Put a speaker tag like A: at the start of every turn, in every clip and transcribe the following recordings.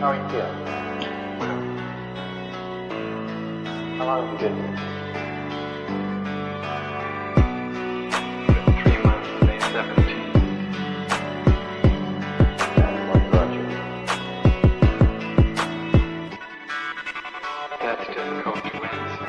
A: How are you feeling? How long have you been here?
B: 3 months, May 17th.
A: And what brought you here?
B: That's difficult to answer.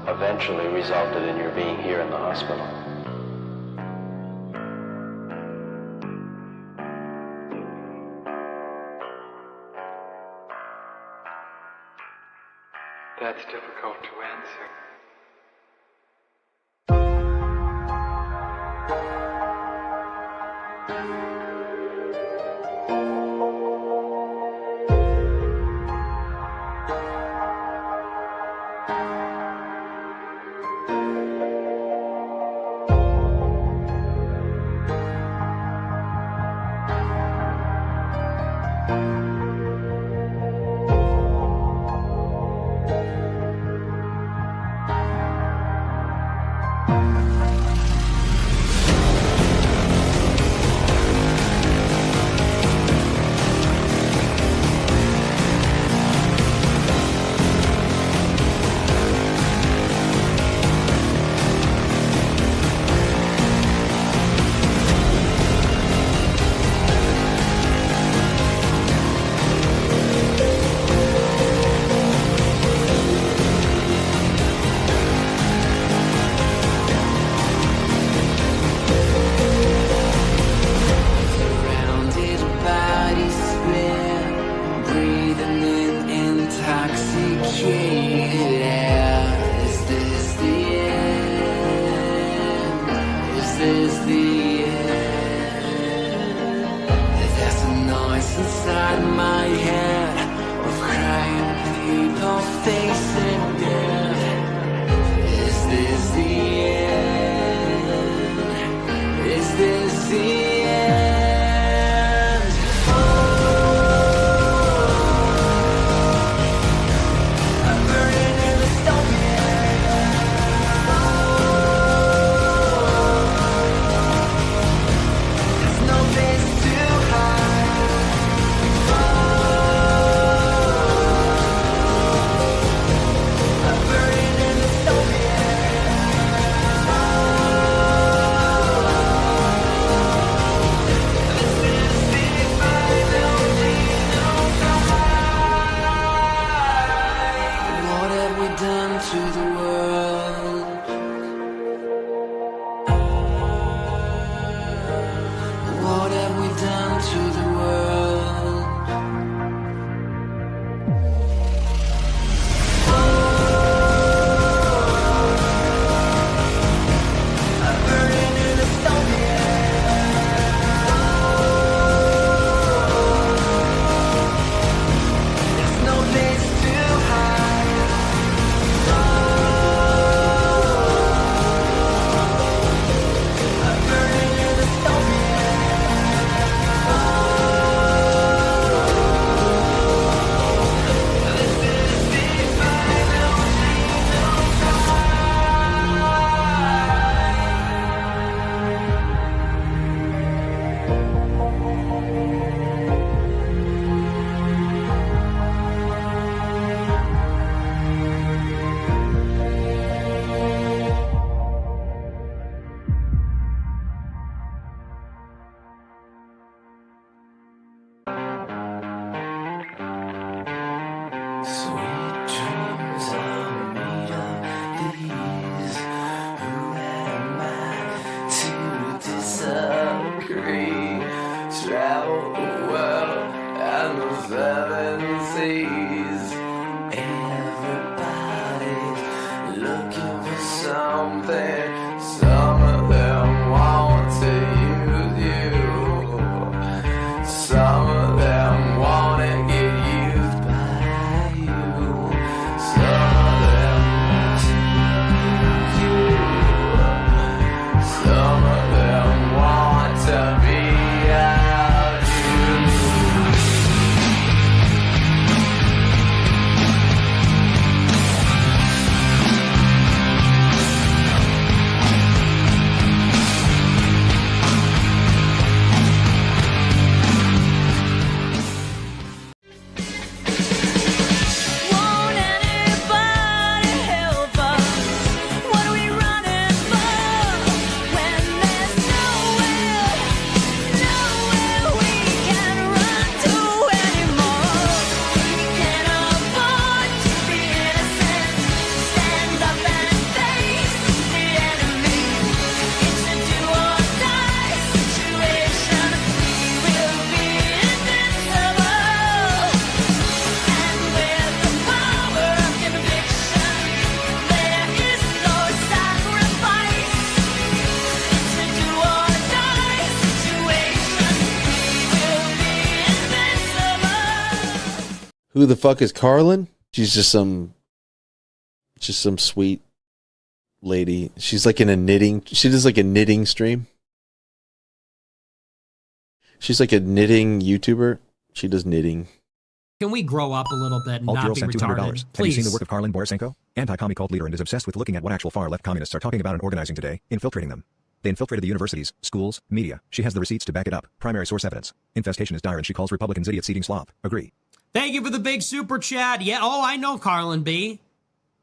A: Eventually resulted in your being here in the hospital.
B: That's difficult to answer.
C: inside my head of crying people facing death. Is this the end? Is this the end? Oh, I'm burning in the stone. There's no place to hide. I'm burning in the stone. What have we done to the world? What have we done to the world? I'm burning in the stone. There's no place to hide. I'm burning in the stone. Sweet dreams are made of these. Who am I to disagree? Travel the world and the seven seas. Everybody's looking for something. Some of them want to use you. Some of them want to get used by you. Some of them want to use you. Some of them want to be out you.
D: Won't anybody help us? What are we running for? When there's nowhere we can run to anymore. We can't afford to be innocent. Stand up and face the enemy. It's a do or die situation. We will be invincible. And with the power of conviction, there is no sacrifice. It's a do or die situation. We will be invincible.
E: Who the fuck is Karlyn? She's just some sweet lady. She's like in a knitting. She does like a knitting stream. She's like a knitting YouTuber. She does knitting.
F: Can we grow up a little bit and
G: Alt
F: not
G: Girl
F: be
G: sent $200.
F: retarded?
G: Have you
F: Please.
G: seen the work of Karlyn Borysenko? Anti-commie cult leader and is obsessed with looking at what actual far-left communists are talking about and organizing today, infiltrating them. They infiltrated the universities, schools, media. She has the receipts to back it up. Primary source evidence. Infestation is dire and she calls Republicans idiots eating slop. Agree.
F: Thank you for the big super chat. Yeah, oh, I know Karlyn B.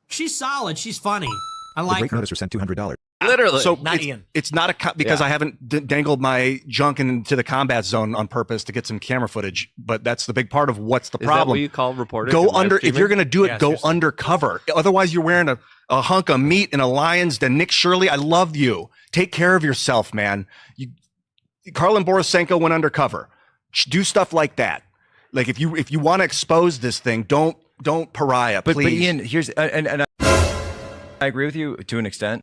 F: She's solid. She's funny. I
G: The
F: like
G: great
F: her.
G: noticer sent $200.
H: Literally.
I: So
H: not
I: it's,
H: Ian.
I: it's not because I haven't dangled my junk into the combat zone on purpose to get some camera footage, but that's the big part of what's the
H: Is
I: problem.
H: that what you call reporters?
I: Go
H: and live
I: under if
H: streaming?
I: you're going to do it.
H: Yeah,
I: go
H: seriously.
I: undercover. Otherwise, you're wearing a hunk of meat in a lion's den. Nick Shirley, I love you. Take care of yourself, man. Karlyn Borysenko went undercover. Do stuff like that. Like if you want to expose this thing, don't pariah.
J: But
I: Please.
J: Ian, here's and I agree with you to an extent.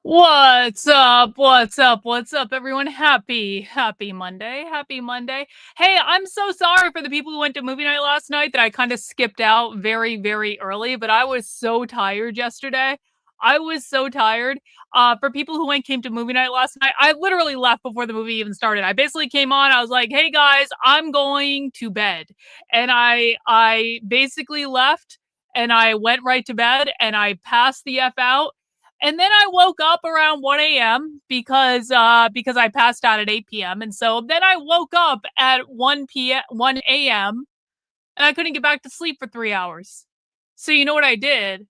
H: What's up? What's up? What's up, everyone? Happy Monday. Happy Monday. Hey, I'm so sorry for the people who went to movie night last night that I kind of skipped out very, very early, but I was so tired yesterday. I was so tired. For people who came to movie night last night, I literally left before the movie even started. I basically came on, I was like, hey guys, I'm going to bed. And I basically left and I went right to bed and I passed the F out. And then I woke up around 1 a.m. because I passed out at 8 p.m. And so then I woke up at 1 a.m. and I couldn't get back to sleep for 3 hours. So you know what I did?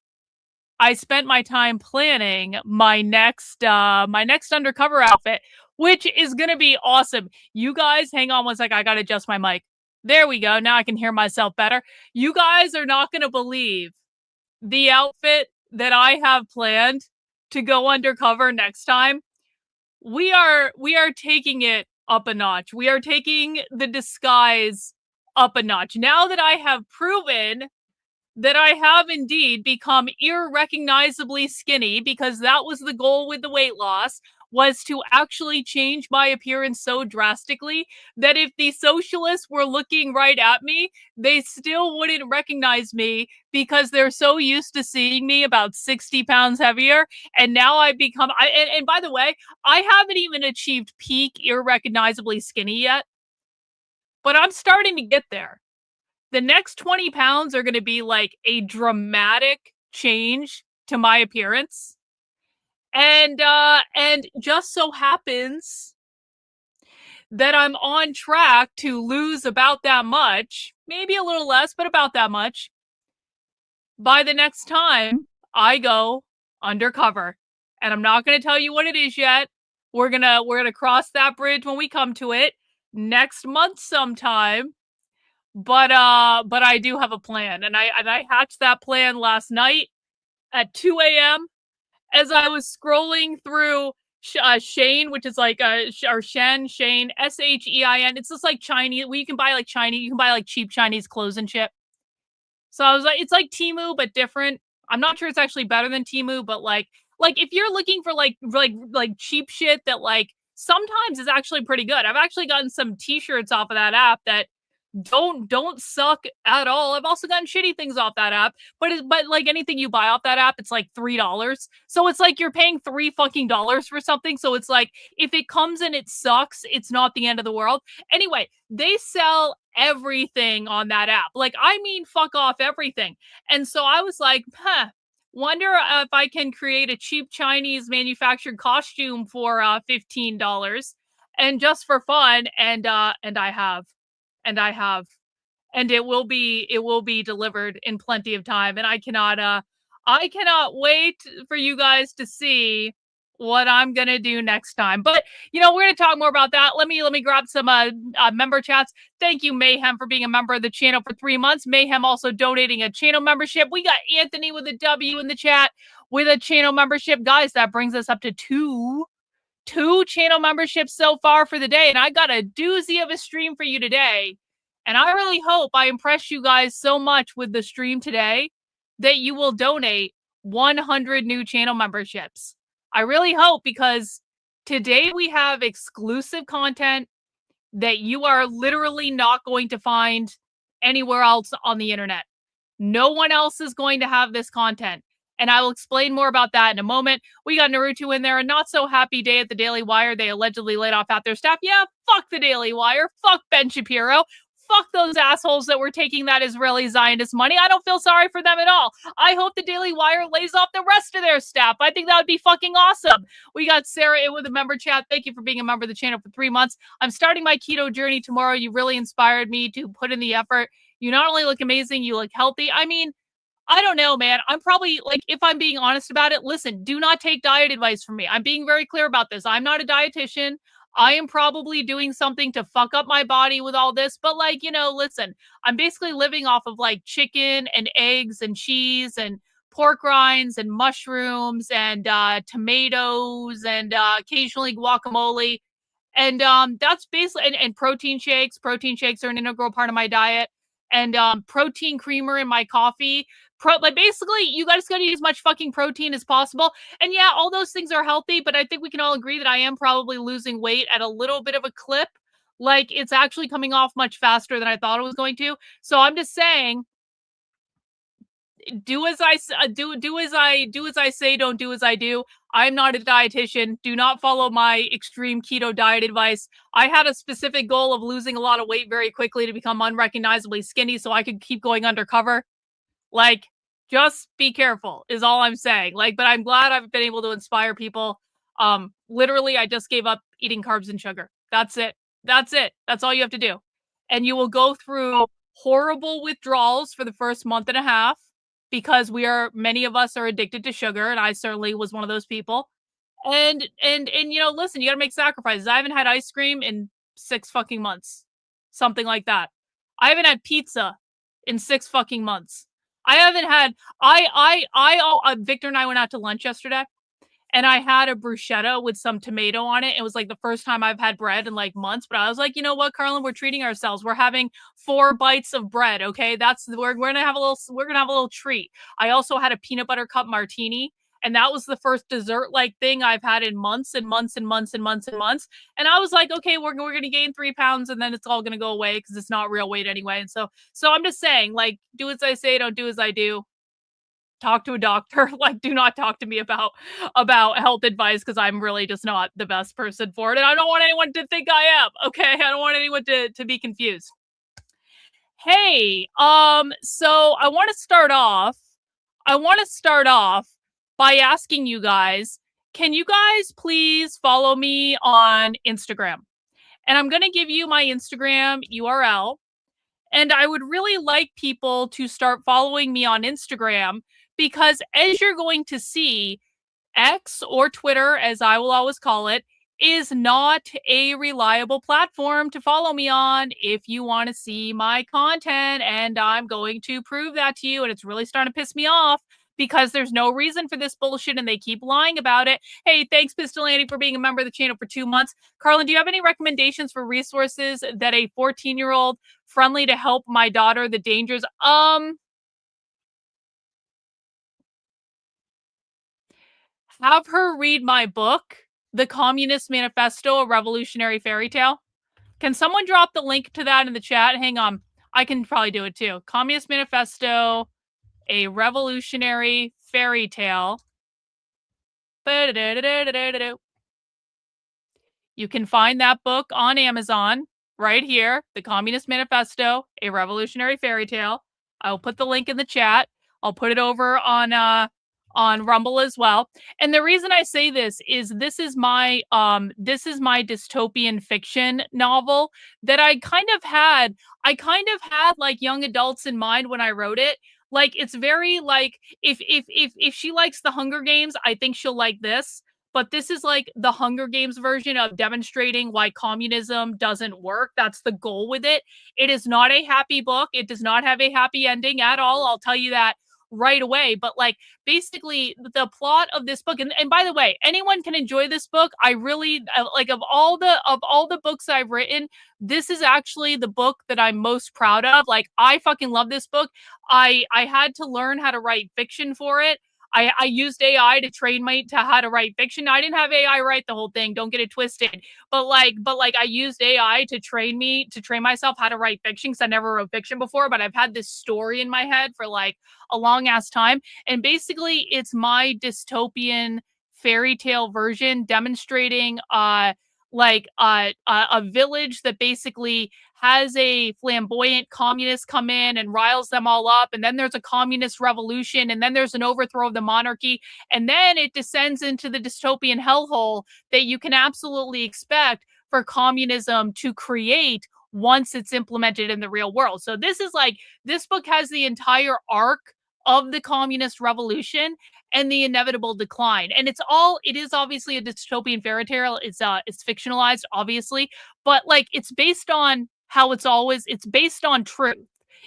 H: I spent my time planning my next undercover outfit, which is gonna be awesome. You guys, hang on one sec. I gotta adjust my mic. There we go. Now I can hear myself better. You guys are not gonna believe the outfit that I have planned to go undercover next time. We are taking it up a notch. We are taking the disguise up a notch. Now that I have proven that I have indeed become irrecognizably skinny, because that was the goal with the weight loss, was to actually change my appearance so drastically that if the socialists were looking right at me, they still wouldn't recognize me because they're so used to seeing me about 60 pounds heavier. And now I've become, and by the way, I haven't even achieved peak irrecognizably skinny yet, but I'm starting to get there. The next 20 pounds are going to be like a dramatic change to my appearance. And just so happens that I'm on track to lose about that much, maybe a little less, but about that much, by the next time I go undercover. And I'm not going to tell you what it is yet. We're going to cross that bridge when we come to it next month sometime. But I do have a plan, and I hatched that plan last night at 2 a.m. as I was scrolling through Shane, which is like or Shane, Shein. It's just like Chinese. Where you can buy like Chinese, you can buy like cheap Chinese clothes and shit. So I was like, it's like Temu but different. I'm not sure it's actually better than Temu, but like if you're looking for like cheap shit that like sometimes is actually pretty good. I've actually gotten some t-shirts off of that app that don't suck at all. I've also gotten shitty things off that app, but like anything you buy off that app, it's like $3. So it's like you're paying $3 fucking for something. So it's like if it comes and it sucks, it's not the end of the world. Anyway, they sell everything on that app. Like, I mean, fuck off everything. And so I was like, wonder if I can create a cheap Chinese manufactured costume for $15 and just for fun. And I have. And it will be delivered in plenty of time. And I cannot wait for you guys to see what I'm gonna do next time. But we're gonna talk more about that. Let me grab some member chats. Thank you, Mayhem, for being a member of the channel for 3 months. Mayhem also donating a channel membership. We got Anthony with a W in the chat with a channel membership. Guys, that brings us up to two channel memberships so far for the day. And I got a doozy of a stream for you today. And I really hope I impressed you guys so much with the stream today that you will donate 100 new channel memberships. I really hope, because today we have exclusive content that you are literally not going to find anywhere else on the internet. No one else is going to have this content. And I will explain more about that in a moment. We got Naruto in there. A not so happy day at the Daily Wire. They allegedly laid off half their staff. Yeah, fuck the Daily Wire. Fuck Ben Shapiro. Fuck those assholes that were taking that Israeli Zionist money. I don't feel sorry for them at all. I hope the Daily Wire lays off the rest of their staff. I think that would be fucking awesome. We got Sarah in with a member chat. Thank you for being a member of the channel for 3 months. I'm starting my keto journey tomorrow. You really inspired me to put in the effort. You not only look amazing, you look healthy. I mean, I don't know, man. I'm probably, like, if I'm being honest about it, listen, do not take diet advice from me. I'm being very clear about this. I'm not a dietitian. I am probably doing something to fuck up my body with all this, but like, listen, I'm basically living off of like chicken and eggs and cheese and pork rinds and mushrooms and tomatoes and occasionally guacamole. And that's basically, and protein shakes. Protein shakes are an integral part of my diet. protein creamer in my coffee. Basically, you guys gotta use as much fucking protein as possible. And yeah, all those things are healthy, but I think we can all agree that I am probably losing weight at a little bit of a clip. Like, it's actually coming off much faster than I thought it was going to. So I'm just saying, do as I say, don't do as I do. I'm not a dietitian. Do not follow my extreme keto diet advice. I had a specific goal of losing a lot of weight very quickly to become unrecognizably skinny so I could keep going undercover. Like, just be careful is all I'm saying. Like, but I'm glad I've been able to inspire people. Literally, I just gave up eating carbs and sugar. That's it. That's it. That's all you have to do. And you will go through horrible withdrawals for the first month and a half, because many of us are addicted to sugar, and I certainly was one of those people. And you know, listen, you gotta make sacrifices. I haven't had ice cream in 6 fucking months. Something like that. I haven't had pizza in 6 fucking months. I haven't had Victor and I went out to lunch yesterday, and I had a bruschetta with some tomato on it. It was like the first time I've had bread in like months, but I was like, you know what, Karlyn, we're treating ourselves. We're having 4 bites of bread. Okay. We're gonna have a little treat. I also had a peanut butter cup martini, and that was the first dessert like thing I've had in months and months and months and months and months. And I was like, okay, we're gonna gain 3 pounds, and then it's all gonna go away because it's not real weight anyway. And so I'm just saying, like, do as I say, don't do as I do. Talk to a doctor. Like, do not talk to me about health advice, because I'm really just not the best person for it, and I don't want anyone to think I am. Okay, I don't want anyone to be confused. Hey, so I want to start off by asking you guys, can you guys please follow me on Instagram? And I'm going to give you my Instagram URL. And I would really like people to start following me on Instagram, because as you're going to see, X, or Twitter, as I will always call it, is not a reliable platform to follow me on if you want to see my content. And I'm going to prove that to you. And it's really starting to piss me off, because there's no reason for this bullshit and they keep lying about it. Hey, thanks, Pistol Andy, for being a member of the channel for 2 months. Karlyn, do you have any recommendations for resources that a 14-year-old friendly to help my daughter, the dangers? Have her read my book, The Communist Manifesto, A Revolutionary Fairy Tale. Can someone drop the link to that in the chat? Hang on. I can probably do it too. Communist Manifesto, A Revolutionary Fairy Tale. You can find that book on Amazon right here. The Communist Manifesto, A Revolutionary Fairy Tale. I'll put the link in the chat. I'll put it over on Rumble as well. And the reason I say this is my dystopian fiction novel that I kind of had like young adults in mind when I wrote it. Like, it's very like, if she likes the Hunger Games, I think she'll like this. But this is like the Hunger Games version of demonstrating why communism doesn't work. That's the goal with it. It is not a happy book. It does not have a happy ending at all. I'll tell you that right away. But like, basically the plot of this book, and by the way, anyone can enjoy this book. I really like, of all the books I've written, this is actually the book that I'm most proud of. Like, I fucking love this book. I had to learn how to write fiction for it. I used AI to train to how to write fiction. I didn't have AI write the whole thing. Don't get it twisted. But I used AI to train myself how to write fiction, because I never wrote fiction before, but I've had this story in my head for like a long ass time. And basically it's my dystopian fairy tale version demonstrating a village that basically has a flamboyant communist come in and riles them all up, and then there's a communist revolution, and then there's an overthrow of the monarchy, and then it descends into the dystopian hellhole that you can absolutely expect for communism to create once it's implemented in the real world. So this book has the entire arc of the communist revolution and the inevitable decline. And it is obviously a dystopian fairy tale. It's fictionalized, obviously, but like, it's based on it's based on truth.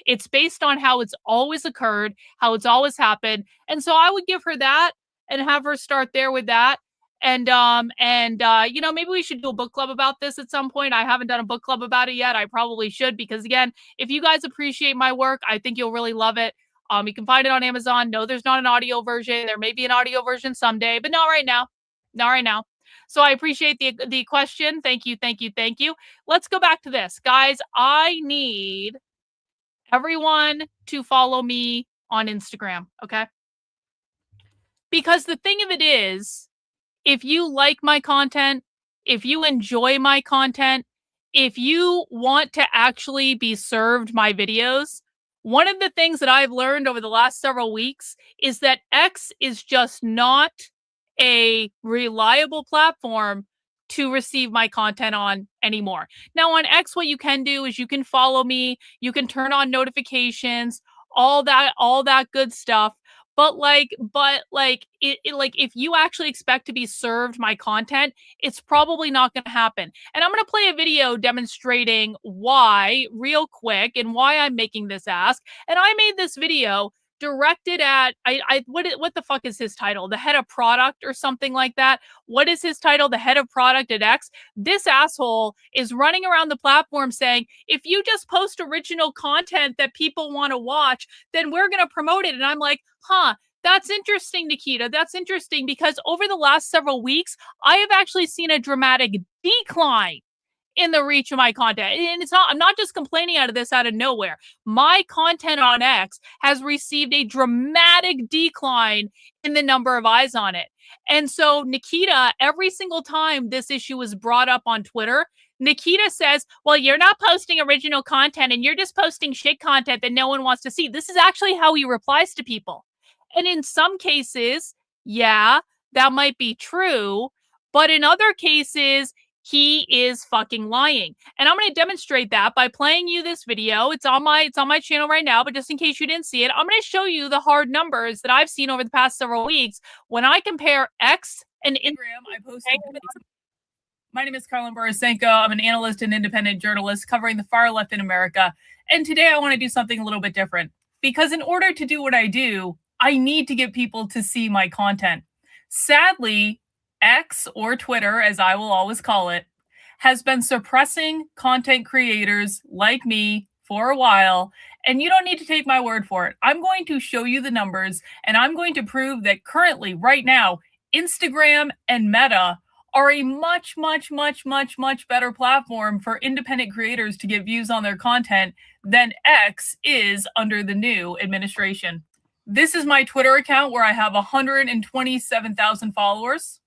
H: It's based on how it's always occurred, how it's always happened. And so I would give her that and have her start there with that. You know, maybe we should do a book club about this at some point. I haven't done a book club about it yet. I probably should, because again, if you guys appreciate my work, I think you'll really love it. You can find it on Amazon. No, there's not an audio version. There may be an audio version someday, but not right now. Not right now. So I appreciate the question. Thank you, thank you, thank you. Let's go back to this. Guys, I need everyone to follow me on Instagram, okay? Because the thing of it is, if you like my content, if you enjoy my content, if you want to actually be served my videos, one of the things that I've learned over the last several weeks is that X is just not a reliable platform to receive my content on anymore. Now on X, what you can do is you can follow me, you can turn on notifications, all that good stuff. But if you actually expect to be served my content, it's probably not going to happen. And I'm going to play a video demonstrating why real quick and why I'm making this ask. And I made this video directed at what the fuck is his title? The head of product or something like that. What is his title? The head of product at X. This asshole is running around the platform saying, if you just post original content that people want to watch, then we're going to promote it. And I'm like, huh, that's interesting, Nikita. That's interesting, because over the last several weeks, I have actually seen a dramatic decline in the reach of my content. And I'm not just complaining out of nowhere. My content on X has received a dramatic decline in the number of eyes on it. And so Nikita, every single time this issue is brought up on Twitter, Nikita says, well, you're not posting original content and you're just posting shit content that no one wants to see. This is actually how he replies to people. And in some cases, yeah, that might be true. But in other cases, he is fucking lying. And I'm going to demonstrate that by playing you this video. It's on my channel right now, but just in case you didn't see it, I'm going to show you the hard numbers that I've seen over the past several weeks when I compare X and Instagram. I posted. My name is Karlyn Borysenko. I'm an analyst and independent journalist covering the far left in America. And today I want to do something a little bit different, because in order to do what I do, I need to get people to see my content. Sadly, X, or Twitter, as I will always call it, has been suppressing content creators like me for a while, and you don't need to take my word for it. I'm going to show you the numbers, and I'm going to prove that currently, right now, Instagram and Meta are a much, much, much, much, much better platform for independent creators to get views on their content than X is under the new administration. This is my Twitter account where I have 127,000 followers.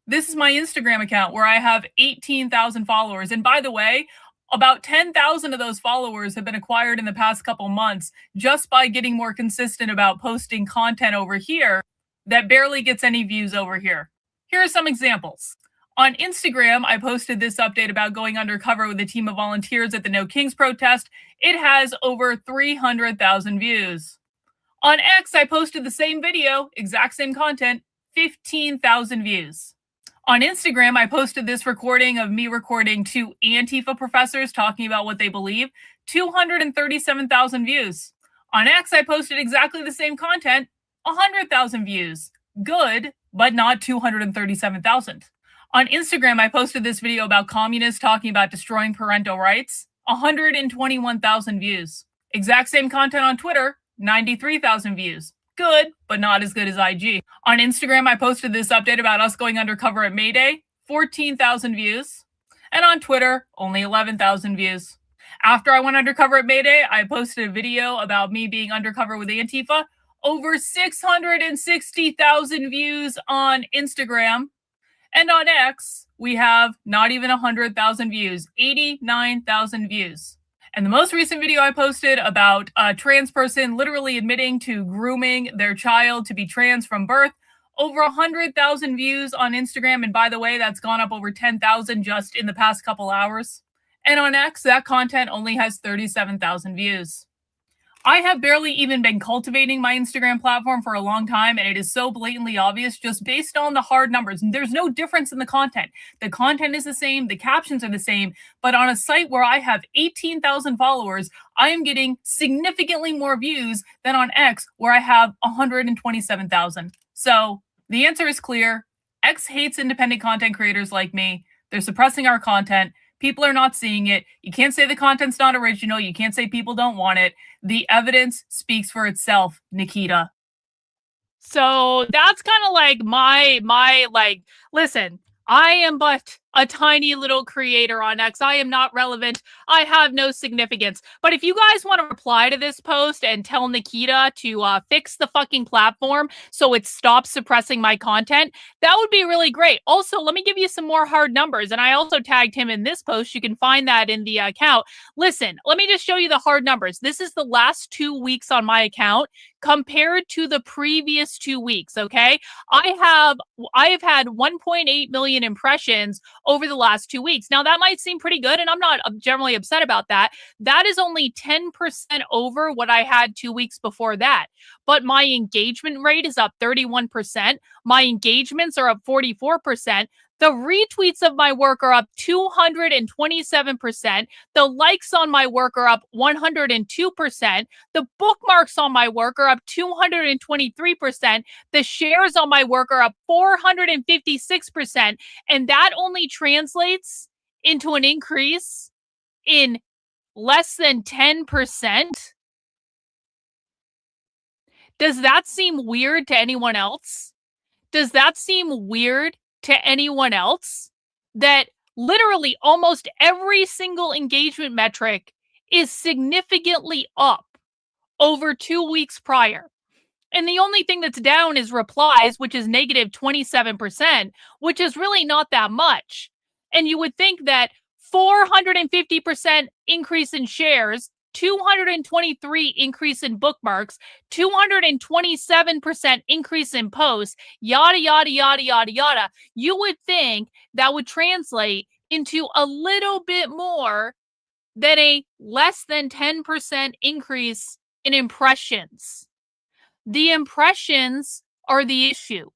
H: This is my Instagram account where I have 18,000 followers. And by the way, about 10,000 of those followers have been acquired in the past couple months just by getting more consistent about posting content over here that barely gets any views over here. Here are some examples. On Instagram, I posted this update about going undercover with a team of volunteers at the No Kings protest. It has over 300,000 views. On X, I posted the same video, exact same content, 15,000 views. On Instagram, I posted this recording of me recording two Antifa professors talking about what they believe, 237,000 views. On X, I posted exactly the same content, 100,000 views. Good, but not 237,000. On Instagram, I posted this video about communists talking about destroying parental rights, 121,000 views. Exact same content on Twitter, 93,000 views. Good, but not as good as IG. On Instagram, I posted this update about us going undercover at May Day, 14,000 views. And on Twitter, only 11,000 views. After I went undercover at May Day, I posted a video about me being undercover with Antifa, over 660,000 views on Instagram. And on X, we have not even 100,000 views, 89,000 views. And the most recent video I posted about a trans person literally admitting to grooming their child to be trans from birth, over 100,000 views on Instagram. And by the way, that's gone up over 10,000 just in the past couple hours. And on X, that content only has 37,000 views. I have barely even been cultivating my Instagram platform for a long time, and it is so blatantly obvious just based on the hard numbers. And there's no difference in the content. The content is the same, the captions are the same, but on a site where I have 18,000 followers, I am getting significantly more views than on X, where I have 127,000. So the answer is clear. X hates independent content creators like me. They're suppressing our content. People are not seeing it. You can't say the content's not original. You can't say people don't want it. The evidence speaks for itself, Nikita. So that's kind of like my like, listen, I am but a tiny little creator on X. I am not relevant. I have no significance. But if you guys want to reply to this post and tell Nikita to fix the fucking platform so it stops suppressing my content, that would be really great. Also, let me give you some more hard numbers. And I also tagged him in this post. You can find that in the account. Listen, let me just show you the hard numbers. This is the last 2 weeks on my account compared to the previous 2 weeks, okay? I have had 1.8 million impressions over the last 2 weeks. Now, that might seem pretty good, and I'm not generally upset about that. That is only 10% over what I had 2 weeks before that. But my engagement rate is up 31%. My engagements are up 44%. The retweets of my work are up 227%. The likes on my work are up 102%. The bookmarks on my work are up 223%. The shares on my work are up 456%. And that only translates into an increase in less than 10%. Does that seem weird to anyone else? Does that seem weird to anyone else? That literally almost every single engagement metric is significantly up over 2 weeks prior. And the only thing that's down is replies, which is negative 27%, which is really not that much. And you would think that 450% increase in shares, 223 increase in bookmarks, 227% increase in posts, yada, yada, yada, yada, yada. You would think that would translate into a little bit more than a less than 10% increase in impressions. The impressions are the issue.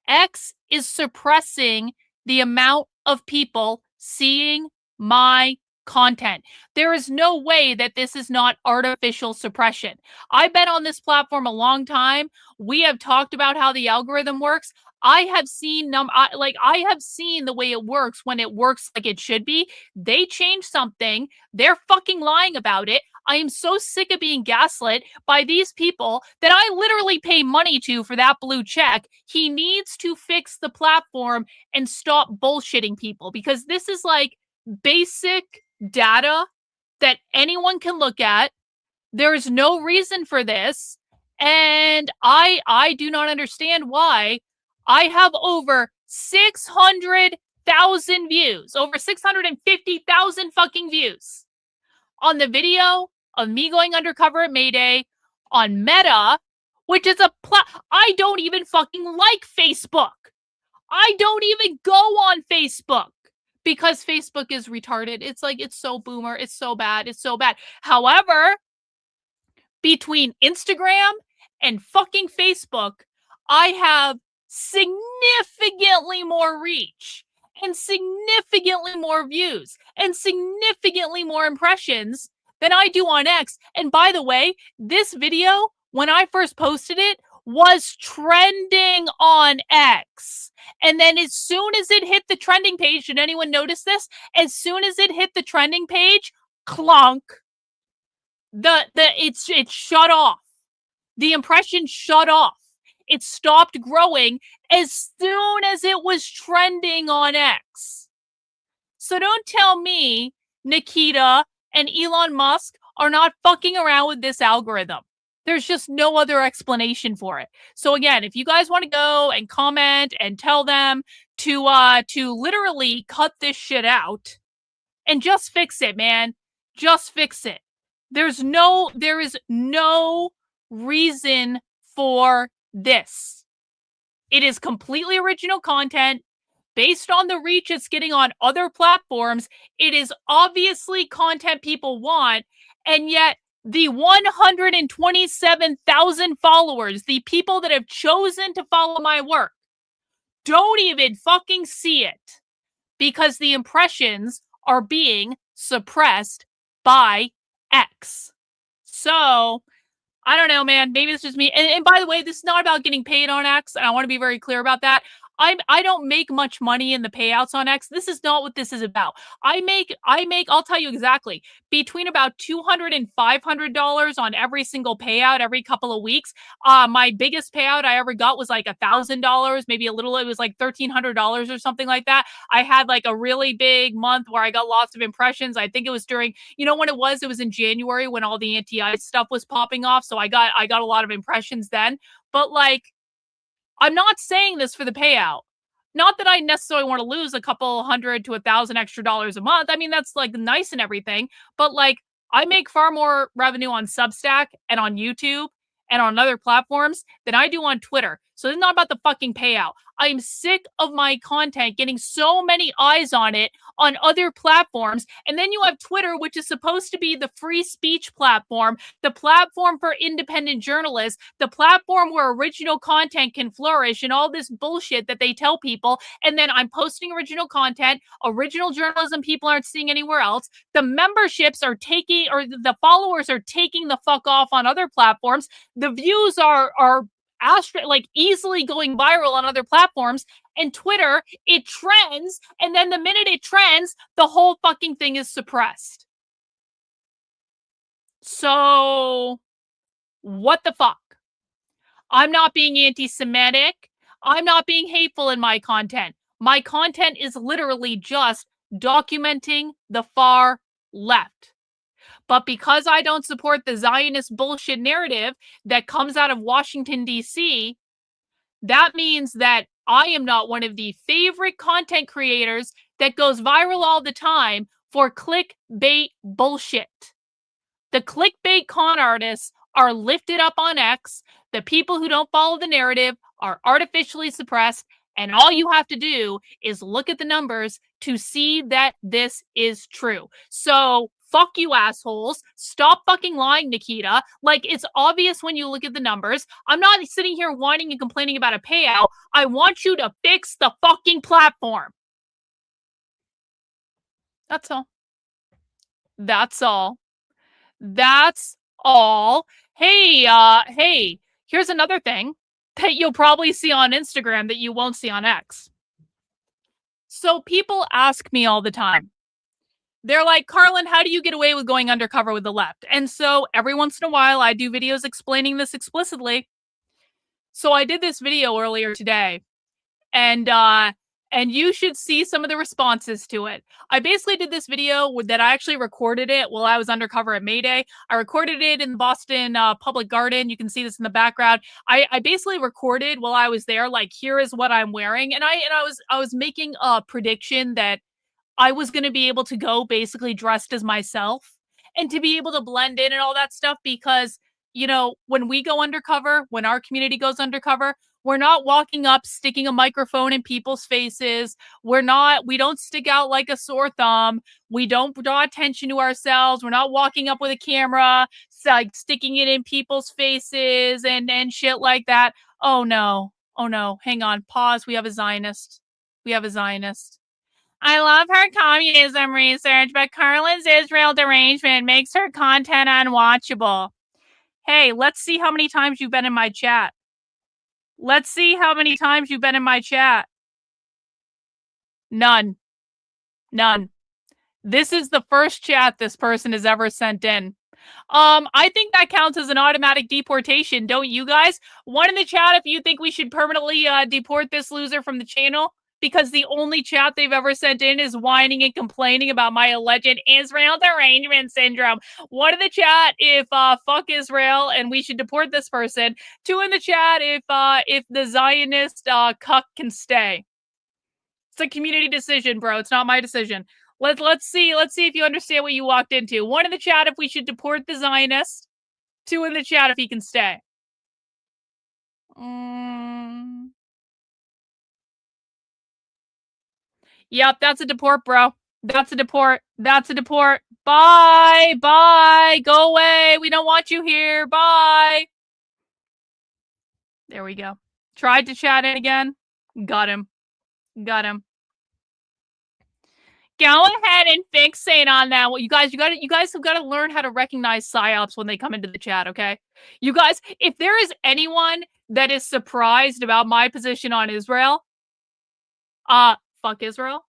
H: X is suppressing the amount of people seeing my content. There is no way that this is not artificial suppression. I've been on this platform a long time. We have talked about how the algorithm works. I have seen I have seen the way it works when it works like it should be. They change something. They're fucking lying about it. I am so sick of being gaslit by these people that I literally pay money to for that blue check. He needs to fix the platform and stop bullshitting people, because this is like basic data that anyone can look at. There is no reason for this. And I do not understand why. I have over 600,000 views, over 650,000 fucking views on the video of me going undercover at May Day on Meta, which is I don't even fucking like Facebook. I don't even go on Facebook because Facebook is retarded. It's like, it's so boomer. It's so bad. It's so bad. However, between Instagram and fucking Facebook, I have significantly more reach and significantly more views and significantly more impressions than I do on X. And by the way, this video, when I first posted it, was trending on X. And then as soon as it hit the trending page, did anyone notice this? As soon as it hit the trending page, clunk, it shut off. The impression shut off. It stopped growing as soon as it was trending on X. So don't tell me Nikita and Elon Musk are not fucking around with this algorithm. There's just no other explanation for it. So again, if you guys want to go and comment and tell them to literally cut this shit out and just fix it, man. Just fix it. There is no reason for this. It is completely original content based on the reach it's getting on other platforms. It is obviously content people want, and yet the 127,000 followers, the people that have chosen to follow my work, don't even fucking see it because the impressions are being suppressed by X. So I don't know, man. Maybe it's just me. And by the way, this is not about getting paid on X. And I want to be very clear about that. I don't make much money in the payouts on X. This is not what this is about. I make, I'll tell you exactly, between about $200 and $500 on every single payout every couple of weeks. My biggest payout I ever got was like $1,000, maybe a little, it was like $1,300 or something like that. I had like a really big month where I got lots of impressions. I think it was during, you know when it was in January when all the anti-ICE stuff was popping off. So I got a lot of impressions then. But like, I'm not saying this for the payout. Not that I necessarily want to lose a couple hundred to $1,000 extra dollars a month. I mean, that's like nice and everything. But like, I make far more revenue on Substack and on YouTube and on other platforms than I do on Twitter. So it's not about the fucking payout. I am sick of my content getting so many eyes on it on other platforms. And then you have Twitter, which is supposed to be the free speech platform, the platform for independent journalists, the platform where original content can flourish and all this bullshit that they tell people. And then I'm posting original content, original journalism people aren't seeing anywhere else. The memberships are taking, or the followers are taking the fuck off on other platforms. The views are like easily going viral on other platforms, and Twitter, it trends, and then the minute it trends, the whole fucking thing is suppressed. So, what the fuck? I'm not being anti-Semitic. I'm not being hateful in my content. My content is literally just documenting the far left. But because I don't support the Zionist bullshit narrative that comes out of Washington, D.C., that means that I am not one of the favorite content creators that goes viral all the time for clickbait bullshit. The clickbait con artists are lifted up on X. The people who don't follow the narrative are artificially suppressed. And all you have to do is look at the numbers to see that this is true. So, fuck you assholes. Stop fucking lying, Nikita. Like, it's obvious when you look at the numbers. I'm not sitting here whining and complaining about a payout. I want you to fix the fucking platform. That's all. That's all. That's all. Hey, here's another thing that you'll probably see on Instagram that you won't see on X. So people ask me all the time. They're like, Karlyn, how do you get away with going undercover with the left? And so every once in a while, I do videos explaining this explicitly. So I did this video earlier today, and you should see some of the responses to it. I basically did this video that I actually recorded it while I was undercover at May Day. I recorded it in the Boston Public Garden. You can see this in the background. I basically recorded while I was there, like, here is what I'm wearing. And I was making a prediction that I was going to be able to go basically dressed as myself and to be able to blend in and all that stuff because, you know, when we go undercover, when our community goes undercover, we're not walking up, sticking a microphone in people's faces. We don't stick out like a sore thumb. We don't draw attention to ourselves. We're not walking up with a camera, like sticking it in people's faces and shit like that. Oh no. Hang on. Pause. We have a Zionist. I love her communism research, but Karlyn's Israel derangement makes her content unwatchable. Hey, let's see how many times you've been in my chat. None. This is the first chat this person has ever sent in. I think that counts as an automatic deportation, don't you guys? One in the chat if you think we should permanently deport this loser from the channel. Because the only chat they've ever sent in is whining and complaining about my alleged Israel derangement syndrome. One in the chat if fuck Israel and we should deport this person. Two in the chat if the Zionist cuck can stay. It's a community decision, bro. It's not my decision. Let's see if you understand what you walked into. One in the chat if we should deport the Zionist. Two in the chat if he can stay. Yep, that's a deport, bro. That's a deport. Bye. Go away. We don't want you here. Bye. There we go. Tried to chat in again. Got him. Go ahead and fixate on that. Well, you guys have got to learn how to recognize psyops when they come into the chat, okay? You guys, if there is anyone that is surprised about my position on Israel, Fuck Israel.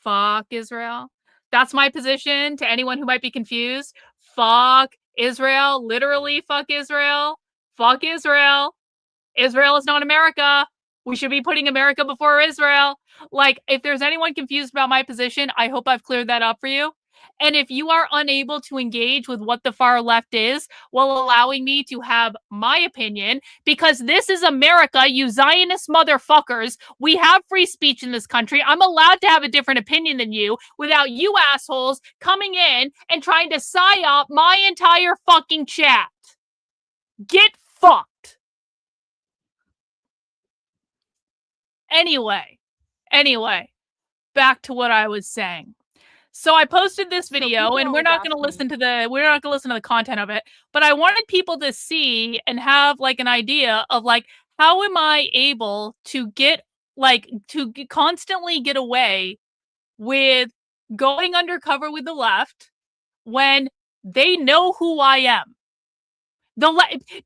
H: Fuck Israel. That's my position to anyone who might be confused. Fuck Israel. Literally, fuck Israel. Fuck Israel. Israel is not America. We should be putting America before Israel. Like, if there's anyone confused about my position, I hope I've cleared that up for you. And if you are unable to engage with what the far left is while allowing me to have my opinion, because this is America, you Zionist motherfuckers, we have free speech in this country. I'm allowed to have a different opinion than you without you assholes coming in and trying to psyop my entire fucking chat. Get fucked. Anyway, back to what I was saying. So I posted this video, and we're not going to listen to the content of it, but I wanted people to see and have like an idea of like, how am I able to constantly get away with going undercover with the left when they know who I am?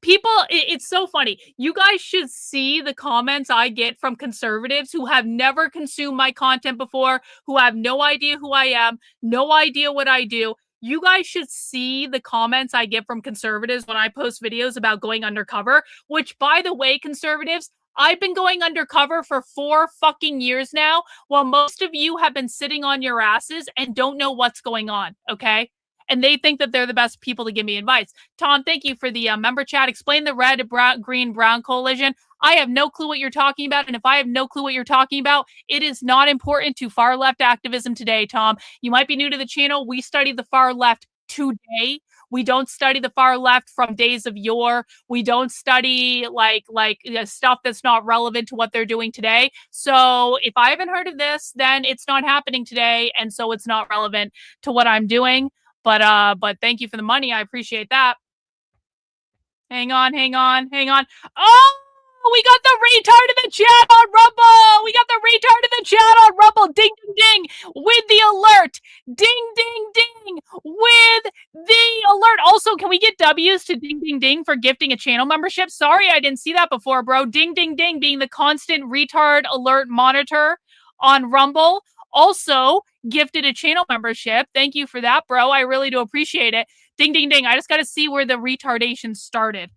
H: People, it's so funny. You guys should see the comments I get from conservatives who have never consumed my content before, who have no idea who I am, no idea what I do. You guys should see the comments I get from conservatives when I post videos about going undercover, which, by the way, conservatives, I've been going undercover for 4 fucking years now, while most of you have been sitting on your asses and don't know what's going on, okay? And they think that they're the best people to give me advice. Tom, thank you for the member chat. Explain the red, brown, green, brown coalition. I have no clue what you're talking about. And if I have no clue what you're talking about, it is not important to far left activism today, Tom. You might be new to the channel. We study the far left today. We don't study the far left from days of yore. We don't study like stuff that's not relevant to what they're doing today. So if I haven't heard of this, then it's not happening today. And so it's not relevant to what I'm doing. But thank you for the money. I appreciate that. Hang on. Oh, we got the retard in the chat on Rumble. We got the retard in the chat on Rumble. Ding, ding, ding. With the alert. Ding, ding, ding. With the alert. Also, can we get W's to ding, ding, ding for gifting a channel membership? Sorry, I didn't see that before, bro. Ding, ding, ding being the constant retard alert monitor on Rumble. Also gifted a channel membership. Thank you for that, bro. I really do appreciate it. Ding, ding, ding. I just got to see where the retardation started.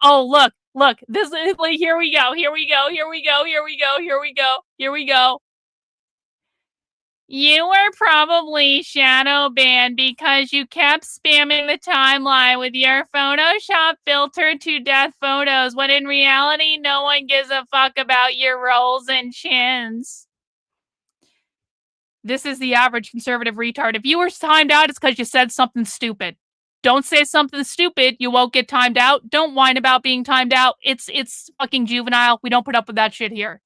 H: Oh, look. This is like, here we go. You were probably shadow banned because you kept spamming the timeline with your Photoshop filter to death photos, when in reality, no one gives a fuck about your rolls and chins. This is the average conservative retard. If you were timed out, it's because you said something stupid. Don't say something stupid. You won't get timed out. Don't whine about being timed out. It's fucking juvenile. We don't put up with that shit here.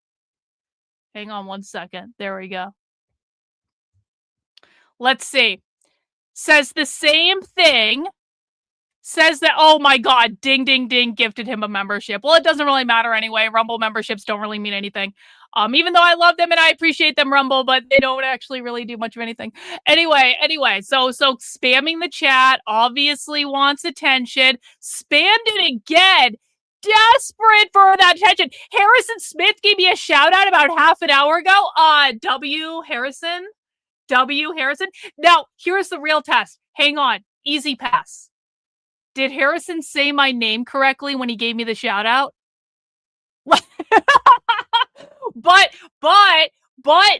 H: Hang on 1 second. There we go. Let's see. Says the same thing. Says that, oh my god, ding, ding, ding, gifted him a membership. Well, it doesn't really matter anyway. Rumble memberships don't really mean anything. Even though I love them and I appreciate them, Rumble, but they don't actually really do much of anything. Anyway, so spamming the chat obviously wants attention. Spammed it again. Desperate for that attention. Harrison Smith gave me a shout out about half an hour ago. W. Harrison. Now, here's the real test. Hang on. Easy pass. Did Harrison say my name correctly when he gave me the shout out? But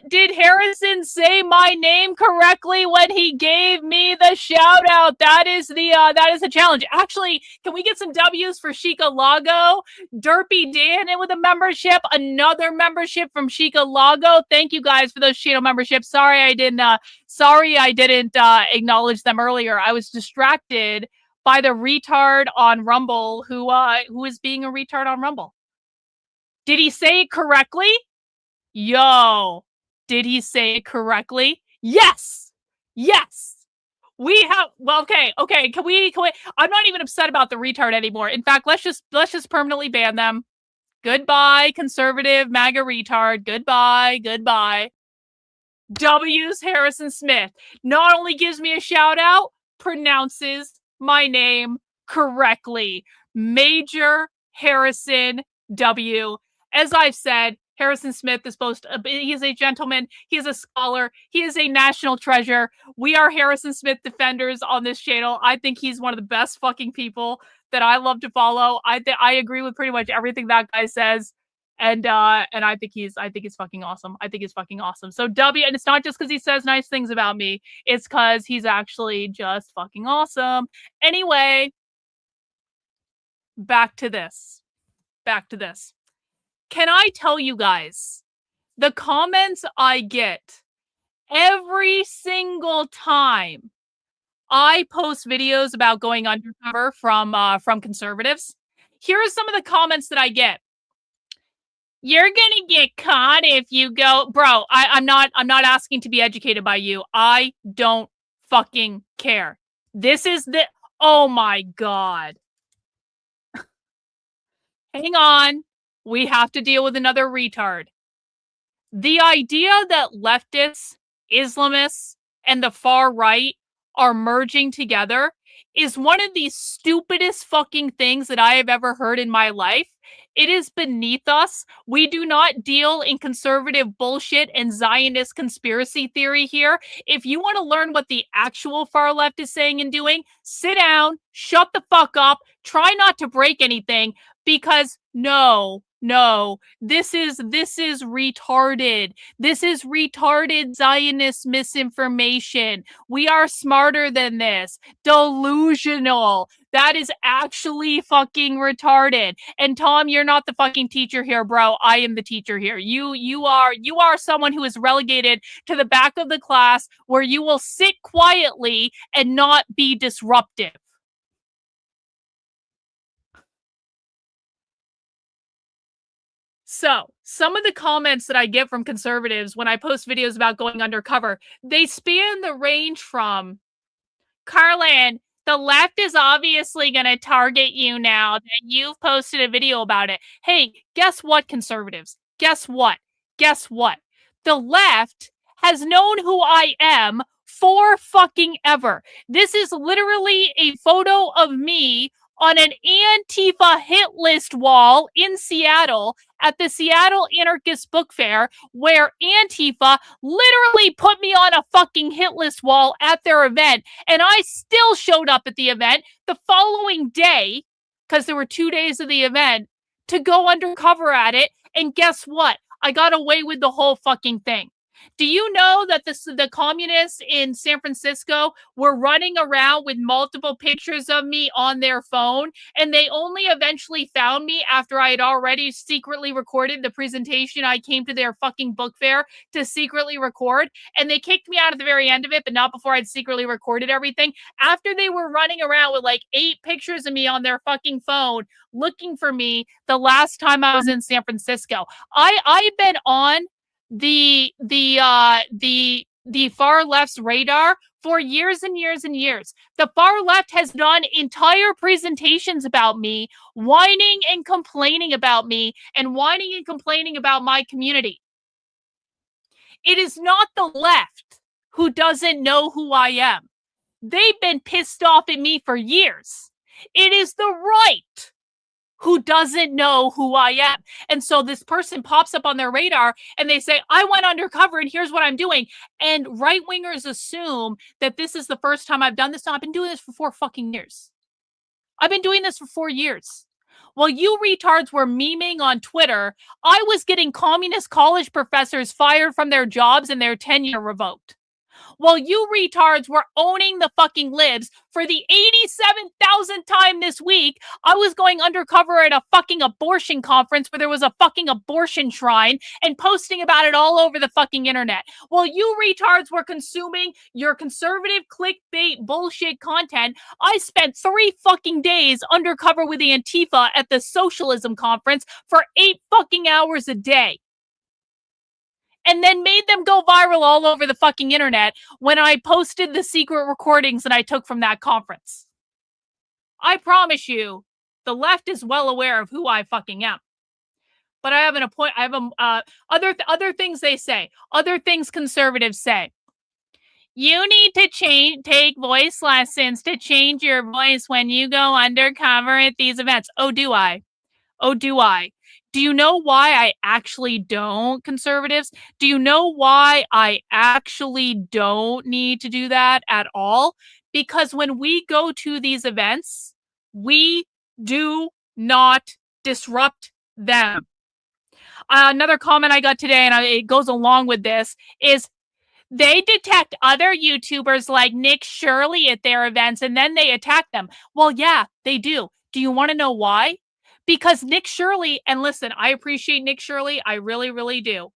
H: did Harrison say my name correctly when he gave me the shout out? That is the challenge. Actually, can we get some W's for Chica Lago? Derpy Dan in with a membership. Another membership from Chica Lago. Thank you guys for those channel memberships. Sorry I didn't acknowledge them earlier. I was distracted by the retard on Rumble who is being a retard on Rumble. Did he say it correctly? Yo, did he say it correctly? Yes. We have, well, okay. Can we, I'm not even upset about the retard anymore. In fact, let's just permanently ban them. Goodbye, conservative MAGA retard. Goodbye. W's Harrison Smith not only gives me a shout out, pronounces my name correctly. Major Harrison W. As I've said, Harrison Smith is he is a gentleman. He is a scholar. He is a national treasure. We are Harrison Smith defenders on this channel. I think he's one of the best fucking people that I love to follow. I agree with pretty much everything that guy says. And I think he's fucking awesome. I think he's fucking awesome. So W, and it's not just because he says nice things about me. It's because he's actually just fucking awesome. Anyway, back to this. Can I tell you guys, the comments I get every single time I post videos about going undercover from conservatives? Here are some of the comments that I get. You're gonna get caught if you go, bro. I'm not asking to be educated by you. I don't fucking care. This is oh my god. Hang on. We have to deal with another retard. The idea that leftists, Islamists, and the far right are merging together is one of the stupidest fucking things that I have ever heard in my life. It is beneath us. We do not deal in conservative bullshit and Zionist conspiracy theory here. If you want to learn what the actual far left is saying and doing, sit down, shut the fuck up, try not to break anything, because no, this is retarded. This is retarded Zionist misinformation. We are smarter than this. Delusional. That is actually fucking retarded. And Tom, you're not the fucking teacher here, bro. I am the teacher here. You are someone who is relegated to the back of the class where you will sit quietly and not be disruptive. So, some of the comments that I get from conservatives when I post videos about going undercover, they span the range from, Karlyn, the left is obviously going to target you now that you've posted a video about it. Hey, guess what, conservatives? Guess what? The left has known who I am for fucking ever. This is literally a photo of me on an Antifa hit list wall in Seattle at the Seattle Anarchist Book Fair, where Antifa literally put me on a fucking hit list wall at their event, and I still showed up at the event the following day, because there were 2 days of the event, to go undercover at it, and guess what? I got away with the whole fucking thing. Do you know that the communists in San Francisco were running around with multiple pictures of me on their phone, and they only eventually found me after I had already secretly recorded the presentation I came to their fucking book fair to secretly record, and they kicked me out at the very end of it, but not before I'd secretly recorded everything, after they were running around with like 8 pictures of me on their fucking phone looking for me the last time I was in San Francisco. I've been on the far left's radar for years and years and years. The far left has done entire presentations about me, whining and complaining about me, and whining and complaining about my community. It is not the left who doesn't know who I am. They've been pissed off at me for years. It is the right who doesn't know who I am. And so this person pops up on their radar and they say, I went undercover and here's what I'm doing. And right-wingers assume that this is the first time I've done this. No, I've been doing this for 4 fucking years. I've been doing this for 4 years. While you retards were memeing on Twitter, I was getting communist college professors fired from their jobs and their tenure revoked. While you retards were owning the fucking libs for the 87,000th time this week, I was going undercover at a fucking abortion conference where there was a fucking abortion shrine and posting about it all over the fucking internet. While you retards were consuming your conservative clickbait bullshit content, I spent 3 fucking days undercover with the Antifa at the Socialism conference for 8 fucking hours a day. And then made them go viral all over the fucking internet when I posted the secret recordings that I took from that conference. I promise you, the left is well aware of who I fucking am. But I have an point. I have other things they say. Other things conservatives say. You need to take voice lessons to change your voice when you go undercover at these events. Oh, do I? Oh, do I? Do you know why I actually don't, conservatives? Do you know why I actually don't need to do that at all? Because when we go to these events, we do not disrupt them. Another comment I got today, and it goes along with this, is they detect other YouTubers like Nick Shirley at their events and then they attack them. Well, yeah, they do. Do you want to know why? Because Nick Shirley, and listen, I appreciate Nick Shirley. I really, really do.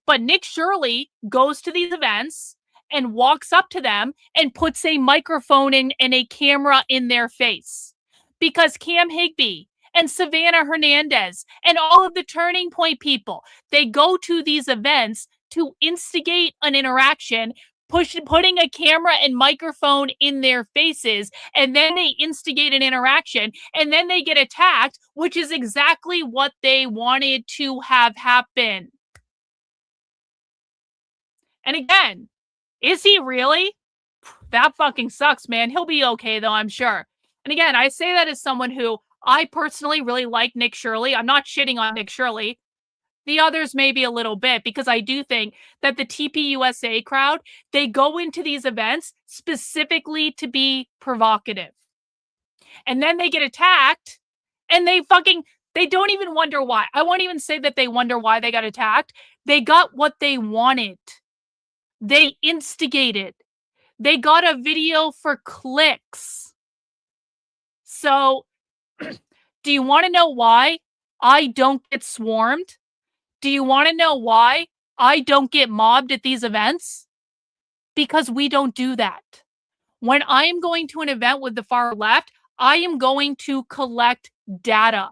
H: But Nick Shirley goes to these events and walks up to them and puts a microphone and a camera in their face. Because Cam Higby and Savannah Hernandez and all of the Turning Point people, they go to these events to instigate an interaction, putting a camera and microphone in their faces, and then they instigate an interaction, and then they get attacked, which is exactly what they wanted to have happen. And again, is he really? That fucking sucks, man. He'll be okay, though, I'm sure. And again, I say that as someone who I personally really like Nick Shirley. I'm not shitting on Nick Shirley. The others maybe a little bit, because I do think that the TPUSA crowd, they go into these events specifically to be provocative. And then they get attacked and they don't even wonder why. I won't even say that they wonder why they got attacked. They got what they wanted. They instigated. They got a video for clicks. So, do you want to know why I don't get swarmed? Do you want to know why I don't get mobbed at these events? Because we don't do that. When I am going to an event with the far left, I am going to collect data.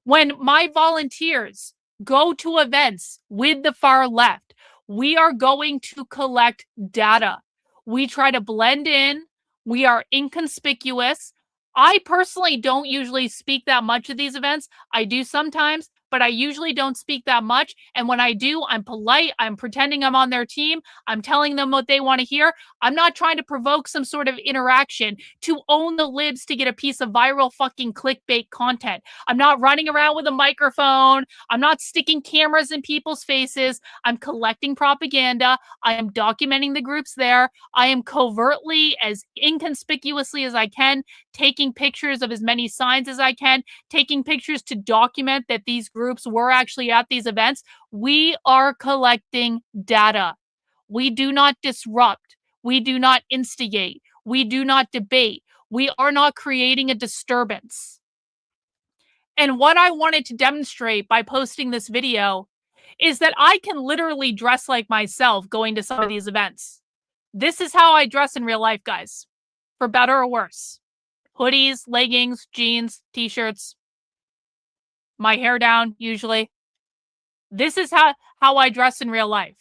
H: When my volunteers go to events with the far left, we are going to collect data. We try to blend in. We are inconspicuous. I personally don't usually speak that much at these events. I do sometimes, but I usually don't speak that much. And when I do, I'm polite. I'm pretending I'm on their team. I'm telling them what they want to hear. I'm not trying to provoke some sort of interaction to own the libs to get a piece of viral fucking clickbait content. I'm not running around with a microphone. I'm not sticking cameras in people's faces. I'm collecting propaganda. I am documenting the groups there. I am covertly, as inconspicuously as I can, taking pictures of as many signs as I can, taking pictures to document that these groups were actually at these events. We are collecting data. We do not disrupt. We do not instigate. We do not debate. We are not creating a disturbance. And what I wanted to demonstrate by posting this video is that I can literally dress like myself going to some of these events. This is how I dress in real life, guys, for better or worse. Hoodies, leggings, jeans, t-shirts, my hair down, usually. This is how I dress in real life.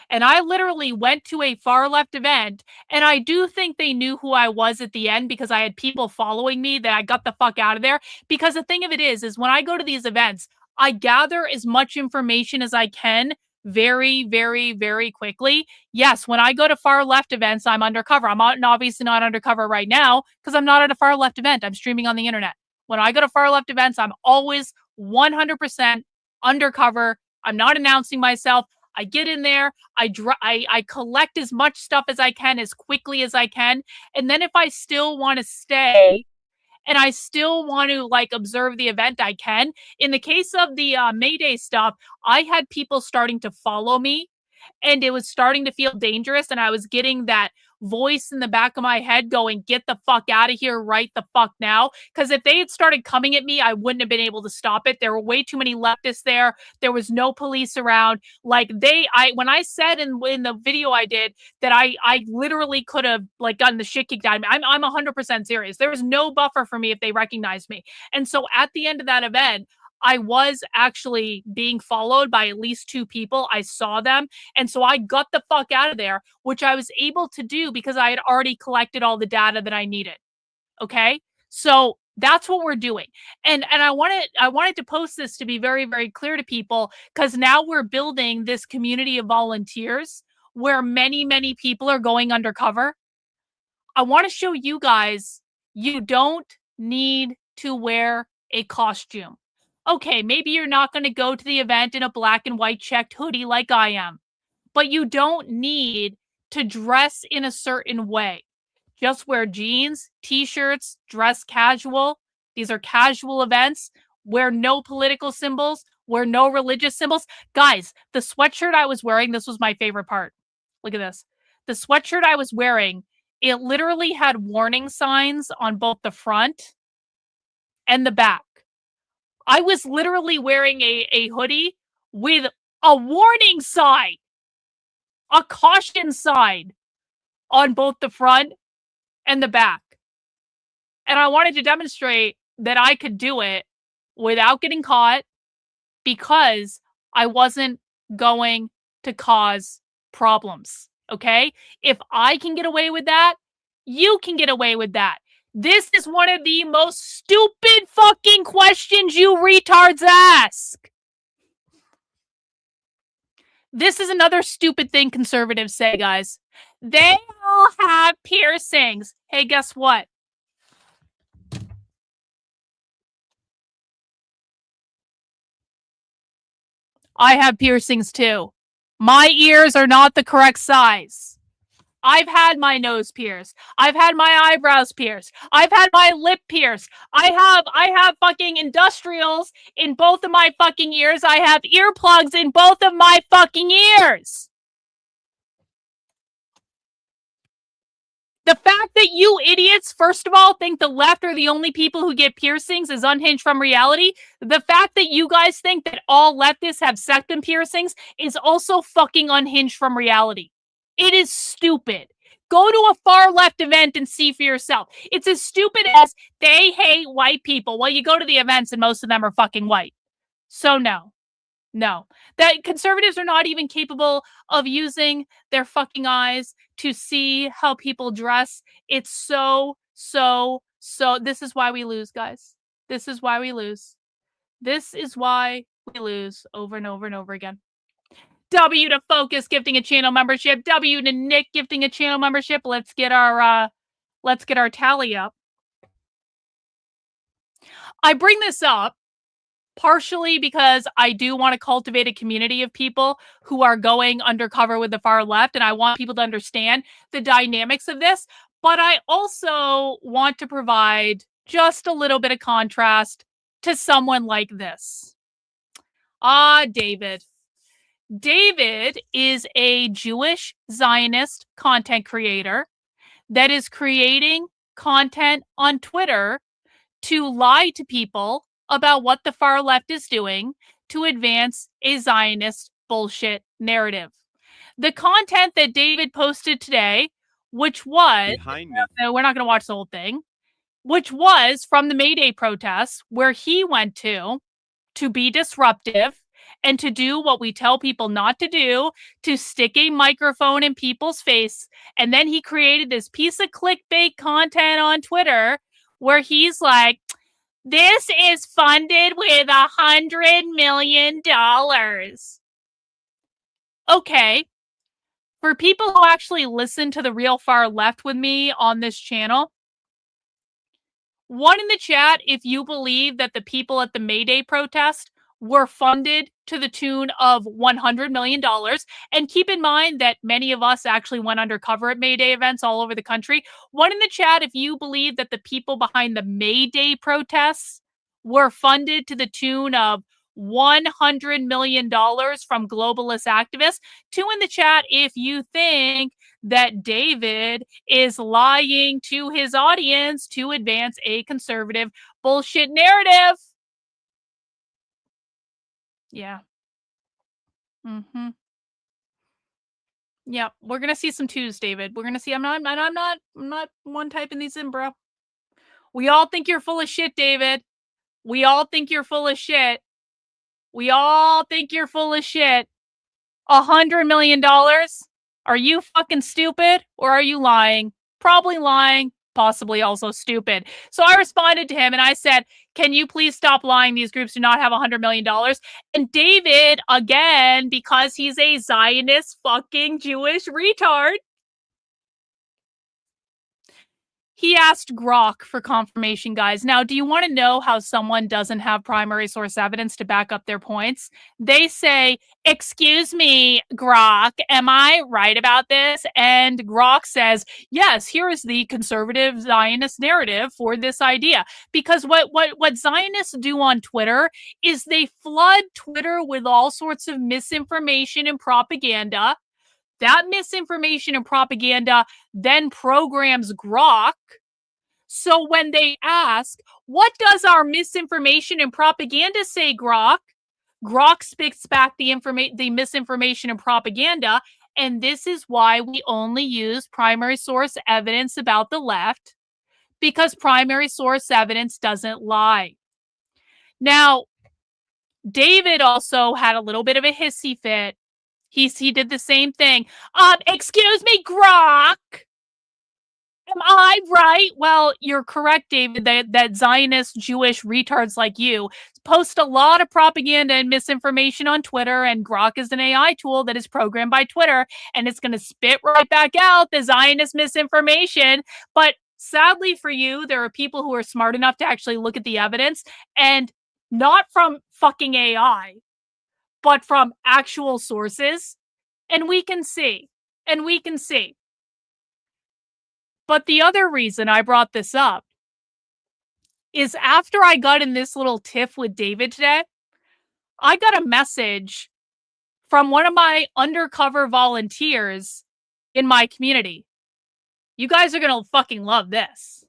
H: And I literally went to a far left event, and I do think they knew who I was at the end because I had people following me that I got the fuck out of there. Because the thing of it is when I go to these events, I gather as much information as I can very, very, very quickly. Yes, when I go to far left events, I'm undercover. I'm obviously not undercover right now because I'm not at a far left event. I'm streaming on the internet. When I go to far left events, I'm always 100% undercover. I'm not announcing myself. I get in there. I collect as much stuff as I can as quickly as I can. And then if I still want to stay and I still want to observe the event, I can. In the case of the May Day stuff, I had people starting to follow me and it was starting to feel dangerous. And I was getting that voice in the back of my head going, get the fuck out of here right the fuck now. Because if they had started coming at me, I wouldn't have been able to stop it. There were way too many leftists there. There was no police around. When I said in the video I did that I literally could have gotten the shit kicked out of me. I'm 100% serious. There was no buffer for me if they recognized me. And so at the end of that event, I was actually being followed by at least 2 people. I saw them. And so I got the fuck out of there, which I was able to do because I had already collected all the data that I needed. Okay. So that's what we're doing. And I wanted to post this to be very, very clear to people because now we're building this community of volunteers where many, many people are going undercover. I want to show you guys, you don't need to wear a costume. Okay, maybe you're not going to go to the event in a black and white checked hoodie like I am, but you don't need to dress in a certain way. Just wear jeans, t-shirts, dress casual. These are casual events. Wear no political symbols, wear no religious symbols. Guys, the sweatshirt I was wearing, this was my favorite part. Look at this. The sweatshirt I was wearing, it literally had warning signs on both the front and the back. I was literally wearing a hoodie with a warning sign, a caution sign on both the front and the back. And I wanted to demonstrate that I could do it without getting caught because I wasn't going to cause problems. Okay? If I can get away with that, you can get away with that. This is one of the most stupid fucking questions you retards ask. This is another stupid thing conservatives say, guys. They all have piercings. Hey, guess what? I have piercings too. My ears are not the correct size. I've had my nose pierced. I've had my eyebrows pierced. I've had my lip pierced. I have fucking industrials in both of my fucking ears. I have earplugs in both of my fucking ears. The fact that you idiots, first of all, think the left are the only people who get piercings is unhinged from reality. The fact that you guys think that all leftists have septum piercings is also fucking unhinged from reality. It is stupid. Go to a far left event and see for yourself. It's as stupid as they hate white people. Well, you go to the events and most of them are fucking white. So no. That conservatives are not even capable of using their fucking eyes to see how people dress. It's so. This is why we lose, guys. This is why we lose. This is why we lose over and over and over again. W to Focus gifting a channel membership. W to Nick gifting a channel membership. Let's get our tally up. I bring this up partially because I do want to cultivate a community of people who are going undercover with the far left, and I want people to understand the dynamics of this, but I also want to provide just a little bit of contrast to someone like this. David. David is a Jewish Zionist content creator that is creating content on Twitter to lie to people about what the far left is doing to advance a Zionist bullshit narrative. The content that David posted today, which was, we're not going to watch the whole thing, which was from the May Day protests, where he went to be disruptive and to do what we tell people not to do, to stick a microphone in people's face. And then he created this piece of clickbait content on Twitter where he's like, this is funded with $100 million. Okay. For people who actually listen to the real far left with me on this channel, one in the chat if you believe that the people at the May Day protest were funded to the tune of $100 million. And keep in mind that many of us actually went undercover at May Day events all over the country. One in the chat if you believe that the people behind the May Day protests were funded to the tune of $100 million from globalist activists. Two in the chat if you think that David is lying to his audience to advance a conservative bullshit narrative. Yeah. Yeah, we're gonna see some twos, David. We're gonna see. I'm not one typing these in, bro. We all think you're full of shit, David. We all think you're full of shit. We all think you're full of shit. $100 million? Are you fucking stupid or are you lying? Probably lying. Possibly also stupid. So I responded to him and I said, can you please stop lying? These groups do not have $100 million. And David, again, because he's a Zionist fucking Jewish retard, He asked Grok for confirmation, guys. Now, do you want to know how someone doesn't have primary source evidence to back up their points? They say, excuse me, Grok, am I right about this? And Grok says, yes, here is the conservative Zionist narrative for this idea. Because what Zionists do on Twitter is they flood Twitter with all sorts of misinformation and propaganda. That misinformation and propaganda then programs Grok. So when they ask, what does our misinformation and propaganda say, Grok? Grok spits back the misinformation and propaganda. And this is why we only use primary source evidence about the left, because primary source evidence doesn't lie. Now, David also had a little bit of a hissy fit. He did the same thing. Excuse me, Grok. Am I right? Well, you're correct, David, that Zionist Jewish retards like you post a lot of propaganda and misinformation on Twitter, and Grok is an AI tool that is programmed by Twitter, and it's going to spit right back out the Zionist misinformation. But sadly for you, there are people who are smart enough to actually look at the evidence, and not from fucking AI, but from actual sources, and we can see. But the other reason I brought this up is after I got in this little tiff with David today, I got a message from one of my undercover volunteers in my community. You guys are going to fucking love this.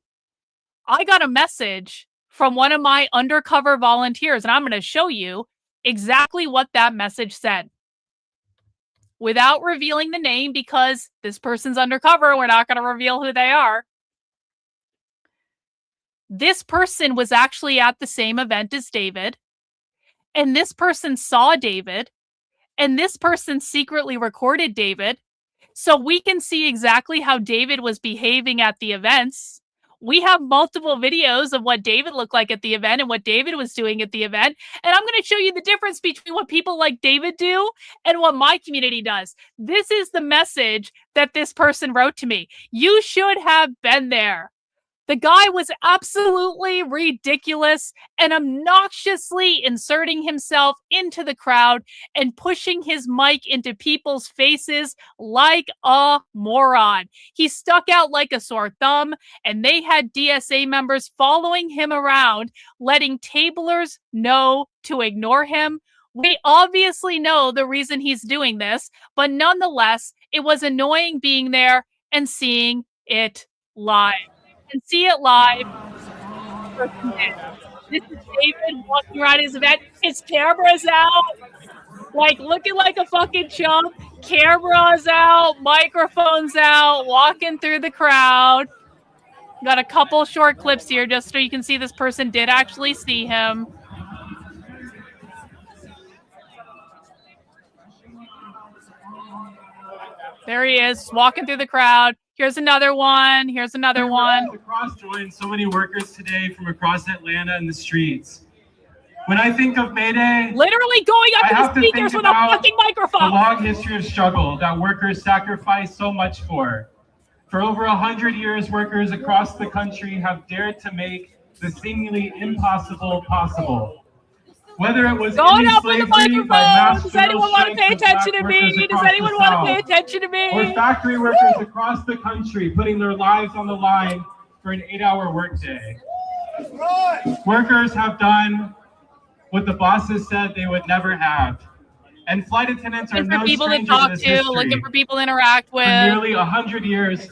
H: I got a message from one of my undercover volunteers, and I'm going to show you exactly what that message said. Without revealing the name, because this person's undercover, we're not going to reveal who they are. This person was actually at the same event as David, and this person saw David, and this person secretly recorded David, so we can see exactly how David was behaving at the events. We have multiple videos of what David looked like at the event and what David was doing at the event. And I'm going to show you the difference between what people like David do and what my community does. This is the message that this person wrote to me. You should have been there. The guy was absolutely ridiculous and obnoxiously inserting himself into the crowd and pushing his mic into people's faces like a moron. He stuck out like a sore thumb, and they had DSA members following him around, letting tablers know to ignore him. We obviously know the reason he's doing this, but nonetheless, it was annoying being there and seeing it live. And see it live. This is David walking around his event. His camera's out, like looking like a fucking chump. Camera's out, microphone's out, walking through the crowd. Got a couple short clips here just so you can see this person did actually see him. There he is, walking through the crowd. Here's another one. Here's another one.
K: Across joined so many workers today from across Atlanta in the streets. When I think of May Day,
H: literally going up to the speakers with a fucking microphone.
K: The long history of struggle that workers sacrifice so much for. For over 100 years, workers across the country have dared to make the seemingly impossible possible. Whether it was
H: going
K: ending
H: up with a
K: slavery by mass
H: microphone. Does anyone want to pay attention to me? Does anyone want to pay attention to me?
K: Or factory workers across the country putting their lives on the line for an 8-hour workday. Workers have done what the bosses said they would never have. And flight attendants are no
H: people to
K: stranger
H: talk
K: to this
H: to,
K: history.
H: looking for people to interact with.
K: For nearly 100 years,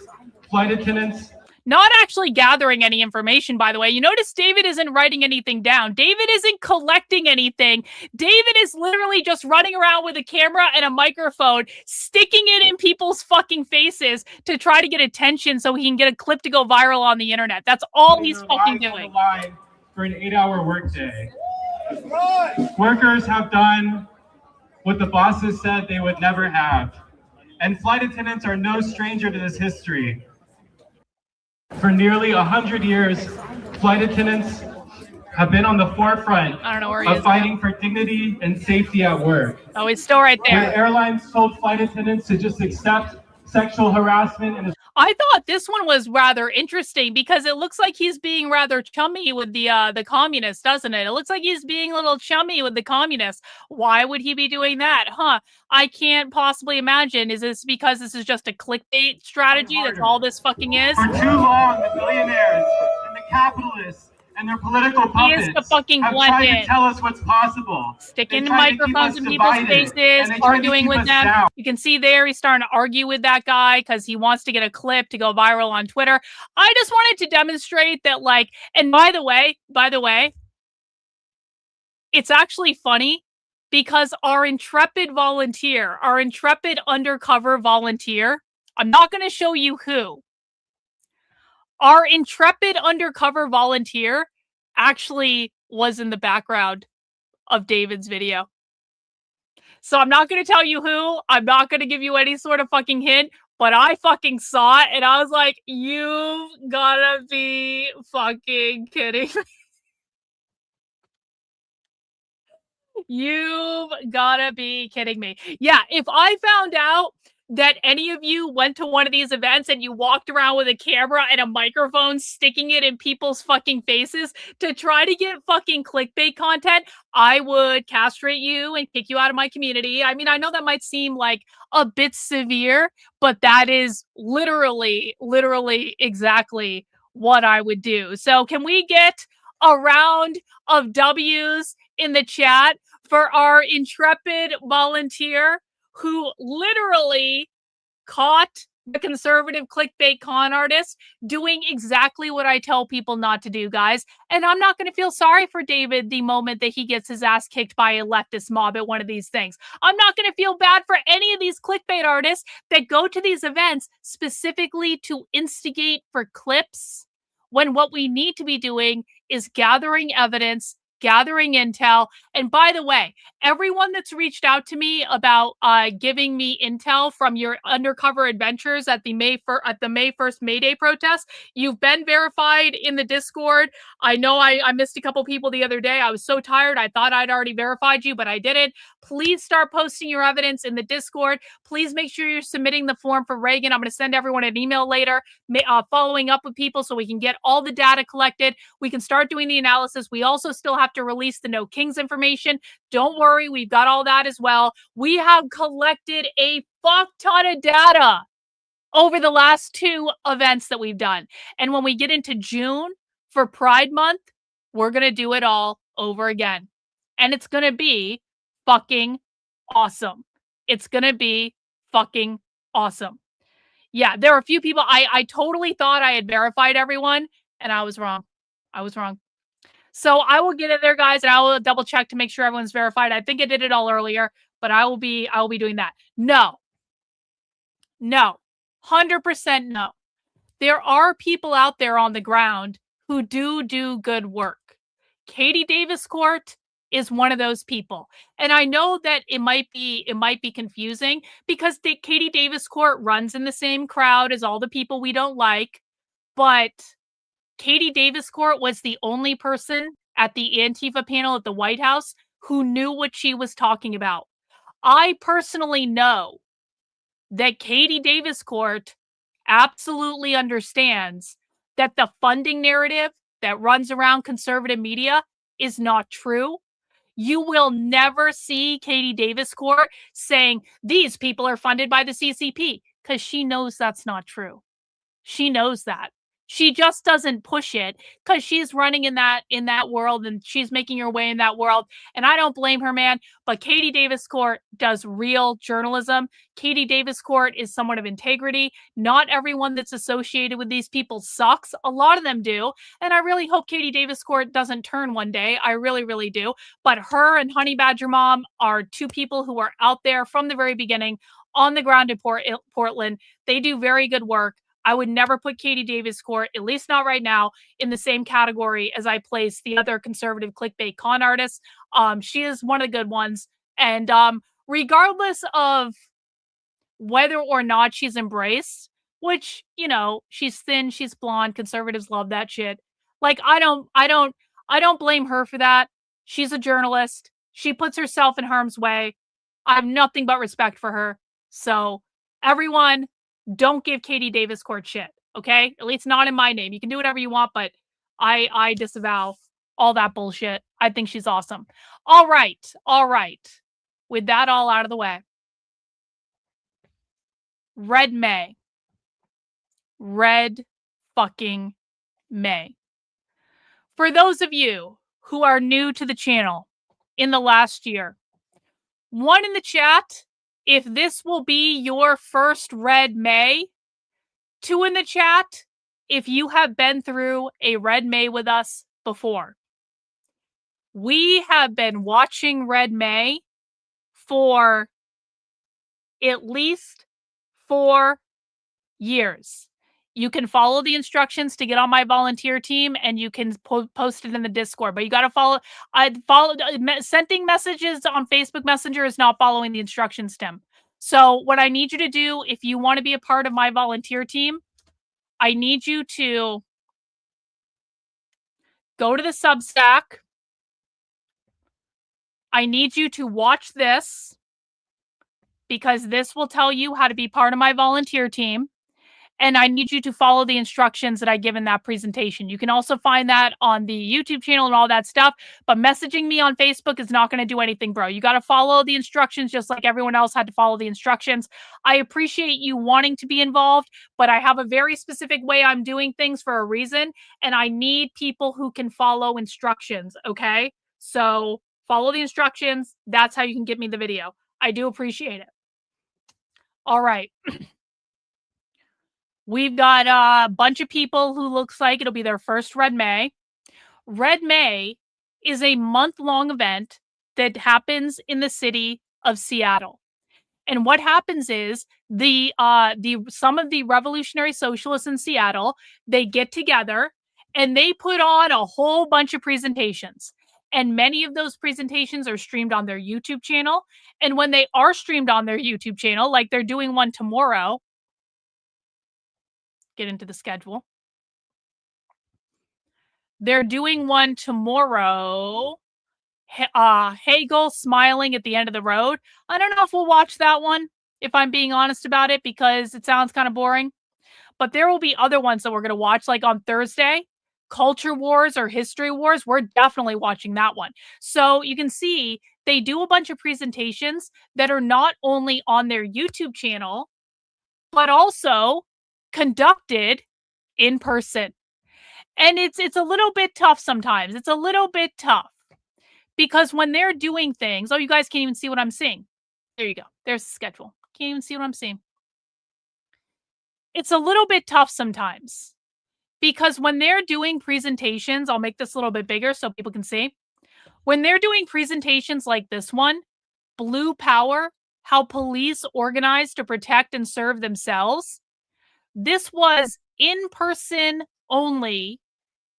K: flight attendants
H: not actually gathering any information, by the way. You notice David isn't writing anything down. David isn't collecting anything. David is literally just running around with a camera and a microphone, sticking it in people's fucking faces to try to get attention so he can get a clip to go viral on the internet. That's all he's fucking doing.
K: For an 8-hour workday. Workers have done what the bosses said they would never have. And flight attendants are no stranger to this history. For nearly 100 years, flight attendants have been on the forefront of fighting for dignity and safety at work.
H: Oh, he's still right there.
K: Where airlines told flight attendants to just accept sexual harassment and
H: I thought this one was rather interesting because it looks like he's being rather chummy with the communists, doesn't it? It looks like he's being a little chummy with the communists. Why would he be doing that? Huh? I can't possibly imagine. Is this because this is just a clickbait strategy? That's all this fucking is?
K: For too long, the billionaires and the capitalists and their political puppets
H: the fucking
K: have
H: blend
K: tried
H: in.
K: to tell us what's possible.
H: Sticking
K: They
H: the
K: tried to keep
H: microphones
K: us
H: in people's
K: divided,
H: faces,
K: and they tried to
H: arguing
K: keep
H: with
K: us
H: them.
K: down.
H: You can see there he's starting to argue with that guy because he wants to get a clip to go viral on Twitter. I just wanted to demonstrate that, like, and by the way, it's actually funny because our intrepid volunteer, our intrepid undercover volunteer, I'm not going to show you who. Our intrepid undercover volunteer actually was in the background of David's video. So I'm not going to tell you who. I'm not going to give you any sort of fucking hint, but I fucking saw it and I was like, you've gotta be fucking kidding me. You've gotta be kidding me. Yeah, if I found out that any of you went to one of these events and you walked around with a camera and a microphone sticking it in people's fucking faces to try to get fucking clickbait content, I would castrate you and kick you out of my community. I mean, I know that might seem like a bit severe, but that is literally exactly what I would do. So can we get a round of W's in the chat for our intrepid volunteer who literally caught the conservative clickbait con artist doing exactly what I tell people not to do, guys. And I'm not going to feel sorry for David the moment that he gets his ass kicked by a leftist mob at one of these things. I'm not going to feel bad for any of these clickbait artists that go to these events specifically to instigate for clips, when what we need to be doing is gathering evidence, gathering intel. And by the way, everyone that's reached out to me about giving me intel from your undercover adventures at the May 1st May Day protest, you've been verified in the Discord. I know I missed a couple people the other day. I was so tired. I thought I'd already verified you, but I didn't. Please start posting your evidence in the Discord. Please make sure you're submitting the form for Reagan. I'm going to send everyone an email later, following up with people so we can get all the data collected. We can start doing the analysis. We also still have to release the No Kings information. Don't worry, we've got all that as well. We have collected a fuck ton of data over the last 2 events that we've done. And when we get into June for Pride Month, we're going to do it all over again. And it's going to be fucking awesome. It's going to be fucking awesome. Yeah, there are a few people. I totally thought I had verified everyone, and I was wrong. I was wrong. So I will get in there, guys, and I will double check to make sure everyone's verified. I think I did it all earlier, but I will be doing that. No, 100% no. There are people out there on the ground who do good work. Katie Davis Court is one of those people. And I know that it might be confusing because Katie Davis Court runs in the same crowd as all the people we don't like, but Katie Davis Court was the only person at the Antifa panel at the White House who knew what she was talking about. I personally know that Katie Davis Court absolutely understands that the funding narrative that runs around conservative media is not true. You will never see Katie Davis Court saying these people are funded by the CCP because she knows that's not true. She knows that. She just doesn't push it because she's running in that world and she's making her way in that world. And I don't blame her, man. But Katie Davis Court does real journalism. Katie Davis Court is someone of integrity. Not everyone that's associated with these people sucks. A lot of them do. And I really hope Katie Davis Court doesn't turn one day. I really, really do. But her and Honey Badger Mom are 2 people who are out there from the very beginning on the ground in Portland. They do very good work. I would never put Katie Davis Court, at least not right now, in the same category as I place the other conservative clickbait con artists. She is one of the good ones. And regardless of whether or not she's embraced, which, you know, she's thin, she's blonde, conservatives love that shit. Like, I don't blame her for that. She's a journalist. She puts herself in harm's way. I have nothing but respect for her. So everyone, don't give Katie Davis Court shit, okay? At least not in my name. You can do whatever you want, but I disavow all that bullshit. I think she's awesome. All right. With that all out of the way. Red May. Red fucking May. For those of you who are new to the channel in the last year, one in the chat if this will be your first Red May. Two in the chat if you have been through a Red May with us before. We have been watching Red May for at least 4 years. You can follow the instructions to get on my volunteer team, and you can post it in the Discord. But you got to follow. Sending messages on Facebook Messenger is not following the instructions, Tim. So what I need you to do, if you want to be a part of my volunteer team, I need you to go to the Substack. I need you to watch this because this will tell you how to be part of my volunteer team. And I need you to follow the instructions that I give in that presentation. You can also find that on the YouTube channel and all that stuff. But messaging me on Facebook is not going to do anything, bro. You got to follow the instructions just like everyone else had to follow the instructions. I appreciate you wanting to be involved, but I have a very specific way I'm doing things for a reason. And I need people who can follow instructions, okay? So follow the instructions. That's how you can get me the video. I do appreciate it. All right. We've got a bunch of people who looks like it'll be their first Red May. Red May is a month-long event that happens in the city of Seattle. And what happens is some of the revolutionary socialists in Seattle, they get together and they put on a whole bunch of presentations. And many of those presentations are streamed on their YouTube channel. And when they are streamed on their YouTube channel, like they're doing one tomorrow, get into the schedule. They're doing one tomorrow. Hegel smiling at the end of the road. I don't know if we'll watch that one, if I'm being honest about it, because it sounds kind of boring. But there will be other ones that we're going to watch, like on Thursday, Culture Wars or History Wars. We're definitely watching that one. So you can see they do a bunch of presentations that are not only on their YouTube channel, but also conducted in person. And it's a little bit tough sometimes. It's a little bit tough because when they're doing things, oh, you guys can't even see what I'm seeing. There you go. There's the schedule. Can't even see what I'm seeing. It's a little bit tough sometimes because when they're doing presentations, I'll make this a little bit bigger so people can see. When they're doing presentations like this one, Blue Power, how police organize to protect and serve themselves. This was in person only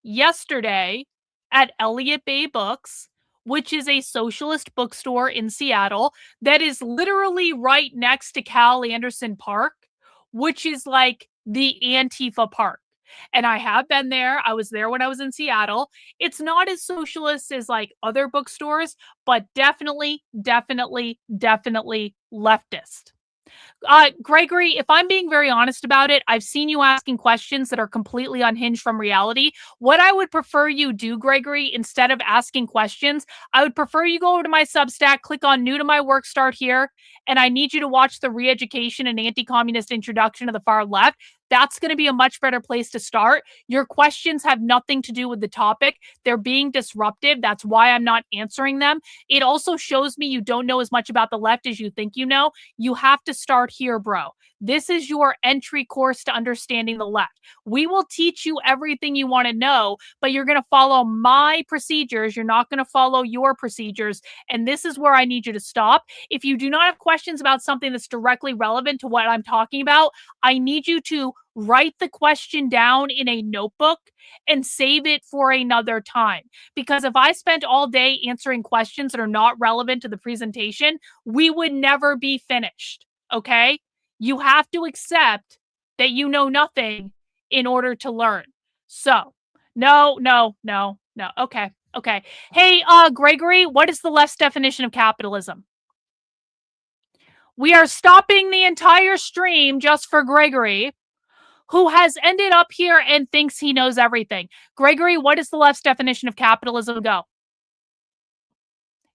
H: yesterday at Elliott Bay Books, which is a socialist bookstore in Seattle that is literally right next to Cal Anderson Park, which is like the Antifa Park. And I have been there. I was there when I was in Seattle. It's not as socialist as like other bookstores, but definitely leftist. Gregory, if I'm being very honest about it, I've seen you asking questions that are completely unhinged from reality. What I would prefer you do, Gregory, instead of asking questions, I would prefer you go over to my Substack, click on new to my work, start here, and I need you to watch the Re-Education and Anti-Communist Introduction to the Far Left. That's going to be a much better place to start. Your questions have nothing to do with the topic. They're being disruptive. That's why I'm not answering them. It also shows me you don't know as much about the left as you think you know. You have to start here, bro. This is your entry course to understanding the left. We will teach you everything you want to know, but you're going to follow my procedures. You're not going to follow your procedures. And this is where I need you to stop. If you do not have questions about something that's directly relevant to what I'm talking about, I need you to write the question down in a notebook and save it for another time. Because if I spent all day answering questions that are not relevant to the presentation, we would never be finished. Okay? You have to accept that you know nothing in order to learn. So, no. Okay. Hey, Gregory, what is the left's definition of capitalism? We are stopping the entire stream just for Gregory, who has ended up here and thinks he knows everything. Gregory, what is the left's definition of capitalism? Go.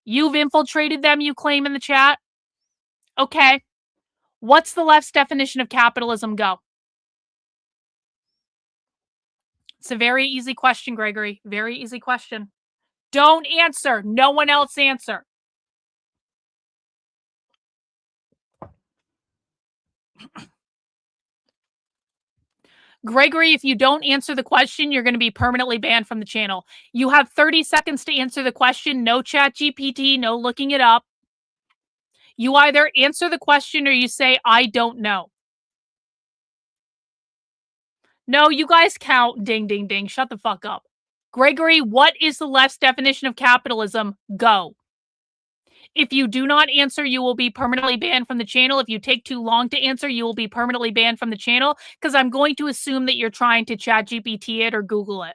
H: You've infiltrated them, you claim in the chat. Okay. What's the left's definition of capitalism? Go. It's a very easy question, Gregory. Very easy question. Don't answer. No one else answer. Gregory, if you don't answer the question, you're going to be permanently banned from the channel. You have 30 seconds to answer the question. No chat GPT, no looking it up. You either answer the question or you say, I don't know. No, you guys count. Ding, ding, ding. Shut the fuck up. Gregory, what is the left's definition of capitalism? Go. If you do not answer, you will be permanently banned from the channel. If you take too long to answer, you will be permanently banned from the channel because I'm going to assume that you're trying to chat GPT it or Google it.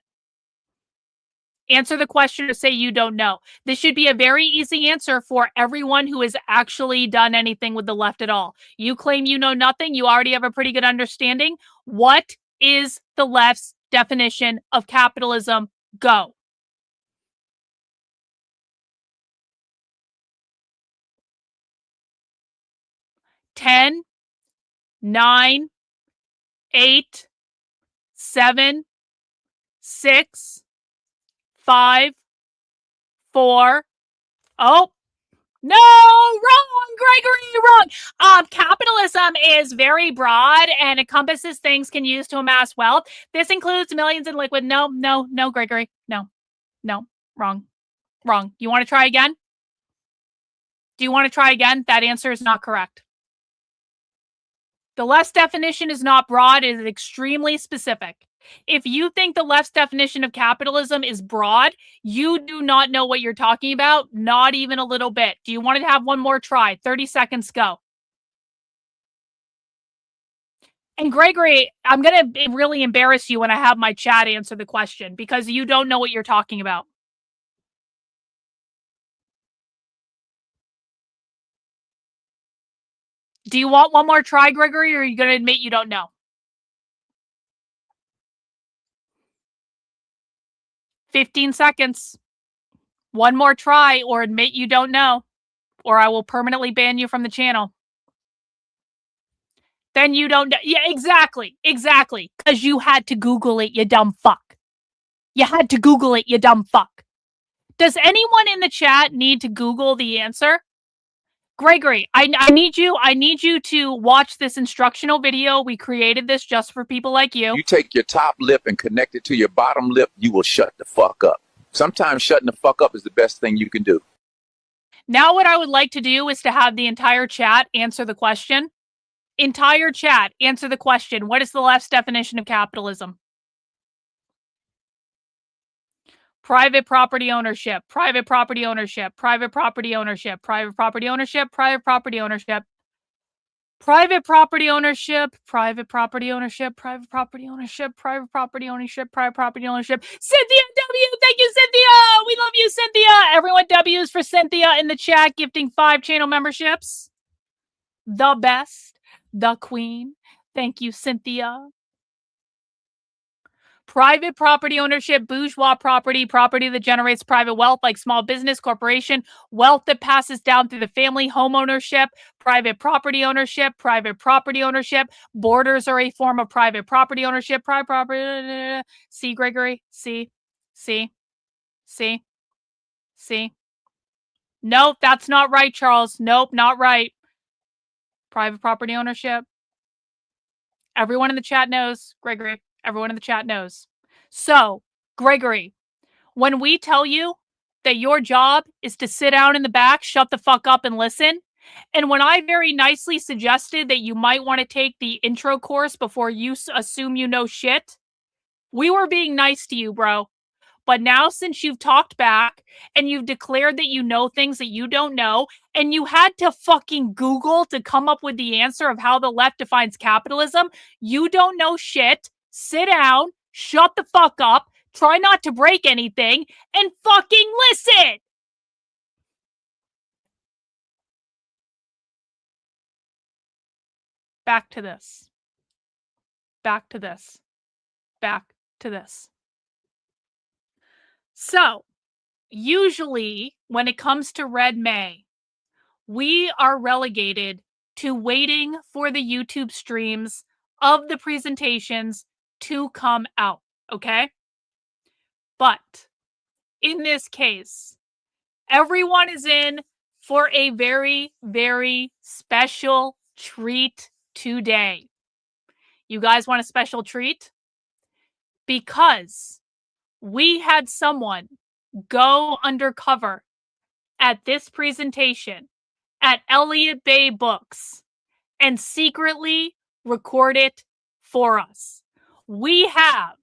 H: Answer the question or say you don't know. This should be a very easy answer for everyone who has actually done anything with the left at all. You claim you know nothing. You already have a pretty good understanding. What is the left's definition of capitalism? Go. Ten, 9, 8, 7, 6, 5, 4. Oh, no, wrong, Gregory, wrong. Capitalism is very broad and encompasses things can use to amass wealth. This includes millions in liquid. No, Gregory. No, wrong. You want to try again? Do you want to try again? That answer is not correct. The left's definition is not broad, it is extremely specific. If you think the left's definition of capitalism is broad, you do not know what you're talking about, not even a little bit. Do you want to have one more try? 30 seconds, go. And Gregory, I'm going to really embarrass you when I have my chat answer the question because you don't know what you're talking about. Do you want one more try, Gregory, or are you going to admit you don't know? 15 seconds. One more try or admit you don't know, or I will permanently ban you from the channel. Then you don't know. Yeah, exactly. Because you had to Google it, you dumb fuck. You had to Google it, you dumb fuck. Does anyone in the chat need to Google the answer? Gregory, I need you to watch this instructional video. We created this just for people like you.
L: You take your top lip and connect it to your bottom lip, you will shut the fuck up. Sometimes shutting the fuck up is the best thing you can do.
H: Now what I would like to do is to have the entire chat answer the question. Entire chat, answer the question. What is the left's definition of capitalism? Private property ownership, private property ownership, private property ownership, private property ownership, private property ownership, private property ownership, private property ownership, private property ownership, private property ownership, private property ownership. Cynthia W, thank you, Cynthia. We love you, Cynthia. Everyone W's for Cynthia in the chat, gifting 5 channel memberships. The best, the queen. Thank you, Cynthia. Private property ownership, bourgeois property that generates private wealth like small business, corporation, wealth that passes down through the family, home ownership, private property ownership, borders are a form of private property ownership, private property. See, Gregory? See? Nope, that's not right, Charles. Nope, not right. Private property ownership. Everyone in the chat knows, Gregory. Everyone in the chat knows. So, Gregory, when we tell you that your job is to sit down in the back, shut the fuck up and listen, and when I very nicely suggested that you might want to take the intro course before you assume you know shit, we were being nice to you, bro. But now since you've talked back and you've declared that you know things that you don't know, and you had to fucking Google to come up with the answer of how the left defines capitalism, you don't know shit. Sit down, shut the fuck up, try not to break anything, and fucking listen! back to this. Back to this. Back to this. So, usually when it comes to Red May, we are relegated to waiting for the YouTube streams of the presentations to come out, okay? But in this case, everyone is in for a very, very special treat today. You guys want a special treat? Because we had someone go undercover at this presentation at Elliott Bay Books and secretly record it for us. We have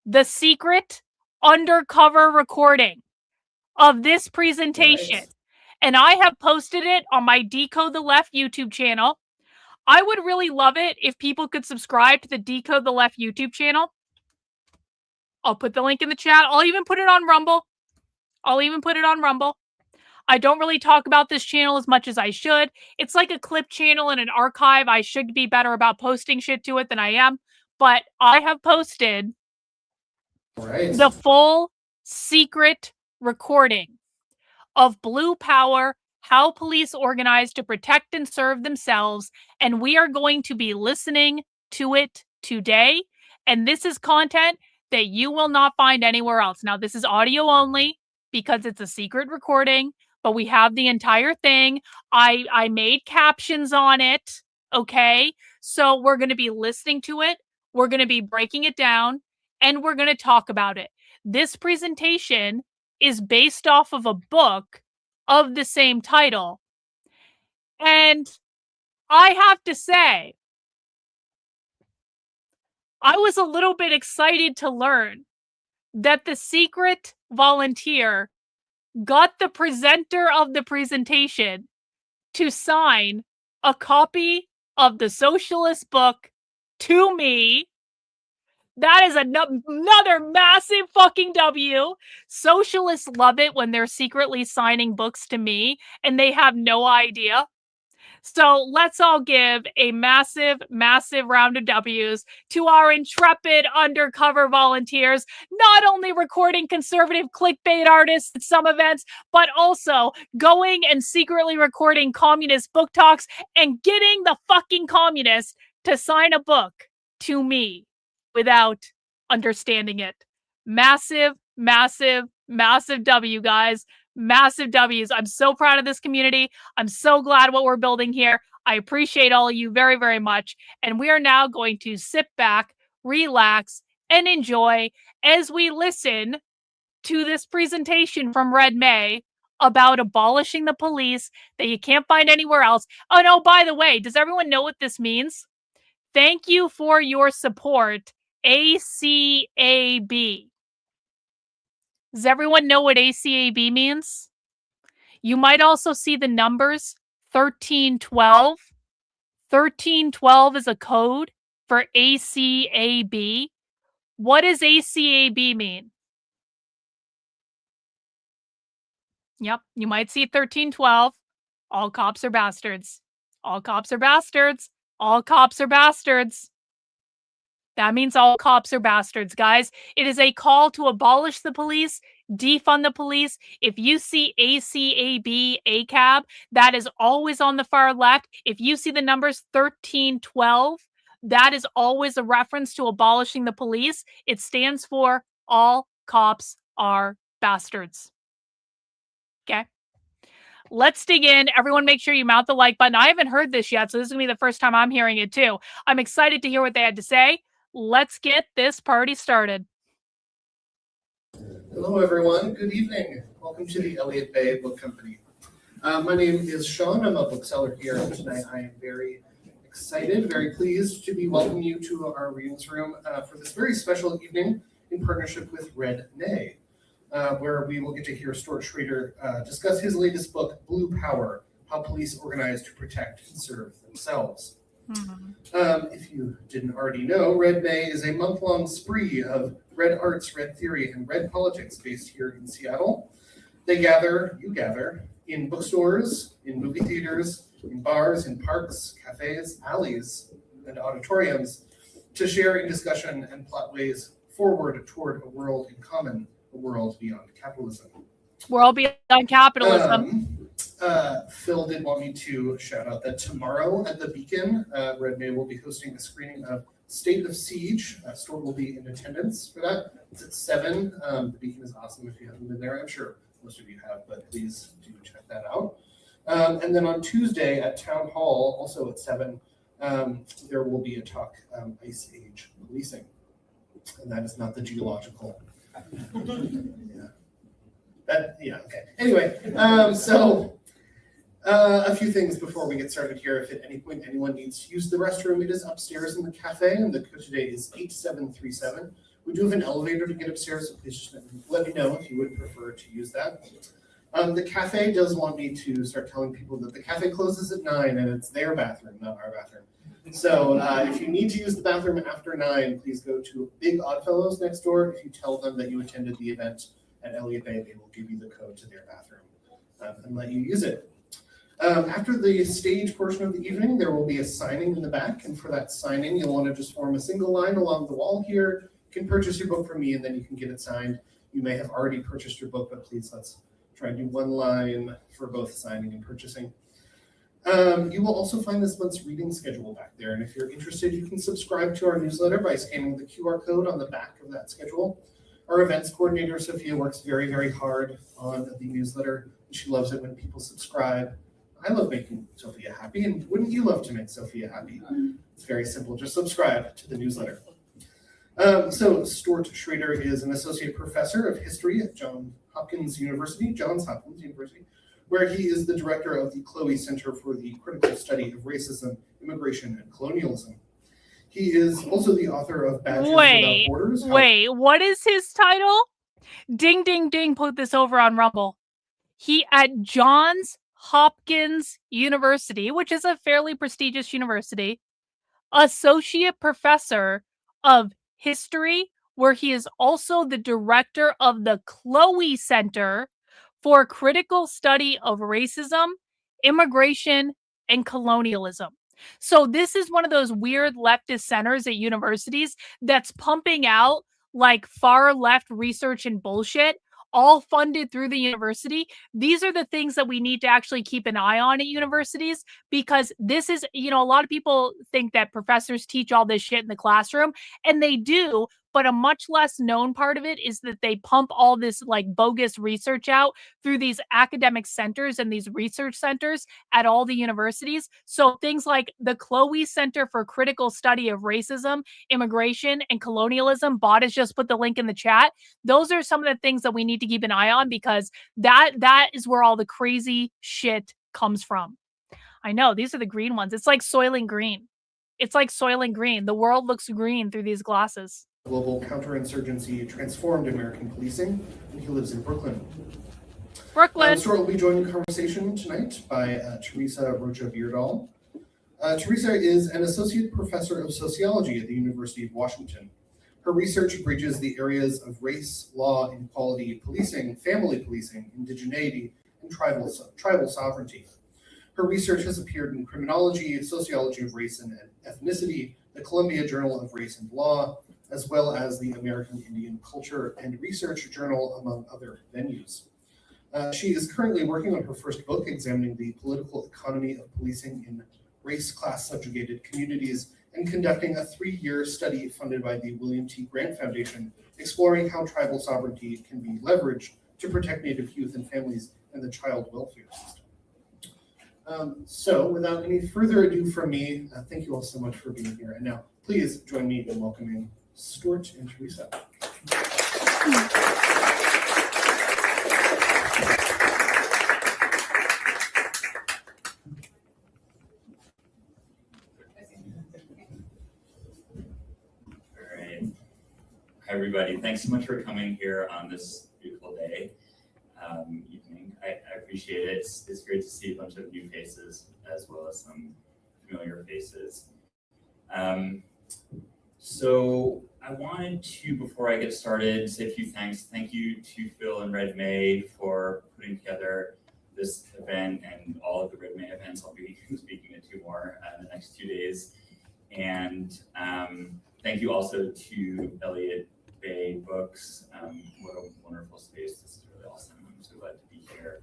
H: the secret undercover recording of this presentation. Nice. And I have posted it on my Decode the Left YouTube channel. I would really love it if people could subscribe to the Decode the Left YouTube channel. I'll put the link in the chat. I'll even put it on Rumble. I don't really talk about this channel as much as I should. It's like a clip channel and an archive. I should be better about posting shit to it than I am. But I have posted the full secret recording of Blue Power, how police organize to protect and serve themselves. And we are going to be listening to it today. And this is content that you will not find anywhere else. Now, this is audio only because it's a secret recording, but we have the entire thing. I made captions on it, okay? So we're going to be listening to it. We're going to be breaking it down, and we're going to talk about it. This presentation is based off of a book of the same title. And I have to say, I was a little bit excited to learn that the secret volunteer got the presenter of the presentation to sign a copy of the Socialist book to me. That is another massive fucking W. Socialists love it when they're secretly signing books to me and they have no idea. So let's all give a massive, massive round of W's to our intrepid undercover volunteers, not only recording conservative clickbait artists at some events, but also going and secretly recording communist book talks and getting the fucking communists to sign a book to me without understanding it. Massive, massive, massive W, guys. Massive W's. I'm so proud of this community. I'm so glad what we're building here. I appreciate all of you very, very much. And we are now going to sit back, relax, and enjoy as we listen to this presentation from Red May about abolishing the police that you can't find anywhere else. Oh, no, by the way, does everyone know what this means? Thank you for your support, ACAB. Does everyone know what ACAB means? You might also see the numbers 1312. 1312 is a code for ACAB. What does ACAB mean? Yep, you might see 1312. All cops are bastards. All cops are bastards. All cops are bastards. That means all cops are bastards, guys. It is a call to abolish the police, defund the police. If you see ACAB, ACAB, that is always on the far left. If you see the numbers 1312, that is always a reference to abolishing the police. It stands for all cops are bastards. Okay? Let's dig in. Everyone make sure you mount the like button. I haven't heard this yet, so this is going to be the first time I'm hearing it too. I'm excited to hear what they had to say. Let's get this party started.
M: Hello, everyone. Good evening. Welcome to the Elliott Bay Book Company. My name is Sean. I'm a bookseller here, and tonight I am very excited, very pleased to be welcoming you to our readings room for this very special evening in partnership with Red May, where we will get to hear Stuart Schrader discuss his latest book, Blue Power, How Police Organize to Protect and Serve Themselves. If you didn't already know, Red May is a month-long spree of red arts, red theory, and red politics based here in Seattle. You gather, in bookstores, in movie theaters, in bars, in parks, cafes, alleys, and auditoriums to share in discussion and plot ways forward toward a world in common, a world beyond capitalism.
H: World beyond capitalism.
M: Phil did want me to shout out that tomorrow at the Beacon, Red May will be hosting a screening of State of Siege. Stuart will be in attendance for that. It's at 7. The Beacon is awesome if you haven't been there. I'm sure most of you have, but please do check that out. And then on Tuesday at Town Hall, also at 7, there will be a talk, Ice Age Policing. And that is not the geological. Okay. Anyway, a few things before we get started here. If at any point anyone needs to use the restroom, it is upstairs in the cafe, and the code today is 8737. We do have an elevator to get upstairs, so please just let me know if you would prefer to use that. The cafe does want me to start telling people that the cafe closes at 9, and it's their bathroom, not our bathroom. So if you need to use the bathroom after 9, please go to Big Oddfellows next door. If you tell them that you attended the event at Elliott Bay, they will give you the code to their bathroom and let you use it. After the stage portion of the evening, there will be a signing in the back, and for that signing, you'll want to just form a single line along the wall here. You can purchase your book from me, and then you can get it signed. You may have already purchased your book, but please let's try and do one line for both signing and purchasing. You will also find this month's reading schedule back there, and if you're interested, you can subscribe to our newsletter by scanning the QR code on the back of that schedule. Our events coordinator, Sophia, works very, very hard on the newsletter. She loves it when people subscribe. I love making Sophia happy, and wouldn't you love to make Sophia happy? It's very simple. Just subscribe to the newsletter. So Stuart Schrader is an associate professor of history at Johns Hopkins University, where he is the director of the Chloe Center for the Critical Study of Racism, Immigration, and Colonialism. He is also the author of Badgers Without Borders.
H: Wait, what is his title? Ding, ding, ding, put this over on Rumble. He at Johns Hopkins University, which is a fairly prestigious university, associate professor of history, where he is also the director of the Chloe Center for Critical Study of Racism, Immigration, and Colonialism. So this is one of those weird leftist centers at universities that's pumping out like far left research and bullshit, all funded through the university. These are the things that we need to actually keep an eye on at universities, because this is, a lot of people think that professors teach all this shit in the classroom, and they do, but a much less known part of it is that they pump all this like bogus research out through these academic centers and these research centers at all the universities. So things like the Chloe Center for Critical Study of Racism, Immigration, and Colonialism, Bot has just put the link in the chat. Those are some of the things that we need to keep an eye on, because that is where all the crazy shit comes from. I know, these are the green ones. It's like soiling green. It's like soiling green. The world looks green through these glasses.
M: Global counterinsurgency transformed American policing, and he lives in Brooklyn. Stuart will be joined in conversation tonight by Teresa Rocha-Beardall. Teresa is an associate professor of sociology at the University of Washington. Her research bridges the areas of race, law, inequality, policing, family policing, indigeneity, and tribal sovereignty. Her research has appeared in Criminology, Sociology of Race and Ethnicity, the Columbia Journal of Race and Law, as well as the American Indian Culture and Research Journal, among other venues. She is currently working on her first book examining the political economy of policing in race-class subjugated communities, and conducting a 3-year study funded by the William T. Grant Foundation, exploring how tribal sovereignty can be leveraged to protect Native youth and families and the child welfare system. So without any further ado from me, thank you all so much for being here. And now, please join me in welcoming Stuart and Teresa.
N: Hi, everybody. Thanks so much for coming here on this beautiful day, evening. I appreciate it. It's great to see a bunch of new faces as well as some familiar faces. So I wanted to, before I get started, say a few thanks. Thank you to Phil and Red May for putting together this event and all of the Red May events. I'll be speaking at 2 more in the next 2 days. And thank you also to Elliott Bay Books. What a wonderful space. This is really awesome. I'm so glad to be here.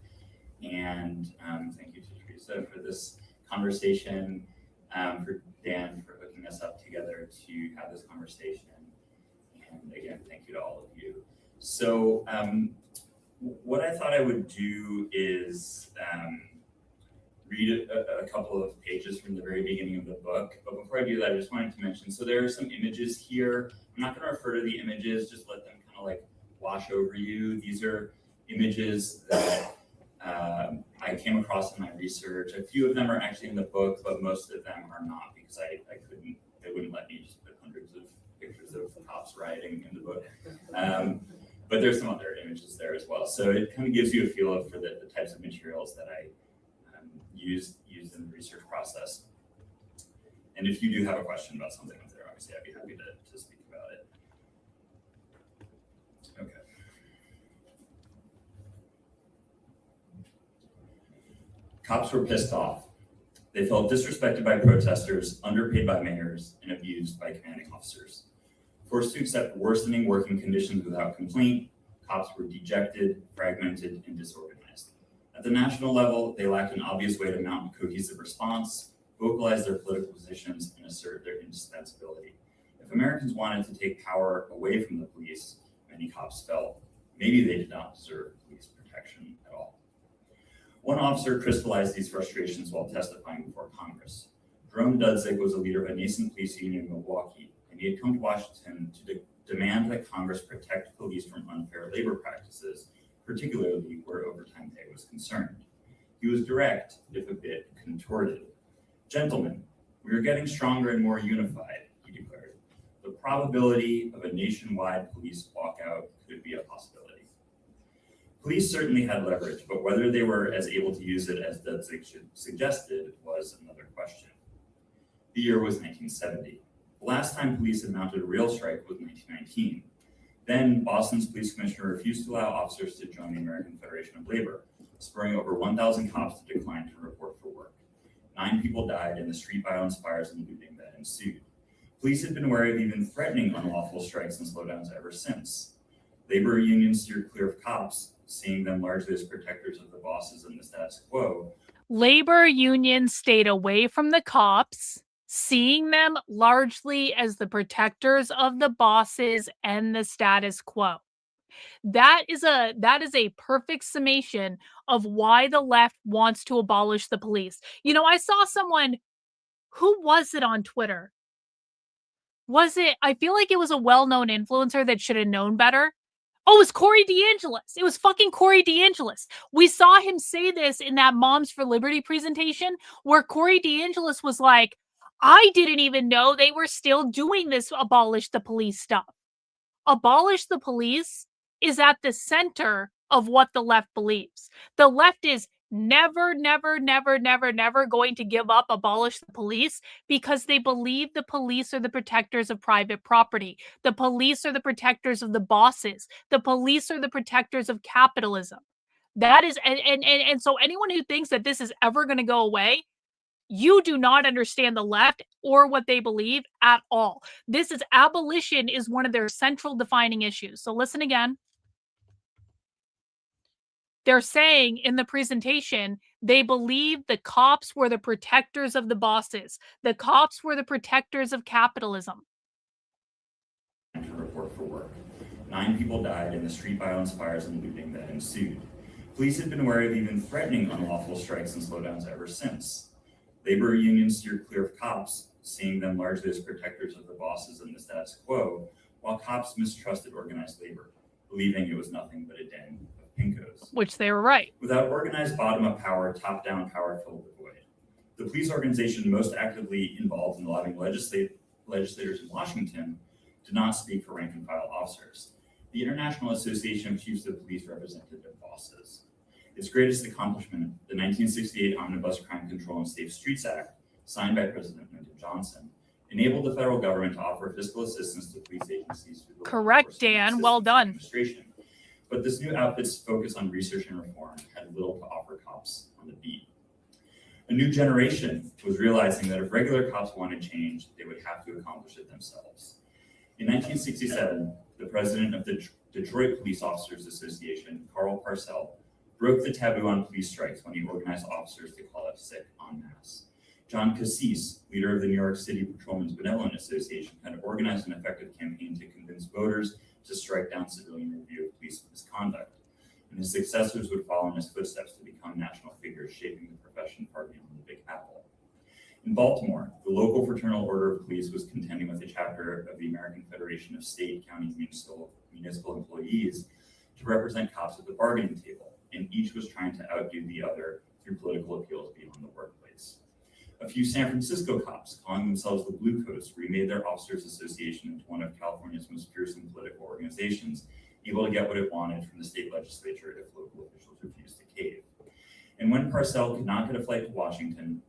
N: And thank you to Teresa for this conversation, for Dan for hooking us up together to have this conversation. And again, thank you to all of you. So what I thought I would do is read a couple of pages from the very beginning of the book. But before I do that, I just wanted to mention, so there are some images here. I'm not going to refer to the images, just let them kind of like wash over you. These are images that I came across in my research. A few of them are actually in the book, but most of them are not, because they wouldn't let me just put hundreds of pictures of cops rioting in the book. But there's some other images there as well. So it kind of gives you a feel for the types of materials that I used in the research process. And if you do have a question about something up there, obviously I'd be happy to speak about it. Okay. Cops were pissed off. They felt disrespected by protesters, underpaid by mayors, and abused by commanding officers. Forced to accept worsening working conditions without complaint, cops were dejected, fragmented, and disorganized. At the national level, they lacked an obvious way to mount a cohesive response, vocalize their political positions, and assert their indispensability. If Americans wanted to take power away from the police, many cops felt maybe they did not deserve police protection at all. One officer crystallized these frustrations while testifying before Congress. Jerome Dudzig was a leader of a nascent police union in Milwaukee, and he had come to Washington to demand that Congress protect police from unfair labor practices, particularly where overtime pay was concerned. He was direct, if a bit contorted. Gentlemen, we are getting stronger and more unified, he declared. The probability of a nationwide police walkout could be a possibility. Police certainly had leverage, but whether they were as able to use it as Dudzig suggested was another question. The year was 1970. The last time police had mounted a real strike was 1919. Then, Boston's police commissioner refused to allow officers to join the American Federation of Labor, spurring over 1,000 cops to decline to report for work. 9 people died in the street violence, fires, and looting that ensued. Police had been wary of even threatening unlawful strikes and slowdowns ever since. Labor unions steered clear of cops, seeing them largely as protectors of the bosses and the status quo.
H: Labor unions stayed away from the cops, seeing them largely as the protectors of the bosses and the status quo. That is a perfect summation of why the left wants to abolish the police. You know, I saw someone, who was it on Twitter? I feel like it was a well-known influencer that should have known better. Oh, it was Corey DeAngelis. It was fucking Corey DeAngelis. We saw him say this in that Moms for Liberty presentation where Corey DeAngelis was like, I didn't even know they were still doing this abolish the police stuff. Abolish the police is at the center of what the left believes. The left is never, never, never, never, never going to give up abolish the police because they believe the police are the protectors of private property. The police are the protectors of the bosses. The police are the protectors of capitalism. That is, and so anyone who thinks that this is ever going to go away, you do not understand the left or what they believe at all. This is abolition is one of their central defining issues. So listen again. They're saying in the presentation, they believe the cops were the protectors of the bosses. The cops were the protectors of capitalism.
N: To report for work. 9 people died in the street violence, fires, and looting that ensued. Police had been wary of even threatening unlawful strikes and slowdowns ever since. Labor unions steered clear of cops, seeing them largely as protectors of the bosses and the status quo, while cops mistrusted organized labor, believing it was nothing but a den of pinkos.
H: Which they were right.
N: Without organized bottom-up power, top-down power filled the void. The police organization most actively involved in lobbying legislators in Washington did not speak for rank-and-file officers. The International Association of Chiefs of Police represented their bosses. Its greatest accomplishment, the 1968 Omnibus Crime Control and Safe Streets Act, signed by President Lyndon Johnson, enabled the federal government to offer fiscal assistance to police agencies through the
H: Correct, Dan. Well done.
N: But this new outfit's focus on research and reform had little to offer cops on the beat. A new generation was realizing that if regular cops wanted change, they would have to accomplish it themselves. In 1967, the president of the Detroit Police Officers Association, Carl Parcell, broke the taboo on police strikes when he organized officers to call up sick en masse. John Cassis, leader of the New York City Patrolmen's Benevolent Association, had organized an effective campaign to convince voters to strike down civilian review of police misconduct. And his successors would follow in his footsteps to become national figures, shaping the profession far beyond the Big Apple. In Baltimore, the local Fraternal Order of Police was contending with a chapter of the American Federation of State, County, Municipal Employees to represent cops at the bargaining table, and each was trying to outdo the other through political appeals beyond the workplace. A few San Francisco cops, calling themselves the Blue Coats, remade their Officers Association into one of California's most fearsome political organizations, able to get what it wanted from the state legislature if local officials refused to cave. And when Parcell could not get a flight to Washington,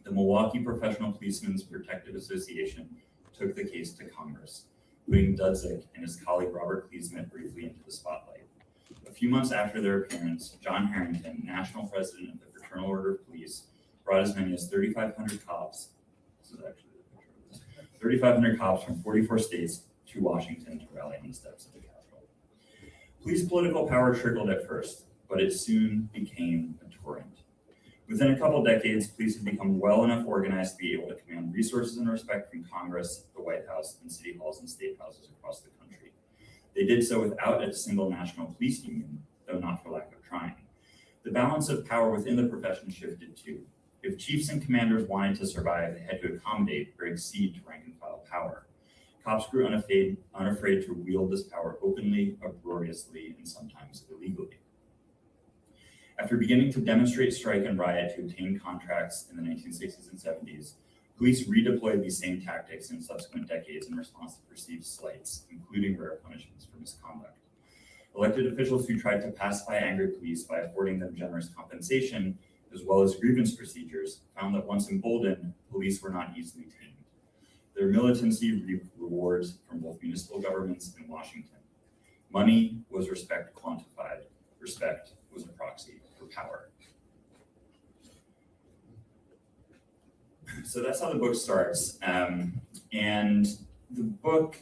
N: the Milwaukee Professional Policemen's Protective Association took the case to Congress, putting Dudzik and his colleague Robert Kleesmith briefly into the spotlight. A few months after their appearance, John Harrington, national president of the Fraternal Order of Police, brought as many as 3,500 cops, this is actually the picture of this, 3,500 cops from 44 states to Washington to rally on the steps of the Capitol. Police political power trickled at first, but it soon became a torrent. Within a couple decades, police had become well enough organized to be able to command resources and respect from Congress, the White House, and city halls and state houses across the country. They did so without a single national police union, though not for lack of trying. The balance of power within the profession shifted too. If chiefs and commanders wanted to survive, they had to accommodate or exceed to rank and file power. Cops grew unafraid to wield this power openly, uproariously, and sometimes illegally. After beginning to demonstrate, strike, and riot to obtain contracts in the 1960s and 70s, police redeployed these same tactics in subsequent decades in response to perceived slights, including rare punishments for misconduct. Elected officials who tried to pacify angry police by affording them generous compensation, as well as grievance procedures, found that once emboldened, police were not easily tamed. Their militancy reaped rewards from both municipal governments and Washington. Money was respect quantified. Respect was a proxy for power. So that's how the book starts. And the book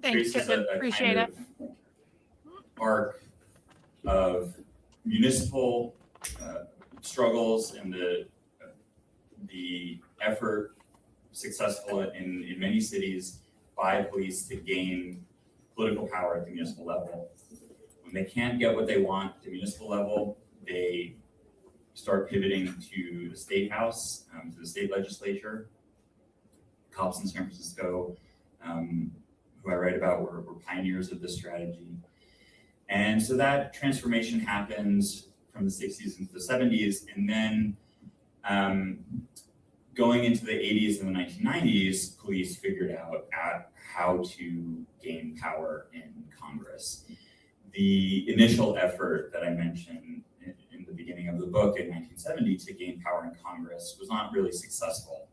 N: traces a kind of arc of municipal struggles and the effort successful in many cities by police to gain political power at the municipal level. When they can't get what they want at the municipal level, they start pivoting to the state house, to the state legislature. Cops in San Francisco, who I write about, were pioneers of this strategy. And so that transformation happens from the 60s into the 70s, and then going into the 80s and the 1990s, police figured out how to gain power in Congress. The initial effort that I mentioned in the beginning of the book in 1970 to gain power in Congress was not really successful.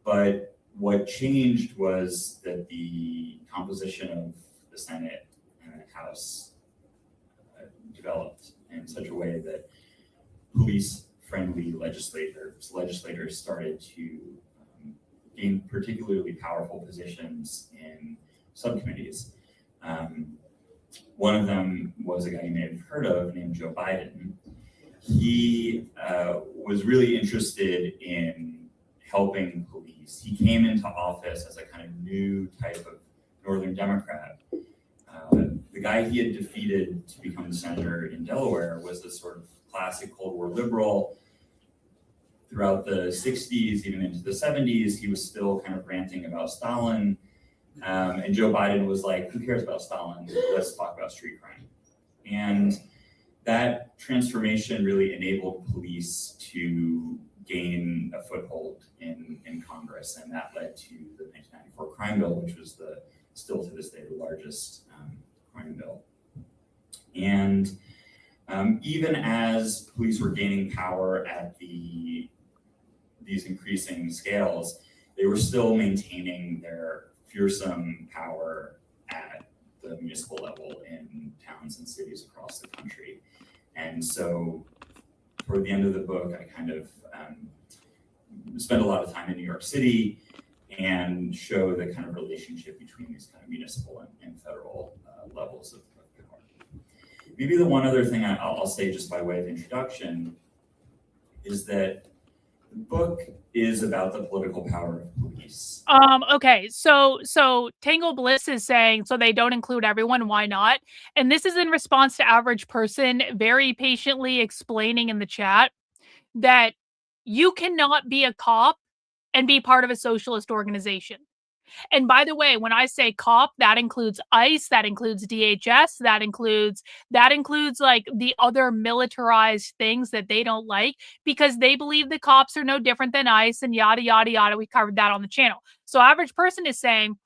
N: But what changed was that the composition of the Senate and the House developed in such a way that police-friendly legislators started to gain particularly powerful positions in subcommittees. One of them was a guy you may have heard of named Joe Biden. He was really interested in helping police. He came into office as a kind of new type of Northern Democrat. The guy he had defeated to become the senator in Delaware was this sort of classic Cold War liberal. Throughout the 60s, even into the 70s, he was still kind of ranting about Stalin. And Joe Biden was like, who cares about Stalin? Let's talk about street crime. And that transformation really enabled police to gain a foothold in Congress. And that led to the 1994 crime bill, which was still to this day the largest crime bill. And even as police were gaining power at these increasing scales, they were still maintaining their fearsome power at the municipal level in towns and cities across the country. And so toward the end of the book, I kind of spend a lot of time in New York City and show the kind of relationship between these kind of municipal and federal levels of power. Maybe the one other thing I'll say just by way of introduction is that the book is about the political power of police.
H: Okay, so Tangle Bliss is saying, so they don't include everyone, why not? And this is in response to Average Person very patiently explaining in the chat that you cannot be a cop and be part of a socialist organization. And by the way, when I say cop, that includes ICE, that includes DHS, that includes like the other militarized things that they don't like, because they believe the cops are no different than ICE and yada, yada, yada. We covered that on the channel. So Average Person is saying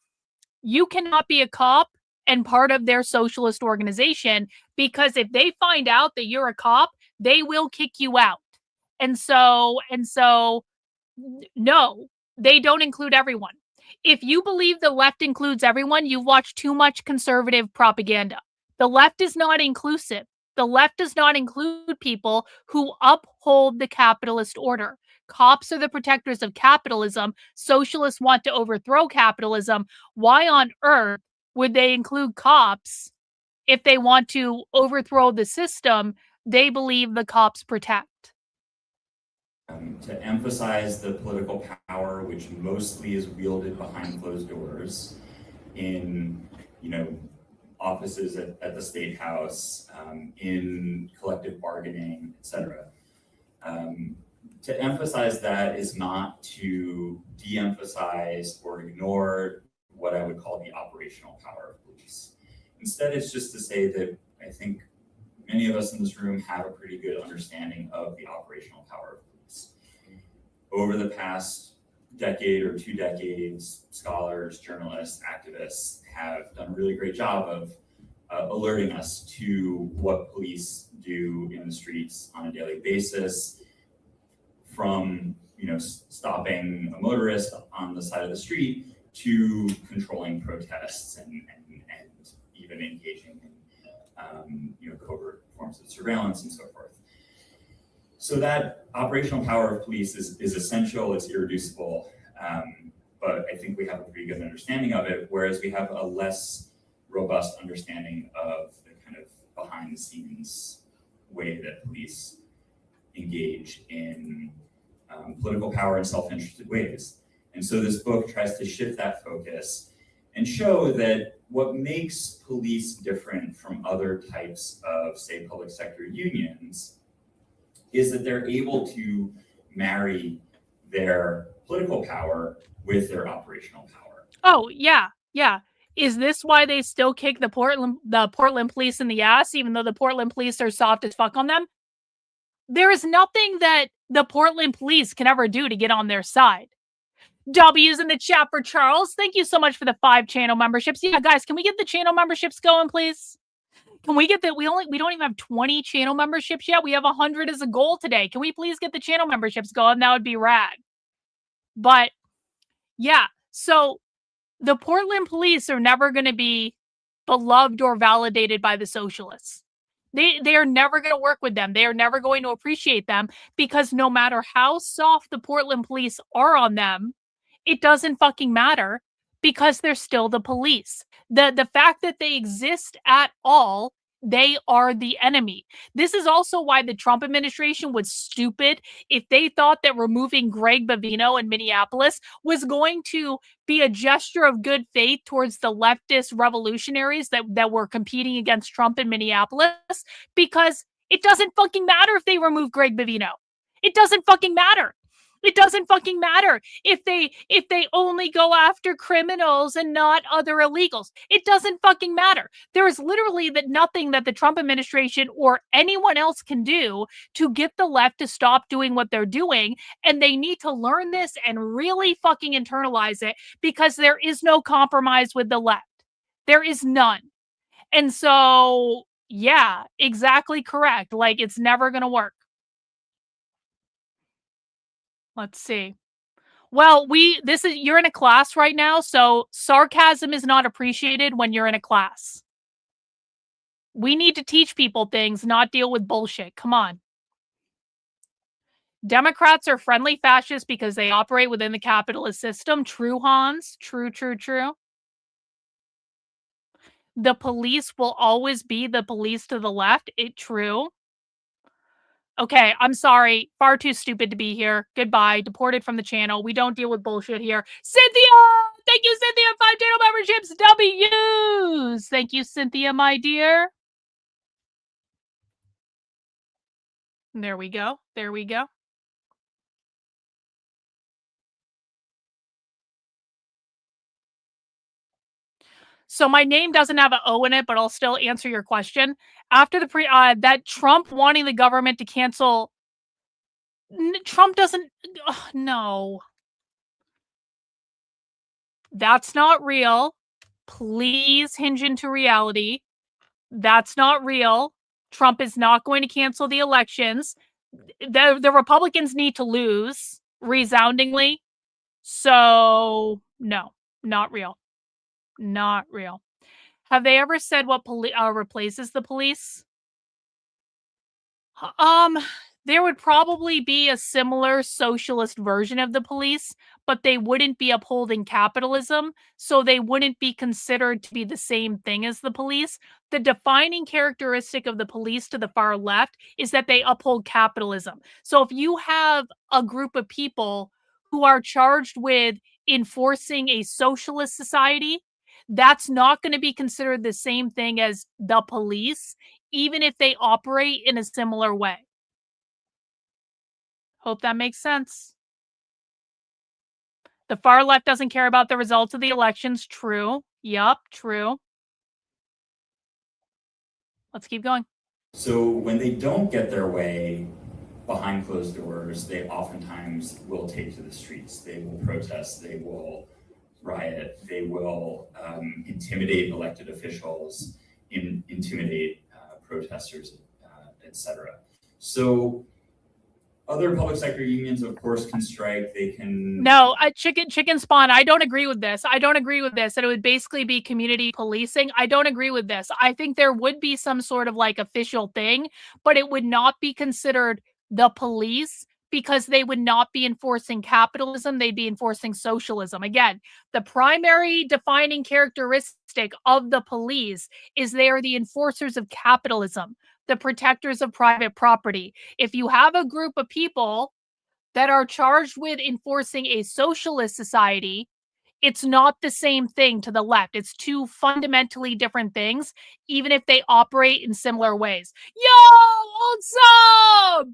H: you cannot be a cop and part of their socialist organization, because if they find out that you're a cop, they will kick you out. And so no, they don't include everyone. If you believe the left includes everyone, you've watched too much conservative propaganda. The left is not inclusive. The left does not include people who uphold the capitalist order. Cops are the protectors of capitalism. Socialists want to overthrow capitalism. Why on earth would they include cops if they want to overthrow the system they believe the cops protect?
N: To emphasize the political power, which mostly is wielded behind closed doors in, offices at the State House, in collective bargaining, etc. To emphasize that is not to de-emphasize or ignore what I would call the operational power of police. Instead, it's just to say that I think many of us in this room have a pretty good understanding of the operational power of police. Over the past decade or 2 decades, scholars, journalists, activists have done a really great job of alerting us to what police do in the streets on a daily basis, from stopping a motorist on the side of the street to controlling protests and even engaging in covert forms of surveillance and so forth. So that operational power of police is essential, it's irreducible, but I think we have a pretty good understanding of it, whereas we have a less robust understanding of the kind of behind the scenes way that police engage in political power in self-interested ways. And so this book tries to shift that focus and show that what makes police different from other types of, say, public sector unions is that they're able to marry their political power with their operational power.
H: Oh, yeah. Is this why they still kick the Portland police in the ass, even though the Portland police are soft as fuck on them? There is nothing that the Portland police can ever do to get on their side. W's in the chat for Charles. Thank you so much for the 5 channel memberships. Yeah, guys, can we get the channel memberships going, please? Can we get that? We don't even have 20 channel memberships yet. We have 100 as a goal today. Can we please get the channel memberships going? That would be rad. But yeah, so the Portland police are never going to be beloved or validated by the socialists. They are never going to work with them. They are never going to appreciate them, because no matter how soft the Portland police are on them, it doesn't fucking matter, because they're still the police. The fact that they exist at all, they are the enemy. This is also why the Trump administration was stupid if they thought that removing Greg Bavino in Minneapolis was going to be a gesture of good faith towards the leftist revolutionaries that were competing against Trump in Minneapolis, because it doesn't fucking matter if they remove Greg Bavino. It doesn't fucking matter. It doesn't fucking matter if they only go after criminals and not other illegals. It doesn't fucking matter. There is literally nothing that the Trump administration or anyone else can do to get the left to stop doing what they're doing. And they need to learn this and really fucking internalize it, because there is no compromise with the left. There is none. And so, yeah, exactly correct. Like, it's never going to work. Let's see. Well, you're in a class right now, so sarcasm is not appreciated when you're in a class. We need to teach people things, not deal with bullshit. Come on. Democrats are friendly fascists because they operate within the capitalist system. True, Hans. True, true, true. The police will always be the police to the left. True. Okay, I'm sorry. Far too stupid to be here. Goodbye. Deported from the channel. We don't deal with bullshit here. Cynthia! Thank you, Cynthia. 5 channel memberships. W's. Thank you, Cynthia, my dear. There we go. There we go. So my name doesn't have an O in it, but I'll still answer your question. After the that Trump wanting the government to cancel, Trump doesn't. No, that's not real. Please hinge into reality. That's not real. Trump is not going to cancel the elections. The Republicans need to lose resoundingly. So no, not real. Not real. Have they ever said what replaces the police? There would probably be a similar socialist version of the police, but they wouldn't be upholding capitalism, so they wouldn't be considered to be the same thing as the police. The defining characteristic of the police to the far left is that they uphold capitalism. So if you have a group of people who are charged with enforcing a socialist society, that's not going to be considered the same thing as the police, even if they operate in a similar way. Hope that makes sense. The far left doesn't care about the results of the elections. True. Yup, true. Let's keep going.
N: So when they don't get their way behind closed doors, they oftentimes will take to the streets. They will protest. They will riot. They will intimidate elected officials, intimidate protesters, etc. So other public sector unions, of course, can strike. They can.
H: No, chicken spawn. I don't agree with this. I don't agree with this. That it would basically be community policing. I don't agree with this. I think there would be some sort of like official thing, but it would not be considered the police because they would not be enforcing capitalism. They'd be enforcing socialism. Again, the primary defining characteristic of the police is they are the enforcers of capitalism, the protectors of private property. If you have a group of people that are charged with enforcing a socialist society, it's not the same thing to the left. It's two fundamentally different things, even if they operate in similar ways. Yo, old sub!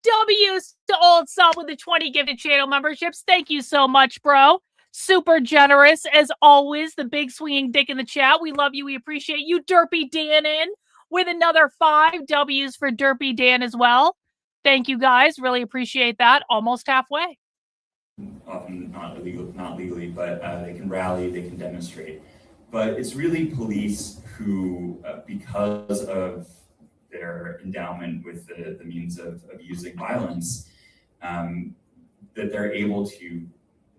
H: W's to old sub with the 20 gifted channel memberships. Thank you so much, bro. Super generous, as always. The big swinging dick in the chat. We love you. We appreciate you. Derpy Dan in with another 5 W's for Derpy Dan as well. Thank you, guys. Really appreciate that. Almost halfway.
N: Often not legally, but they can rally, they can demonstrate. But it's really police who, because of their endowment with the means of using violence, that they're able to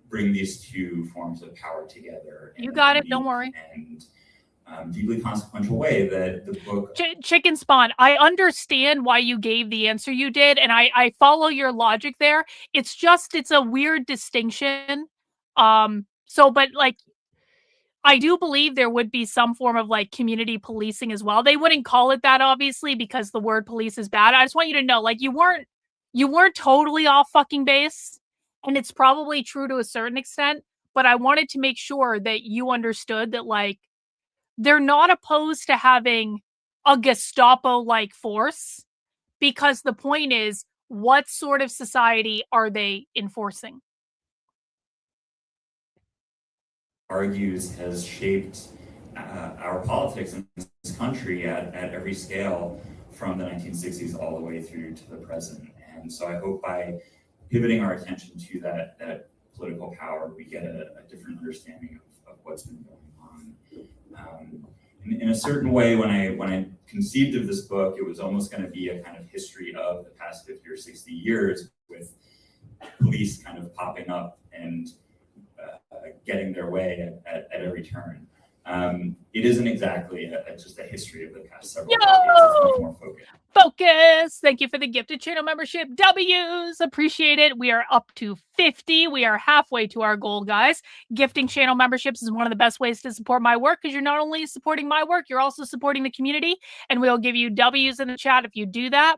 N: bring these two forms of power together.
H: You got it. Don't worry.
N: And deeply consequential way that the book
H: Chicken Spawn, I understand why you gave the answer you did, and I follow your logic there. It's just, it's a weird distinction. But like, I do believe there would be some form of like community policing as well. They wouldn't call it that, obviously, because the word police is bad. I just want you to know, like, you weren't totally off fucking base, and it's probably true to a certain extent, but I wanted to make sure that you understood that, like, they're not opposed to having a Gestapo-like force, because the point is, what sort of society are they enforcing?
N: argues has shaped our politics in this country at every scale from the 1960s all the way through to the present. And so I hope by pivoting our attention to that political power, we get a different understanding of what's been going on. In a certain way, when I conceived of this book, it was almost going to be a kind of history of the past 50 or 60 years, with police kind of popping up and getting their way at every turn. It isn't exactly just a history of the past several decades. It's much more focused.
H: Focus. Thank you for the gifted channel membership. W's. Appreciate it. We are up to 50. We are halfway to our goal, guys. Gifting channel memberships is one of the best ways to support my work because you're not only supporting my work, you're also supporting the community. And we'll give you W's in the chat if you do that.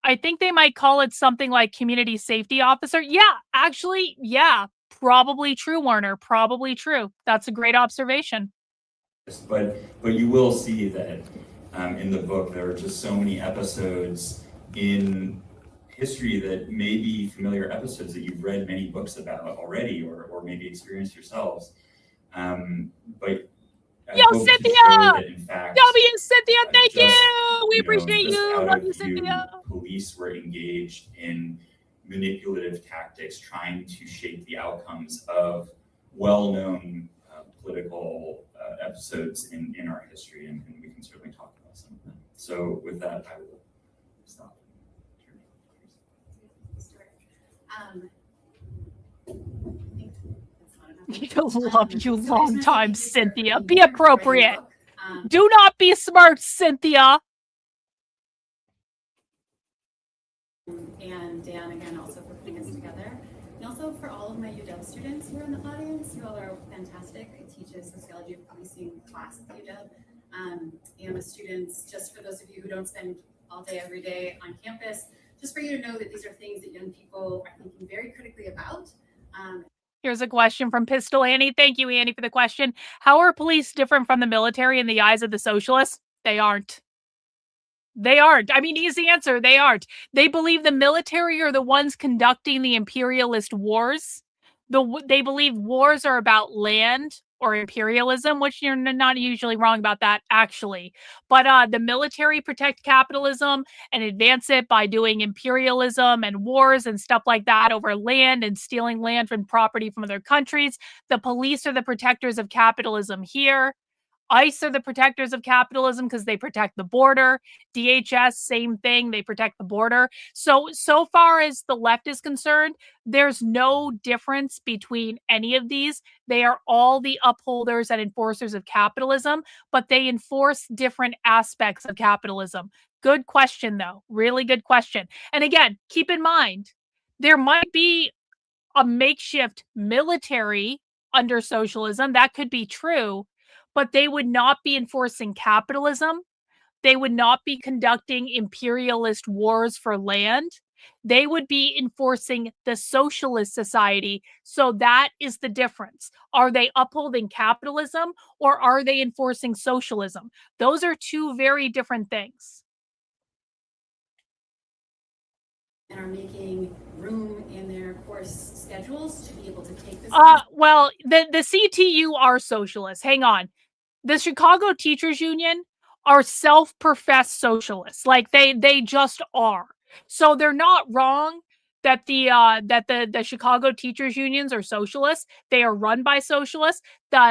H: I think they might call it something like community safety officer. Yeah, actually, yeah. Probably true, Warner. Probably true. That's a great observation.
N: But you will see that in the book, there are just so many episodes in history that may be familiar episodes that you've read many books about already or maybe experienced yourselves. But
H: yo, Cynthia! W, Cynthia, thank you! We appreciate you. Love you, Cynthia.
N: Police were engaged in manipulative tactics trying to shape the outcomes of well-known political episodes in our history, and we can certainly talk about some of them. So with that, I will stop.
H: I love you long time, Cynthia. Be appropriate. Do not be smart, Cynthia.
O: And Dan, again, also for putting us together. And also for all of my UW students who are in the audience. You all are fantastic. I teach a sociology of policing class at UW. And the students, just for those of you who don't spend all day, every day on campus, just for you to know that these are things that young people are thinking very critically about.
H: Here's a question from Pistol Annie. Thank you, Annie, for the question. How are police different from the military in the eyes of the socialists? They aren't. They aren't. I mean, easy answer. They aren't. They believe the military are the ones conducting the imperialist wars. They believe wars are about land or imperialism, which you're not usually wrong about that, actually. But the military protect capitalism and advance it by doing imperialism and wars and stuff like that over land and stealing land and property from other countries. The police are the protectors of capitalism here. ICE are the protectors of capitalism because they protect the border. DHS, same thing. They protect the border. So far as the left is concerned, there's no difference between any of these. They are all the upholders and enforcers of capitalism, but they enforce different aspects of capitalism. Good question, though. Really good question. And again, keep in mind, there might be a makeshift military under socialism. That could be true. But they would not be enforcing capitalism. They would not be conducting imperialist wars for land. They would be enforcing the socialist society. So that is the difference. Are they upholding capitalism or are they enforcing socialism? Those are two very different things.
O: And are making room in their course schedules to be able to take this.
H: Well, the CTU are socialists. Hang on. The Chicago Teachers Union are self-professed socialists. Like they just are. So they're not wrong that the Chicago Teachers Unions are socialists. They are run by socialists.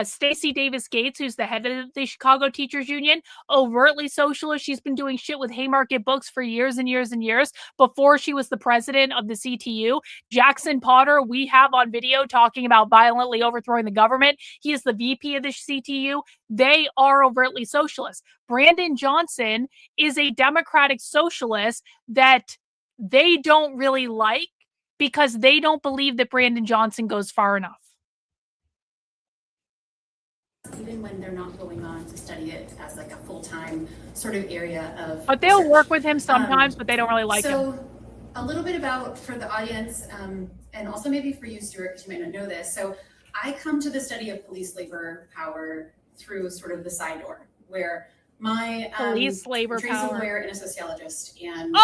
H: Stacey Davis Gates, who's the head of the Chicago Teachers Union, overtly socialist. She's been doing shit with Haymarket Books for years and years and years before she was the president of the CTU. Jackson Potter, we have on video talking about violently overthrowing the government. He is the VP of the CTU. They are overtly socialist. Brandon Johnson is a Democratic socialist that they don't really like because they don't believe that Brandon Johnson goes far enough.
O: Even when they're not going on to study it as like a full-time sort of area of
H: But they'll work with him sometimes, but they don't really like him.
O: So a little bit about, for the audience, and also maybe for you, Stuart, because you might not know this. So I come to the study of police labor power through sort of the side door, where my
H: police labor
O: I'm trained as a
H: power.
O: lawyer and a sociologist, and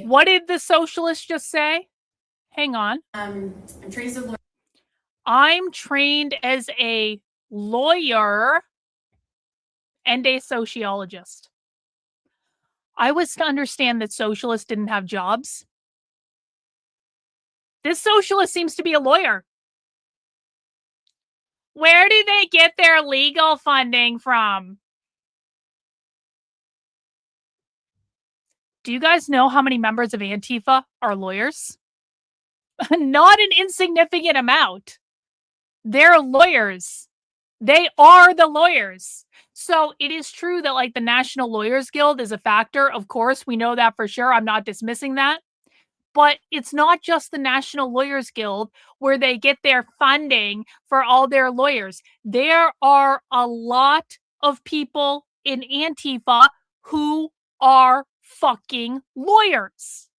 H: what did the socialist just say? Hang on.
O: I'm trained as a lawyer.
H: I'm trained as a lawyer and a sociologist. I was to understand that socialists didn't have jobs. This socialist seems to be a lawyer. Where do they get their legal funding from? Do you guys know how many members of Antifa are lawyers? Not an insignificant amount. They're lawyers. They are the lawyers. So it is true that like the National Lawyers Guild is a factor. Of course, we know that for sure. I'm not dismissing that. But it's not just the National Lawyers Guild where they get their funding for all their lawyers. There are a lot of people in Antifa who are fucking lawyers.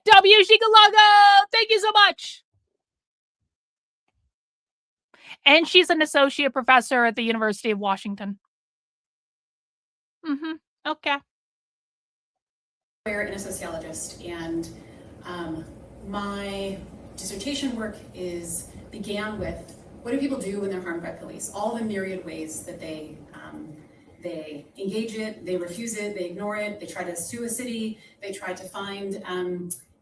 H: W. Shikalago, thank you so much. And she's an associate professor at the University of Washington. Okay.
O: And a sociologist, and my dissertation work began with what do people do when they're harmed by police? All the myriad ways that they engage it, they refuse it, they ignore it, they try to sue a city, they try to find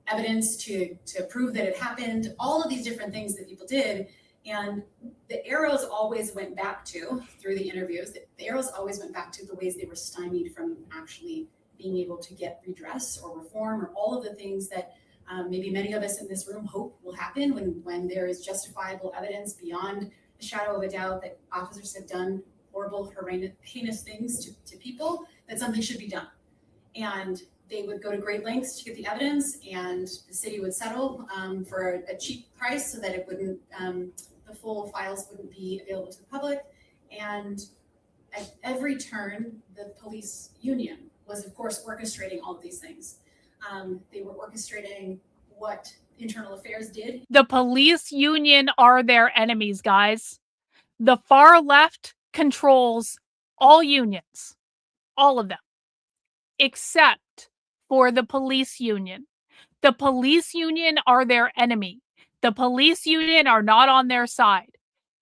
O: evidence to prove that it happened, all of these different things that people did. And the arrows always went back to, through the interviews, the arrows always went back to the ways they were stymied from actually being able to get redress or reform or all of the things that maybe many of us in this room hope will happen when there is justifiable evidence beyond a shadow of a doubt that officers have done horrible, heinous things to people, that something should be done. And they would go to great lengths to get the evidence, and the city would settle for a cheap price so that it wouldn't, the full files wouldn't be available to the public. And at every turn, the police union was, of course, orchestrating all of these things. They were orchestrating what internal affairs did.
H: The police union are their enemies, guys. The far left controls all unions, all of them, except for the police union. The police union are their enemy. The police union are not on their side.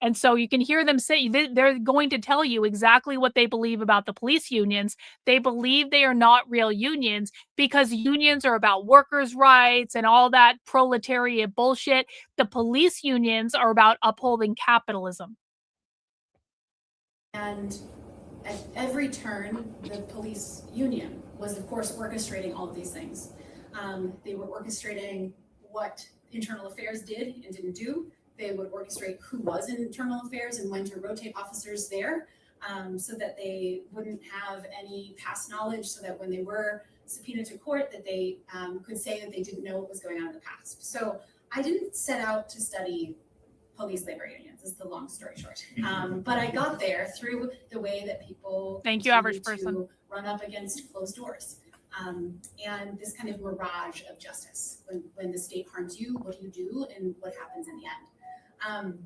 H: And so you can hear them say, they're going to tell you exactly what they believe about the police unions. They believe they are not real unions because unions are about workers' rights and all that proletariat bullshit. The police unions are about upholding capitalism.
O: And at every turn, the police union was, of course, orchestrating all of these things. They were orchestrating what internal affairs did and didn't do. They would orchestrate who was in internal affairs and when to rotate officers there, so that they wouldn't have any past knowledge, so that when they were subpoenaed to court that they could say that they didn't know what was going on in the past. So I didn't set out to study police labor unions, is the long story short. But I got there through the way that people
H: Thank you, average person.
O: to run up against closed doors. And this kind of mirage of justice. When the state harms you, what do you do and what happens in the end?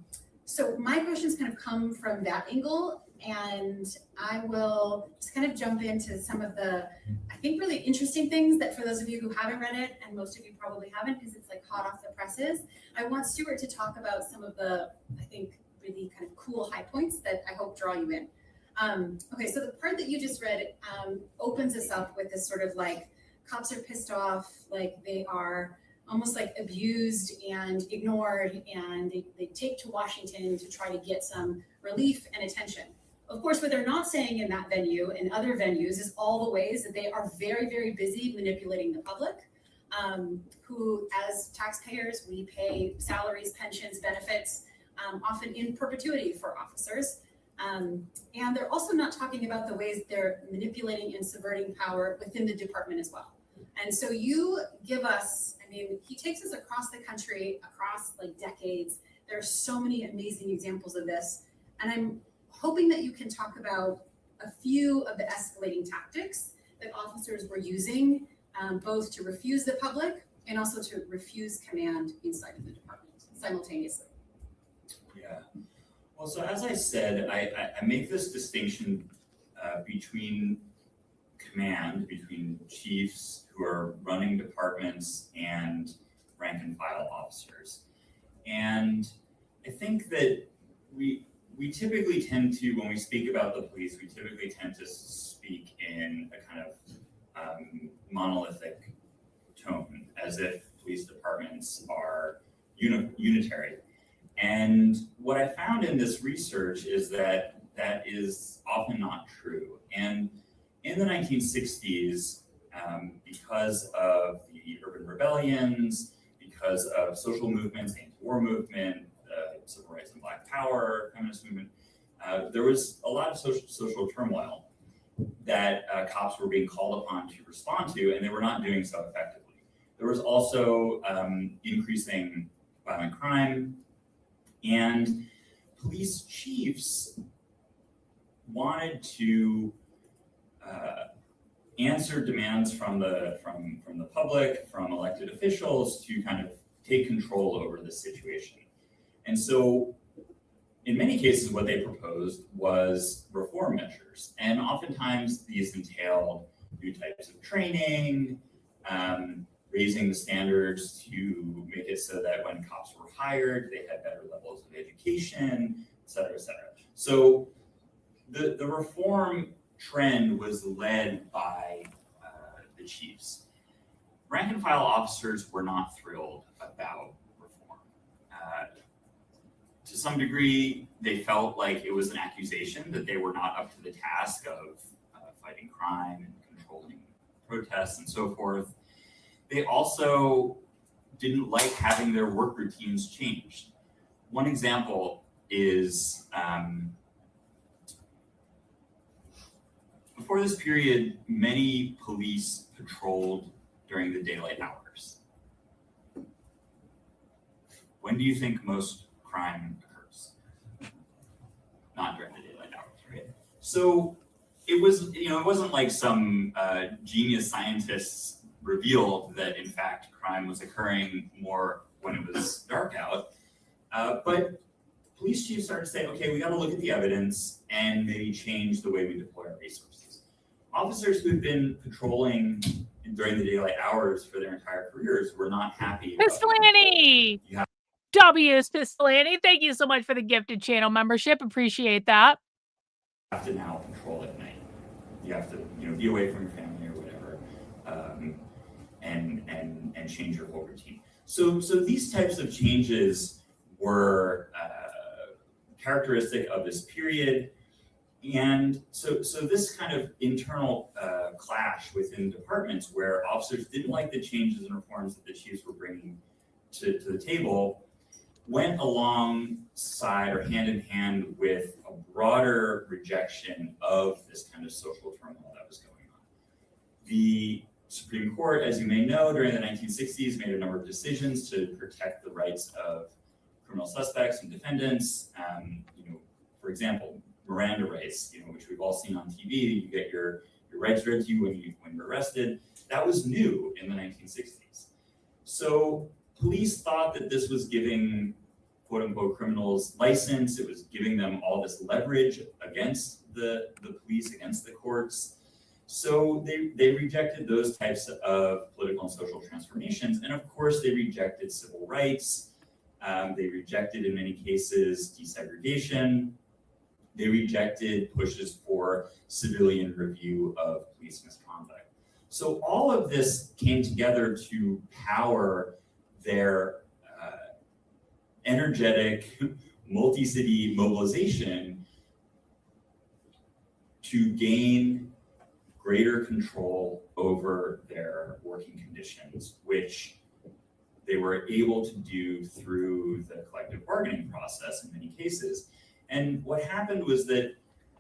O: So my questions kind of come from that angle, and I will just kind of jump into some of the, I think, really interesting things that for those of you who haven't read it, and most of you probably haven't because it's like hot off the presses, I want Stuart to talk about some of the, I think, really kind of cool high points that I hope draw you in. Okay, so the part that you just read opens us up with this sort of like, cops are pissed off, like they are almost like abused and ignored, and they take to Washington to try to get some relief and attention. Of course, what they're not saying in that venue and other venues is all the ways that they are very, very busy manipulating the public, who as taxpayers, we pay salaries, pensions, benefits, often in perpetuity for officers. And they're also not talking about the ways they're manipulating and subverting power within the department as well. And so you give us, I mean, he takes us across the country, across like decades. There are so many amazing examples of this. And I'm hoping that you can talk about a few of the escalating tactics that officers were using, both to refuse the public and also to refuse command inside of the department simultaneously.
N: Yeah. Well, so as I said, I make this distinction between command, between chiefs who are running departments and rank and file officers. And I think that we typically tend to, when we speak about the police, we typically tend to speak in a kind of monolithic tone, as if police departments are unitary. And what I found in this research is that that is often not true. And in the 1960s, because of the the urban rebellions, because of social movements, the anti-war movement, civil rights and Black Power, feminist movement. There was a lot of social turmoil that cops were being called upon to respond to, and they were not doing so effectively. There was also increasing violent crime, and police chiefs wanted to answer demands from the public, from elected officials, to kind of take control over the situation. And so in many cases, what they proposed was reform measures. And oftentimes these entailed new types of training, raising the standards to make it so that when cops were hired, they had better levels of education, et cetera, et cetera. So the reform trend was led by the chiefs. Rank and file officers were not thrilled about reform. To some degree, they felt like it was an accusation that they were not up to the task of fighting crime and controlling protests and so forth. They also didn't like having their work routines changed. One example is before this period, many police patrolled during the daylight hours. When do you think most crime occurs? Not during the daylight hours, right? So it was, it wasn't like some genius scientists revealed that in fact crime was occurring more when it was dark out. But police chiefs started to say, okay, we got to look at the evidence and maybe change the way we deploy our resources. Officers who had been patrolling during the daylight hours for their entire careers were not happy.
H: Pistolani! W's Pistolani, thank you so much for the gifted channel membership. Appreciate that.
N: You have to now patrol at night. You have to, be away from your family or whatever, and change your whole routine. So these types of changes were characteristic of this period, and so this kind of internal clash within departments where officers didn't like the changes and reforms that the chiefs were bringing to the table went alongside or hand in hand with a broader rejection of this kind of social turmoil that was going on. The Supreme Court, as you may know, during the 1960s made a number of decisions to protect the rights of criminal suspects and defendants. For example, Miranda rights, which we've all seen on TV. You get your rights read to you when you're arrested. That was new in the 1960s. So police thought that this was giving quote unquote criminals license. It was giving them all this leverage against the police, against the courts. So they rejected those types of political and social transformations. And of course, they rejected civil rights. They rejected, in many cases, desegregation. They rejected pushes for civilian review of police misconduct. So all of this came together to power their energetic multi-city mobilization to gain greater control over their working conditions, which they were able to do through the collective bargaining process in many cases. And what happened was that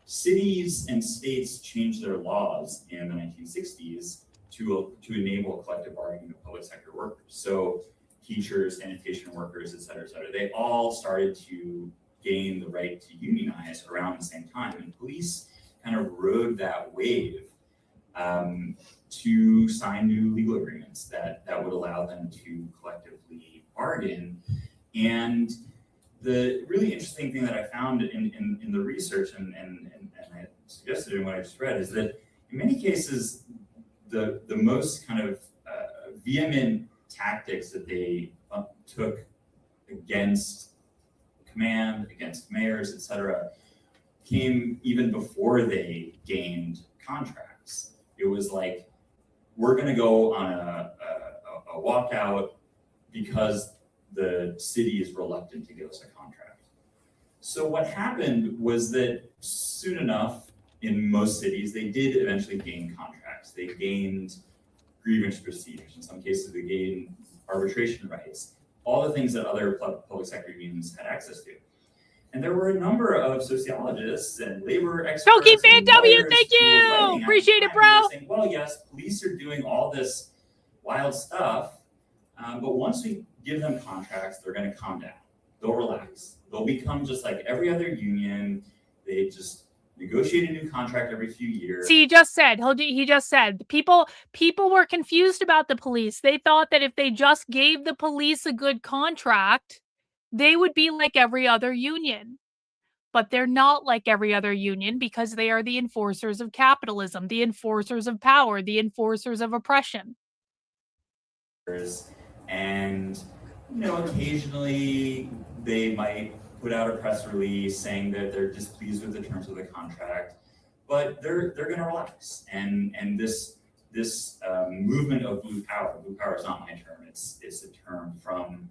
N: cities and states changed their laws in the 1960s to enable collective bargaining of public sector workers. So teachers, sanitation workers, et cetera, they all started to gain the right to unionize around the same time. And police kind of rode that wave to sign new legal agreements that would allow them to collectively bargain. And the really interesting thing that I found in the research and I suggested in what I just read is that in many cases, the most kind of vehement tactics that they took against command, against mayors, et cetera, came even before they gained contracts. It was like, we're going to go on a walkout because the city is reluctant to give us a contract. So what happened was that soon enough, in most cities, they did eventually gain contracts. They gained grievance procedures. In some cases, we gain arbitration rights, all the things that other public sector unions had access to. And there were a number of sociologists and labor experts.
H: Toki Fan
N: and
H: W,
N: lawyers
H: thank
N: who were
H: you.
N: writing at the
H: Appreciate it,
N: time, and they
H: bro.
N: were saying, well, yes, police are doing all this wild stuff, but once we give them contracts, they're going to calm down. They'll relax. They'll become just like every other union. They just negotiate a new contract every few years.
H: See, he just said people were confused about the police. They thought that if they just gave the police a good contract, they would be like every other union. But they're not like every other union because they are the enforcers of capitalism, the enforcers of power, the enforcers of oppression.
N: And, occasionally they might put out a press release saying that they're displeased with the terms of the contract, but they're going to relax. And this movement of blue power is not my term. It's a term from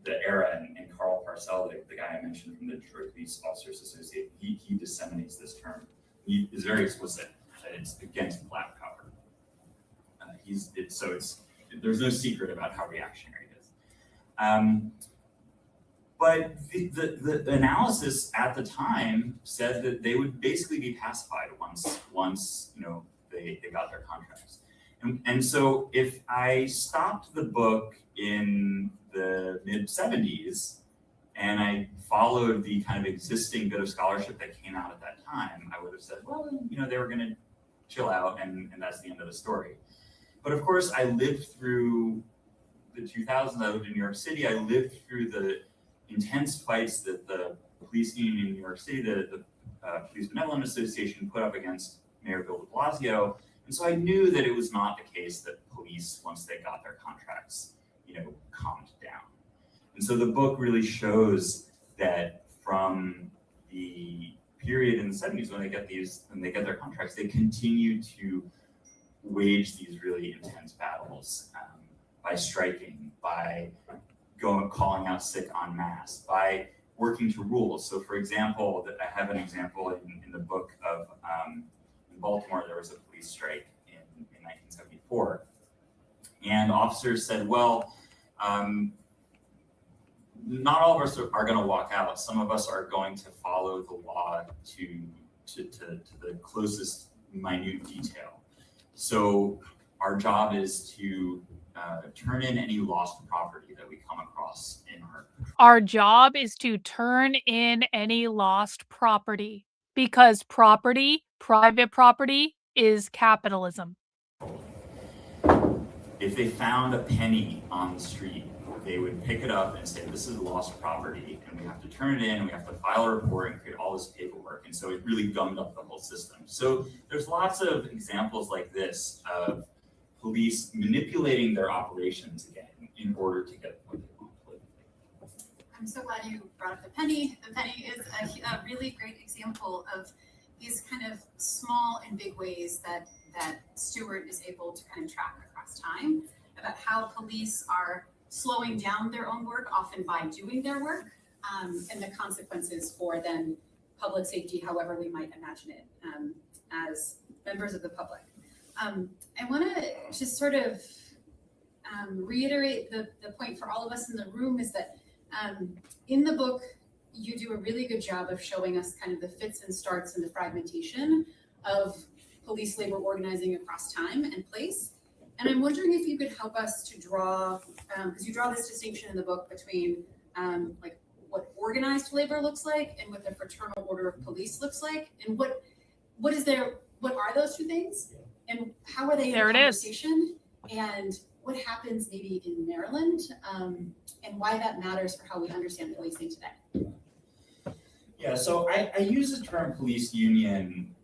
N: the era, and Carl Parcell, the guy I mentioned from the Detroit Police Officers Association, he disseminates this term. He is very explicit that it's against black power. There's no secret about how reactionary it is. But the analysis at the time said that they would basically be pacified once they got their contracts. And so if I stopped the book in the mid-70s and I followed the kind of existing bit of scholarship that came out at that time, I would have said, well, they were going to chill out and that's the end of the story. But of course, I lived through the 2000s. I lived in New York City. I lived through the intense fights that the police union in New York City, the Police Benevolent Association, put up against Mayor Bill de Blasio. And so I knew that it was not the case that police, once they got their contracts, calmed down. And so the book really shows that from the period in the 70s when they get their contracts, they continue to wage these really intense battles by striking, by calling out sick en masse, by working to rules. So for example, I have an example in the book of in Baltimore, there was a police strike in 1974. And officers said, well, not all of us are going to walk out. Some of us are going to follow the law to the closest minute detail. So our job is to turn in any lost property that we come across in
H: Our job is to turn in any lost property because private property, is capitalism.
N: If they found a penny on the street, they would pick it up and say, this is lost property, and we have to turn it in, and we have to file a report and create all this paperwork. And so it really gummed up the whole system. So there's lots of examples like this of police manipulating their operations again in order to get what they want politically.
O: I'm so glad you brought up the penny. The penny is a really great example of these kind of small and big ways that Stewart is able to kind of track across time about how police are slowing down their own work, often by doing their work, and the consequences for then public safety, however we might imagine it, as members of the public. I want to just sort of reiterate the point for all of us in the room is that in the book, you do a really good job of showing us kind of the fits and starts and the fragmentation of police labor organizing across time and place. And I'm wondering if you could help us to draw, because you draw this distinction in the book between like what organized labor looks like and what the fraternal order of police looks like, and what are those two things, and how are they in conversation, and what happens maybe in Maryland, and why that matters for how we understand policing today.
N: Yeah, so I use the term police union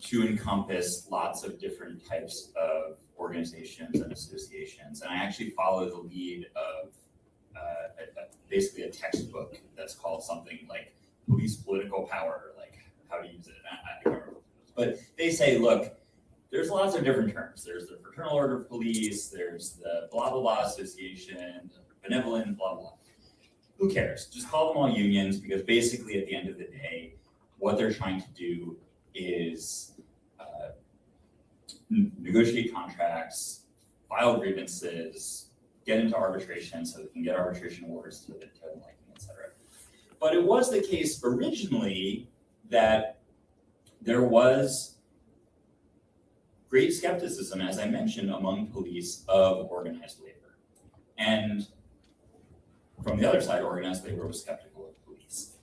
N: to encompass lots of different types of organizations and associations. And I actually follow the lead of basically a textbook that's called something like Police Political Power, like how to use it. I can't remember. But they say, look, there's lots of different terms. There's the Fraternal Order of Police, there's the blah, blah, blah association, benevolent, blah, blah. Who cares? Just call them all unions, because basically at the end of the day, what they're trying to do is negotiate contracts, file grievances, get into arbitration so they can get arbitration awards to their liking, etc. But it was the case originally that there was great skepticism, as I mentioned, among police of organized labor. And from the other side, organized labor was skeptical of police.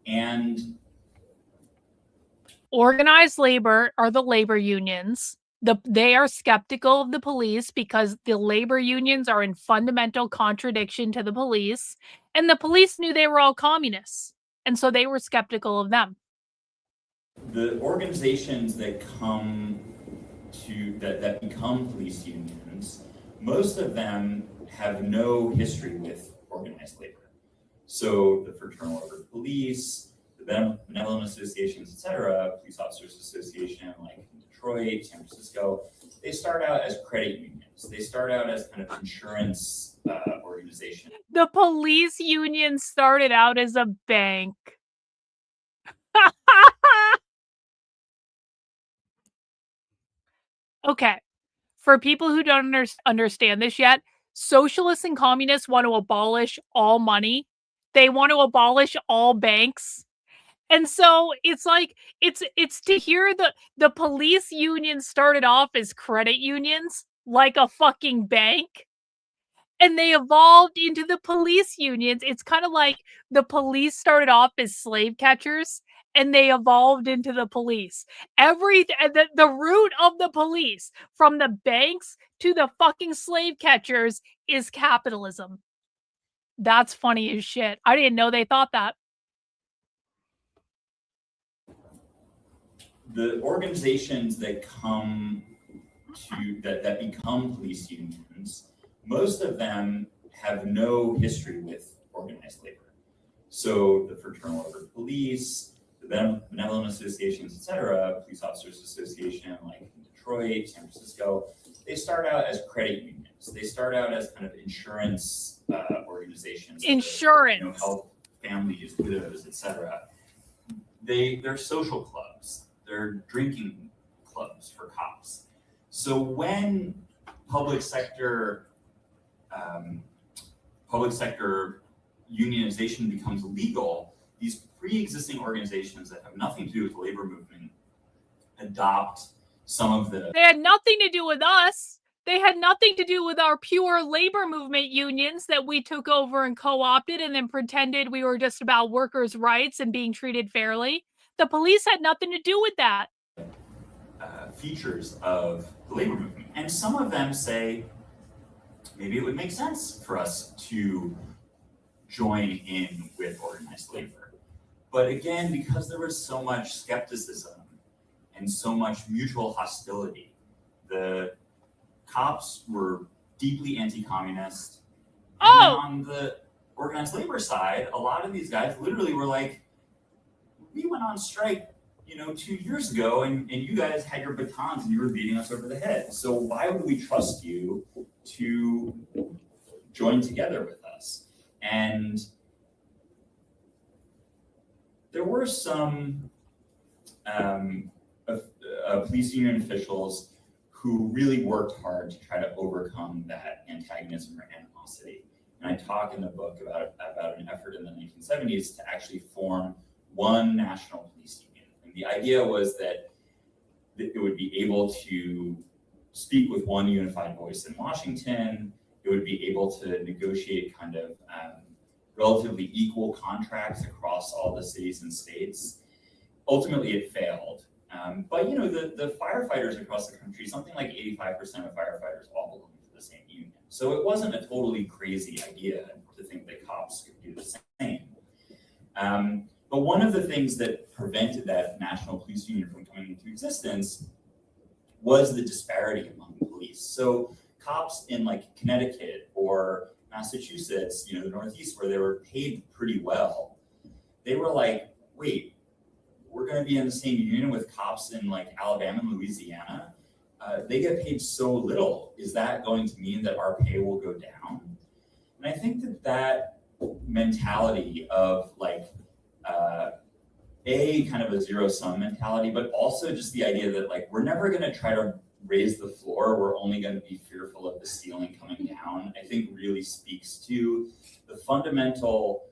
N: And
H: organized labor are the labor unions. They are skeptical of the police because the labor unions are in fundamental contradiction to the police, and the police knew they were all communists, and so they were skeptical of them.
N: the organizations that come to that become police unions, most of them have no history with organized labor. So the Fraternal Order of Police, the Benevolent Associations, etc., Police Officers Association, like in Detroit, San Francisco, they start out as credit unions. They start out as kind of insurance organizations.
H: The police union started out as a bank. Okay, for people who don't understand this yet, socialists and communists want to abolish all money. They want to abolish all banks. And so it's like it's to hear the police union started off as credit unions, like a fucking bank, and they evolved into the police unions. It's kind of like the police started off as slave catchers and they evolved into the police. The root of the police, from the banks to the fucking slave catchers, is capitalism. That's funny as shit. I didn't know they thought that.
N: The organizations that come to that become police unions, most of them have no history with organized labor. So the Fraternal Order of Police, the Benevolent Associations, etc., Police Officers Association, like in Detroit, San Francisco, they start out as credit unions. They start out as kind of insurance organizations.
H: Insurance.
N: That, help families, widows, etc. They're social clubs. They're drinking clubs for cops. So when public sector unionization becomes legal, these pre-existing organizations that have nothing to do with the labor movement adopt some of the...
H: They had nothing to do with us. They had nothing to do with our pure labor movement unions that we took over and co-opted and then pretended we were just about workers' rights and being treated fairly. The police had nothing to do with that.
N: Features of the labor movement. And some of them say, maybe it would make sense for us to join in with organized labor. But again, because there was so much skepticism and so much mutual hostility, the cops were deeply anti-communist. And then on the organized labor side, a lot of these guys literally were like, we went on strike 2 years ago and you guys had your batons and you were beating us over the head. So why would we trust you to join together with us? And there were some police union officials who really worked hard to try to overcome that antagonism or animosity. And I talk in the book about an effort in the 1970s to actually form one national police union. And the idea was that it would be able to speak with one unified voice in Washington. It would be able to negotiate kind of relatively equal contracts across all the cities and states. Ultimately, it failed. But the firefighters across the country, something like 85% of firefighters all belong to the same union. So it wasn't a totally crazy idea to think that cops could do the same. But one of the things that prevented that national police union from coming into existence was the disparity among the police. So cops in like Connecticut or Massachusetts, the Northeast, where they were paid pretty well, they were like, wait, we're going to be in the same union with cops in like Alabama and Louisiana. They get paid so little. Is that going to mean that our pay will go down? And I think that mentality of like, kind of a zero-sum mentality, but also just the idea that like we're never going to try to raise the floor, we're only going to be fearful of the ceiling coming down, I think really speaks to the fundamental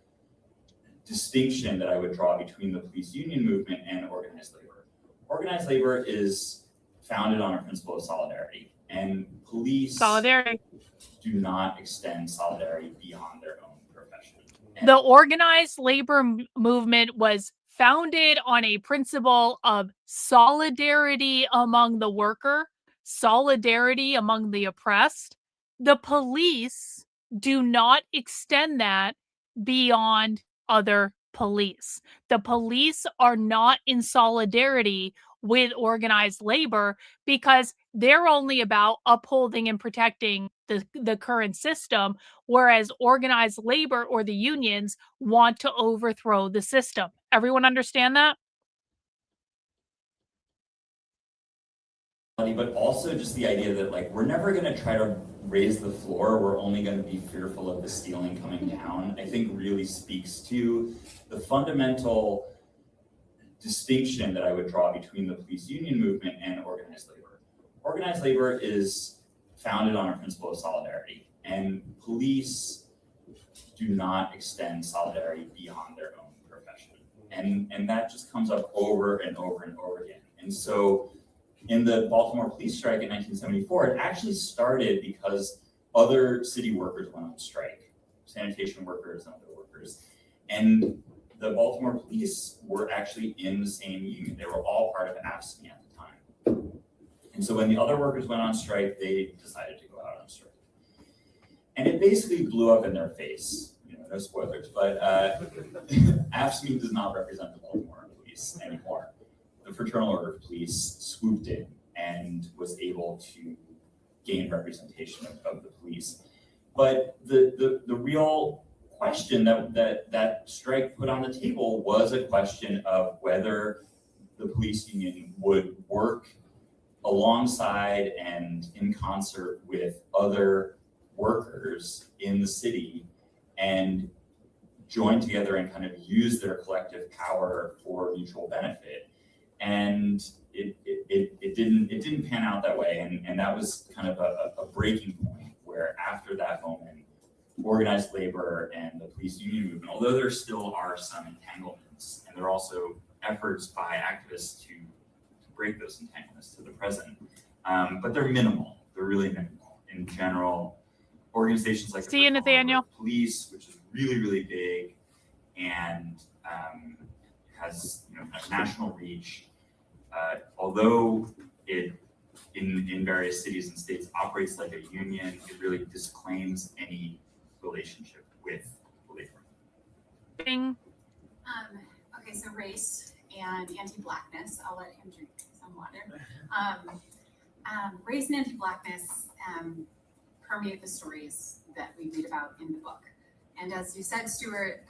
N: distinction that I would draw between the police union movement and organized labor. Organized labor is founded on a principle of solidarity, and police do not extend solidarity beyond their own profession.
H: The organized labor movement was founded on a principle of solidarity among the worker, solidarity among the oppressed. The police do not extend that beyond other police. The police are not in solidarity with organized labor because they're only about upholding and protecting the current system, whereas organized labor or the unions want to overthrow the system. Everyone understand that?
N: But also just the idea that like we're never going to try to raise the floor, we're only going to be fearful of the ceiling coming down, I think really speaks to the fundamental distinction that I would draw between the police union movement and organized labor. Organized labor is founded on a principle of solidarity, and police do not extend solidarity beyond their own profession. And that just comes up over and over and over again. And so in the Baltimore police strike in 1974, it actually started because other city workers went on strike, sanitation workers and other workers. And the Baltimore police were actually in the same union. They were all part of AFSCME at the time. And so when the other workers went on strike, they decided to go out on strike. And it basically blew up in their face. You know, no spoilers, but AFSCME does not represent the Baltimore police anymore. The Fraternal Order of Police swooped in and was able to gain representation of the police. But the real question that strike put on the table was a question of whether the police union would work alongside and in concert with other workers in the city and join together and kind of use their collective power for mutual benefit. And it didn't pan out that way, and that was kind of a breaking point where after that moment, organized labor and the police union movement, although there still are some entanglements, and there are also efforts by activists to break those entanglements to the present, but they're minimal. They're really minimal. In general, organizations like
H: See you, Nathaniel.
N: Police, which is really, really big and has a national reach, although it in various cities and states operates like a union, it really disclaims any relationship with labor.
O: Okay, so race and anti-Blackness. I'll let him drink some water. Race and anti-Blackness permeate the stories that we read about in the book. And as you said, Stuart,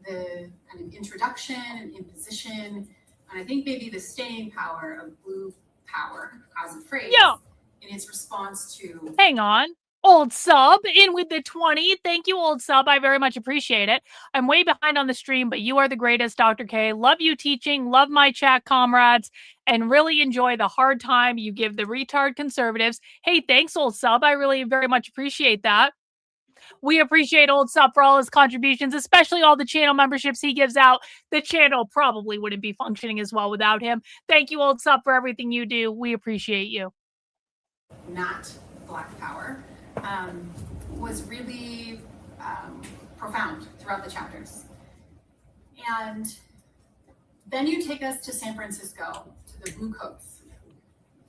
O: the kind of introduction and imposition, and I think maybe the staying power of blue power as a phrase in its response to...
H: Hang on. Old sub in with the 20. Thank you, old sub. I very much appreciate it. I'm way behind on the stream, but you are the greatest, Dr. K. Love you teaching, love my chat comrades, and really enjoy the hard time you give the retard conservatives. Hey, thanks, old sub. I really very much appreciate that. We appreciate old sub for all his contributions, especially all the channel memberships he gives out. The channel probably wouldn't be functioning as well without him. Thank you, old sub, for everything you do. We appreciate you.
O: Not Black power. Was really profound throughout the chapters. And then you take us to San Francisco, to the Blue Coats.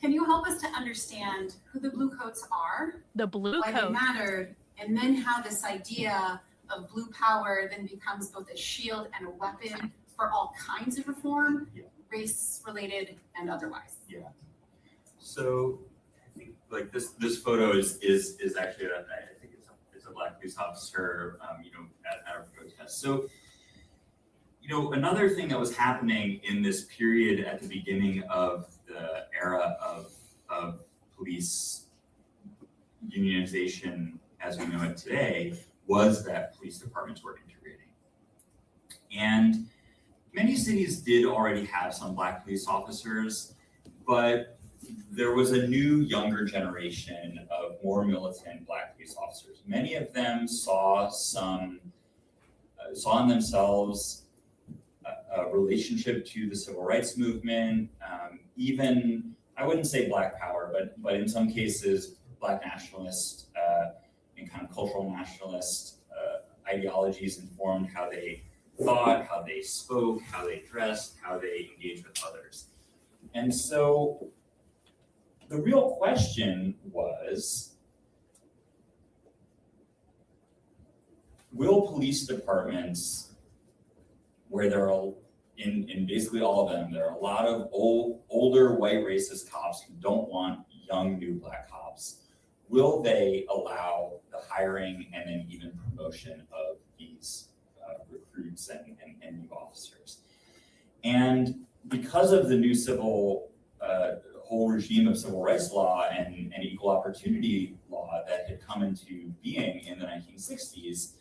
O: Can you help us to understand who the Blue Coats are?
H: The Blue
O: Why
H: Coats.
O: they mattered, and then how this idea of blue power then becomes both a shield and a weapon for all kinds of reform, race-related and otherwise.
N: Yeah. So I think like this photo is actually I think it's a Black police officer at a protest. So another thing that was happening in this period at the beginning of the era of police unionization as we know it today was that police departments were integrating. And many cities did already have some Black police officers, but there was a new, younger generation of more militant Black police officers. Many of them saw in themselves a relationship to the civil rights movement, even, I wouldn't say Black power, but in some cases, Black nationalist and kind of cultural nationalist ideologies informed how they thought, how they spoke, how they dressed, how they engaged with others. And so the real question was, will police departments, where there are, in basically all of them, there are a lot of older white racist cops who don't want young new Black cops, will they allow the hiring and then even promotion of these recruits and new officers? And because of the new whole regime of civil rights law and equal opportunity law that had come into being in the 1960s,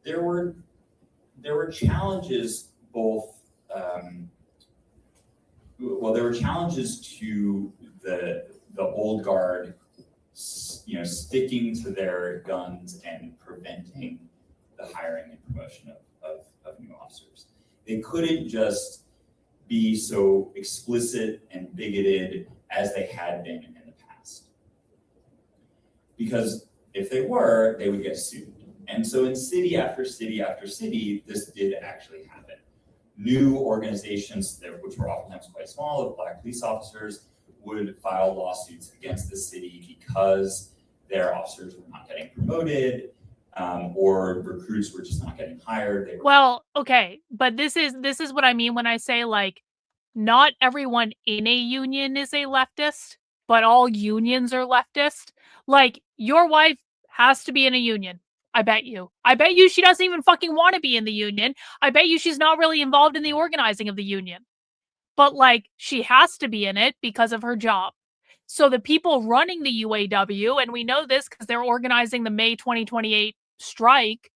N: there were challenges both, there were challenges to the old guard, sticking to their guns and preventing the hiring and promotion of new officers. They couldn't just be so explicit and bigoted as they had been in the past. Because if they were, they would get sued. And so in city after city after city, this did actually happen. New organizations, which were oftentimes quite small, of Black police officers, would file lawsuits against the city because their officers were not getting promoted, or recruits were just not getting hired.
H: Well, okay, but this is what I mean when I say, like, not everyone in a union is a leftist, but all unions are leftist. Like, your wife has to be in a union. I bet you she doesn't even fucking want to be in the union. I bet you she's not really involved in the organizing of the union. But, like, she has to be in it because of her job. So the people running the UAW, and we know this because they're organizing the May 2028 strike,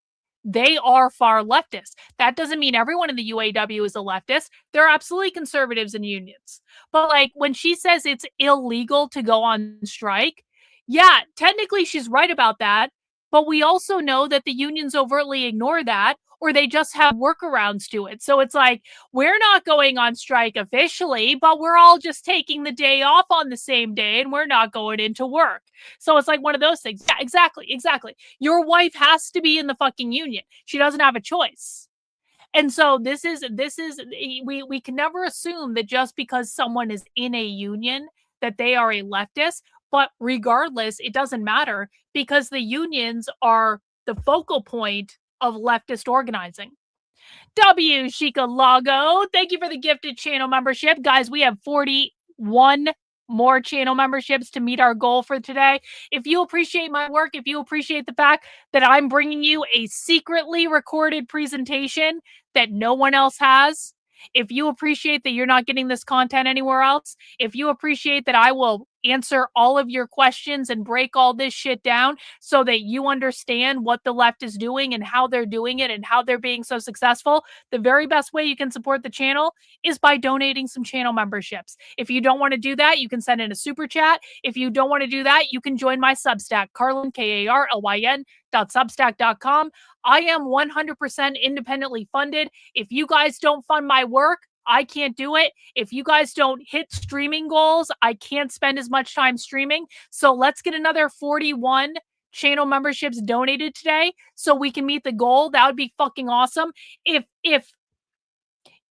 H: they are far leftist. That doesn't mean everyone in the UAW is a leftist. There are absolutely conservatives in unions. But, like, when she says it's illegal to go on strike, yeah, technically she's right about that. But we also know that the unions overtly ignore that, or they just have workarounds to it. So it's like, we're not going on strike officially, but we're all just taking the day off on the same day and we're not going into work. So it's like one of those things. Yeah, exactly. Your wife has to be in the fucking union. She doesn't have a choice. And so this is we can never assume that just because someone is in a union that they are a leftist. But regardless, it doesn't matter because the unions are the focal point of leftist organizing. W. Shika Lago, thank you for the gifted channel membership. Guys, we have 41 more channel memberships to meet our goal for today. If you appreciate my work, if you appreciate the fact that I'm bringing you a secretly recorded presentation that no one else has, if you appreciate that you're not getting this content anywhere else, if you appreciate that I will answer all of your questions and break all this shit down so that you understand what the left is doing and how they're doing it and how they're being so successful, the very best way you can support the channel is by donating some channel memberships. If you don't want to do that, you can send in a super chat. If you don't want to do that, you can join my Substack, Karlyn, Karlyn.substack.com. I am 100% independently funded. If you guys don't fund my work, I can't do it. If you guys don't hit streaming goals, I can't spend as much time streaming. So let's get another 41 channel memberships donated today so we can meet the goal. That would be fucking awesome. If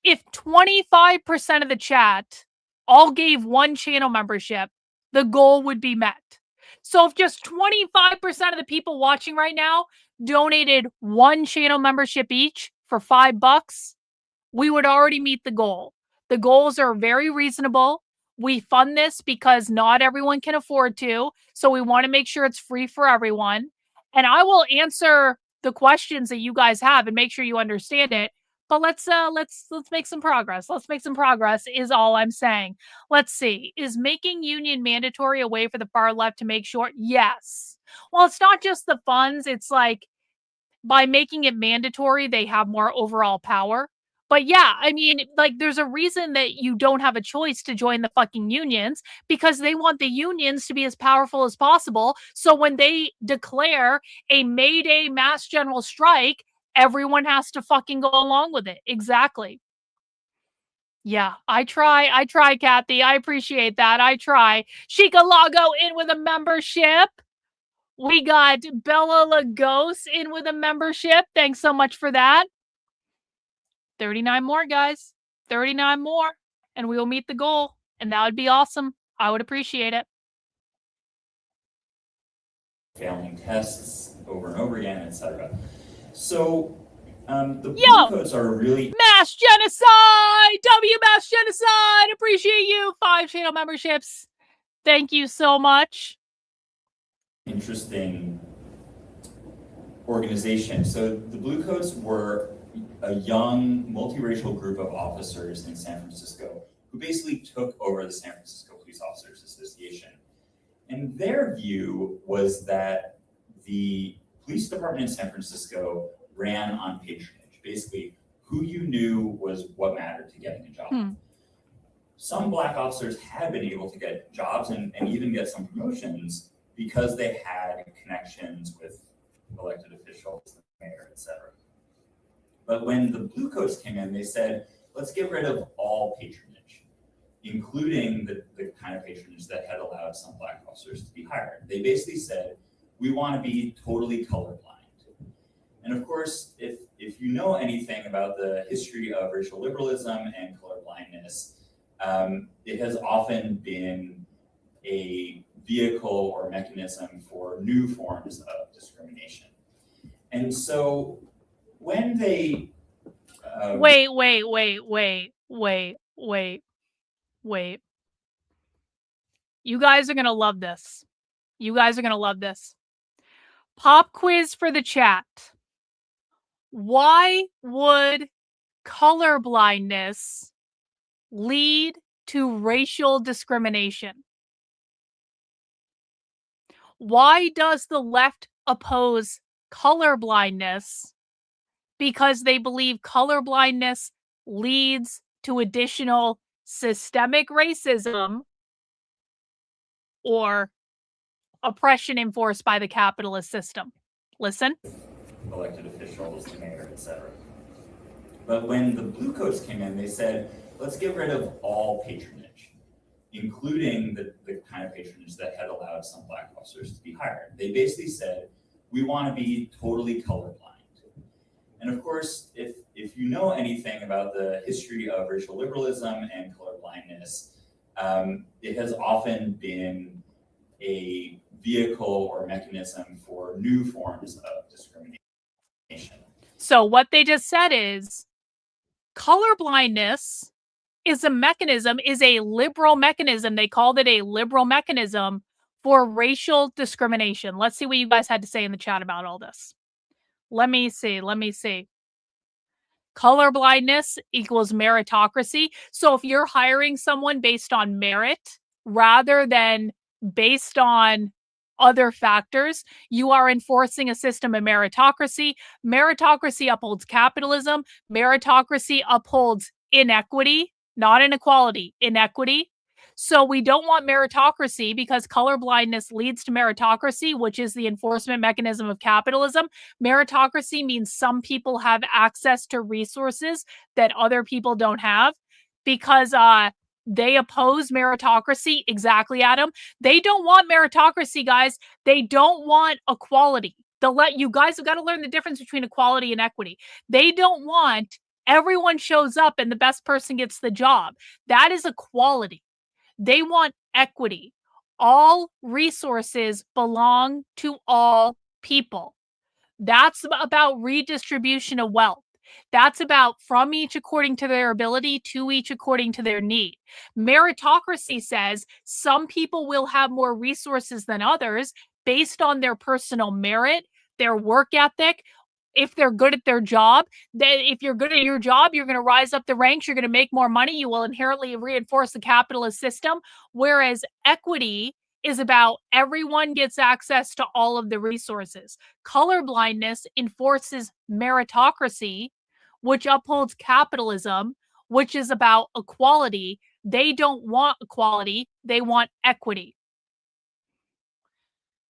H: 25% of the chat all gave one channel membership, the goal would be met. So if just 25% of the people watching right now donated one channel membership each for $5, we would already meet the goal. The goals are very reasonable. We fund this because not everyone can afford to. So we want to make sure it's free for everyone. And I will answer the questions that you guys have and make sure you understand it. But let's make some progress. Let's make some progress is all I'm saying. Let's see. Is making union mandatory a way for the far left to make sure? Yes. Well, it's not just the funds. It's like by making it mandatory, they have more overall power. But yeah, I mean, like, there's a reason that you don't have a choice to join the fucking unions, because they want the unions to be as powerful as possible. So when they declare a May Day mass general strike, everyone has to fucking go along with it. Exactly. Yeah, I try, Kathy. I appreciate that. I try. Chica Lago in with a membership. We got Bella Lagos in with a membership. Thanks so much for that. 39 more, guys. 39 more, and we will meet the goal. And that would be awesome. I would appreciate it.
N: Failing tests over and over again, etc. So the blue coats are really
H: Mass genocide! Mass genocide! Appreciate you. 5 channel memberships. Thank you so much.
N: interesting organization. So the blue coats were a young multiracial group of officers in San Francisco who basically took over the San Francisco Police Officers Association. And their view was that the police department in San Francisco ran on patronage. Basically, who you knew was what mattered to getting a job. Some Black officers had been able to get jobs and even get some promotions because they had connections with elected officials, the mayor, etc. But when the blue coats came in, they said, let's get rid of all patronage, including the kind of patronage that had allowed some Black officers to be hired. They basically said, we want to be totally colorblind. And of course, if you know anything about the history of racial liberalism and colorblindness, it has often been a vehicle or mechanism for new forms of discrimination. And so when they
H: Wait. You guys are going to love this. You guys are going to love this. Pop quiz for the chat. Why would colorblindness lead to racial discrimination? Why does the left oppose colorblindness? Because they believe colorblindness leads to additional systemic racism or oppression enforced by the capitalist system. Listen.
N: Elected officials, the mayor, etc. But when the blue coats came in, they said, let's get rid of all patronage, including the kind of patronage that had allowed some Black officers to be hired. They basically said, we want to be totally colorblind. And of course, if you know anything about the history of racial liberalism and colorblindness, it has often been a vehicle or mechanism for new forms of discrimination.
H: So what they just said is colorblindness is a mechanism, is a liberal mechanism. They called it a liberal mechanism for racial discrimination. Let's see what you guys had to say in the chat about all this. Let me see. Colorblindness equals meritocracy. So if you're hiring someone based on merit rather than based on other factors, you are enforcing a system of meritocracy. Meritocracy upholds capitalism. Meritocracy upholds inequity, not inequality, inequity. So we don't want meritocracy because colorblindness leads to meritocracy, which is the enforcement mechanism of capitalism. Meritocracy means some people have access to resources that other people don't have because they oppose meritocracy. Exactly, Adam. They don't want meritocracy, guys. They don't want equality. You guys have got to learn the difference between equality and equity. They don't want everyone shows up and the best person gets the job. That is equality. They want equity. All resources belong to all people. That's about redistribution of wealth. That's about from each according to their ability to each according to their need. Meritocracy says some people will have more resources than others based on their personal merit, their work ethic. If they're good at their job, if you're good at your job, you're going to rise up the ranks, you're going to make more money, you will inherently reinforce the capitalist system. Whereas equity is about everyone gets access to all of the resources. Colorblindness enforces meritocracy, which upholds capitalism, which is about equality. They don't want equality, they want equity.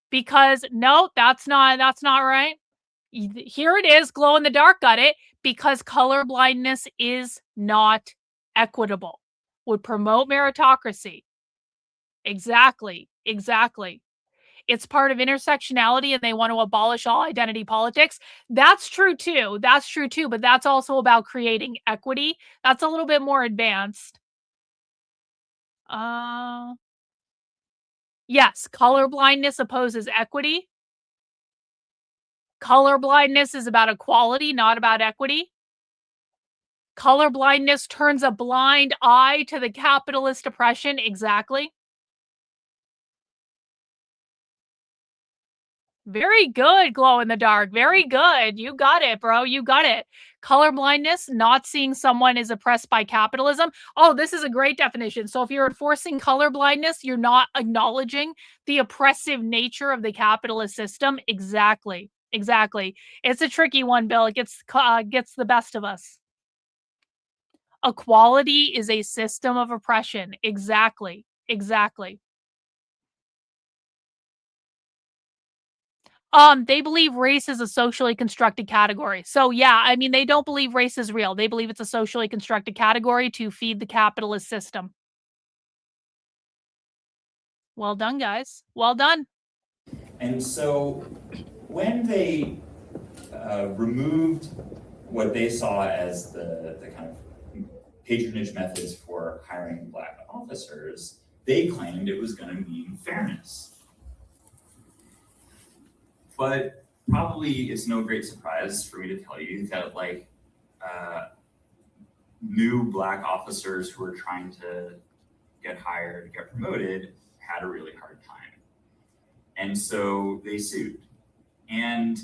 H: Because no, that's not right. Here it is, glow in the dark got it, because color blindness is not equitable. Would promote meritocracy. Exactly. It's part of intersectionality and they want to abolish all identity politics. That's true too, but that's also about creating equity. That's a little bit more advanced. Yes, color blindness opposes equity. Color blindness is about equality, not about equity. Color blindness turns a blind eye to the capitalist oppression. Exactly. Very good, glow in the dark. Very good. You got it, bro. You got it. Color blindness, not seeing someone is oppressed by capitalism. Oh, this is a great definition. So if you're enforcing color blindness, you're not acknowledging the oppressive nature of the capitalist system. Exactly. It's a tricky one, Bill. It gets the best of us. Equality is a system of oppression. Exactly. They believe race is a socially constructed category. So yeah, I mean, they don't believe race is real. They believe it's a socially constructed category to feed the capitalist system. Well done, guys. Well done.
N: And so when they removed what they saw as the kind of patronage methods for hiring Black officers, they claimed it was going to mean fairness. But probably it's no great surprise for me to tell you that new Black officers who were trying to get hired, get promoted, had a really hard time. And so they sued. And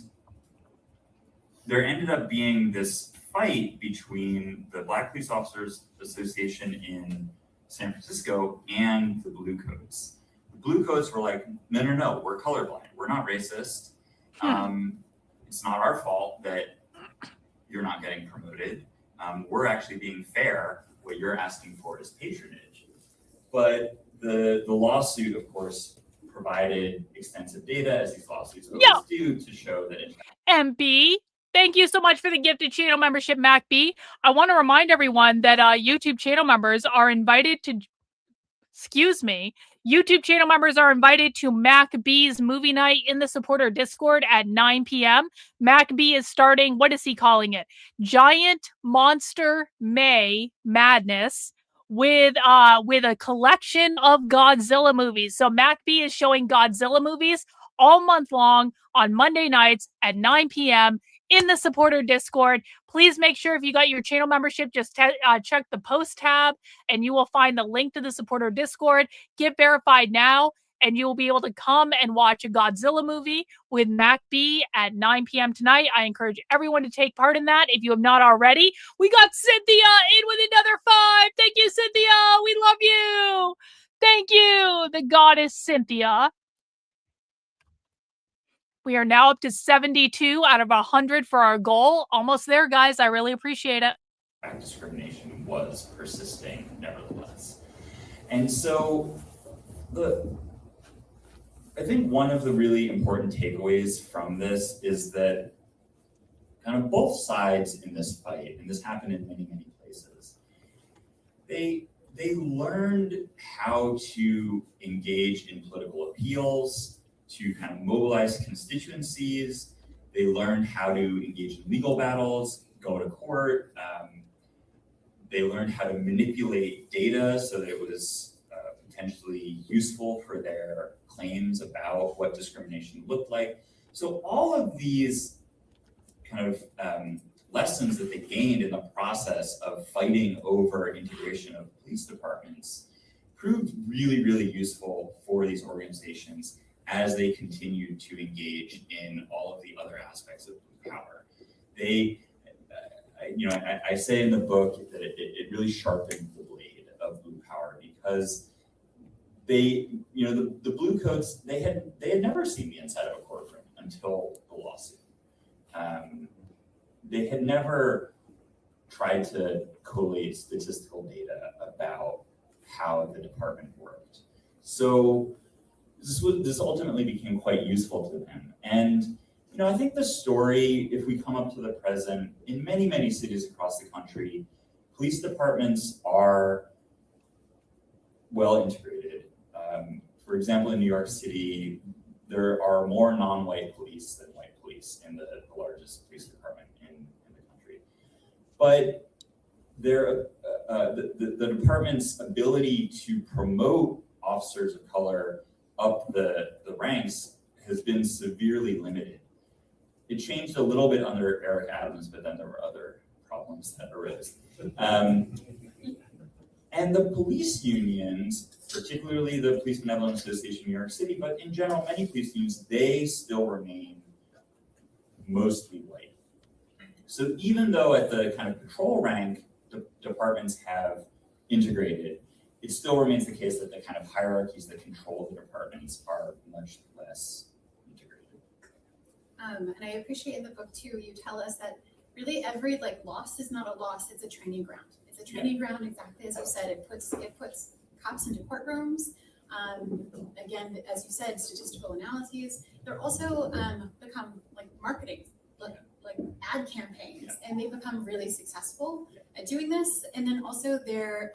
N: there ended up being this fight between the Black Police Officers Association in San Francisco and the Blue Coats. The Blue Coats were like, no, we're colorblind. We're not racist. It's not our fault that you're not getting promoted. We're actually being fair. What you're asking for is patronage. But the lawsuit, of course, provided extensive data, as these lawsuits always do, to show that
H: MB, thank you so much for the gifted channel membership, MacB. I want to remind everyone that YouTube channel members are invited to YouTube channel members are invited to MacB's movie night in the supporter Discord at 9 p.m. MacB is starting, what is he calling it? Giant Monster May Madness with a collection of Godzilla movies. So MacB is showing Godzilla movies all month long on Monday nights at 9 p.m. in the supporter Discord. Please make sure if you got your channel membership, just check the post tab and you will find the link to the supporter Discord. Get verified now and you will be able to come and watch a Godzilla movie with MacB at 9 p.m. tonight. I encourage everyone to take part in that if you have not already. We got Cynthia in with another 5. Thank you, Cynthia. We love you. Thank you, the goddess Cynthia. We are now up to 72 out of 100 for our goal. Almost there, guys. I really appreciate it.
N: discrimination was persisting nevertheless. And so I think one of the really important takeaways from this is that kind of both sides in this fight, and this happened in many, many places, they learned how to engage in political appeals, to kind of mobilize constituencies. They learned how to engage in legal battles, go to court. They learned how to manipulate data so that it was potentially useful for their claims about what discrimination looked like. So all of these kind of lessons that they gained in the process of fighting over integration of police departments proved really, really useful for these organizations as they continued to engage in all of the other aspects of power. I say in the book that it really sharpened the blade of blue power because the blue coats, they had never seen the inside of a courtroom until the lawsuit. They had never tried to collate statistical data about how the department worked. So this ultimately became quite useful to them. And I think the story, if we come up to the present, in many, many cities across the country, police departments are well integrated. For example, in New York City, there are more non-white police than white police in the largest police department in the country. But the department's ability to promote officers of color up the ranks has been severely limited. It changed a little bit under Eric Adams, but then there were other problems that arose. And the police unions, particularly the Police Benevolent Association in New York City, but in general, many police unions, they still remain mostly white. So even though at the kind of patrol rank, departments have integrated, it still remains the case that the kind of hierarchies that control the departments are much less integrated.
O: And I appreciate in the book too, you tell us that really every loss is not a loss, it's a training ground. It's a training ground, exactly as you said. It puts cops into courtrooms. Again, as you said, statistical analyses. They're also become marketing, like ad campaigns, and they've become really successful at doing this. And then also their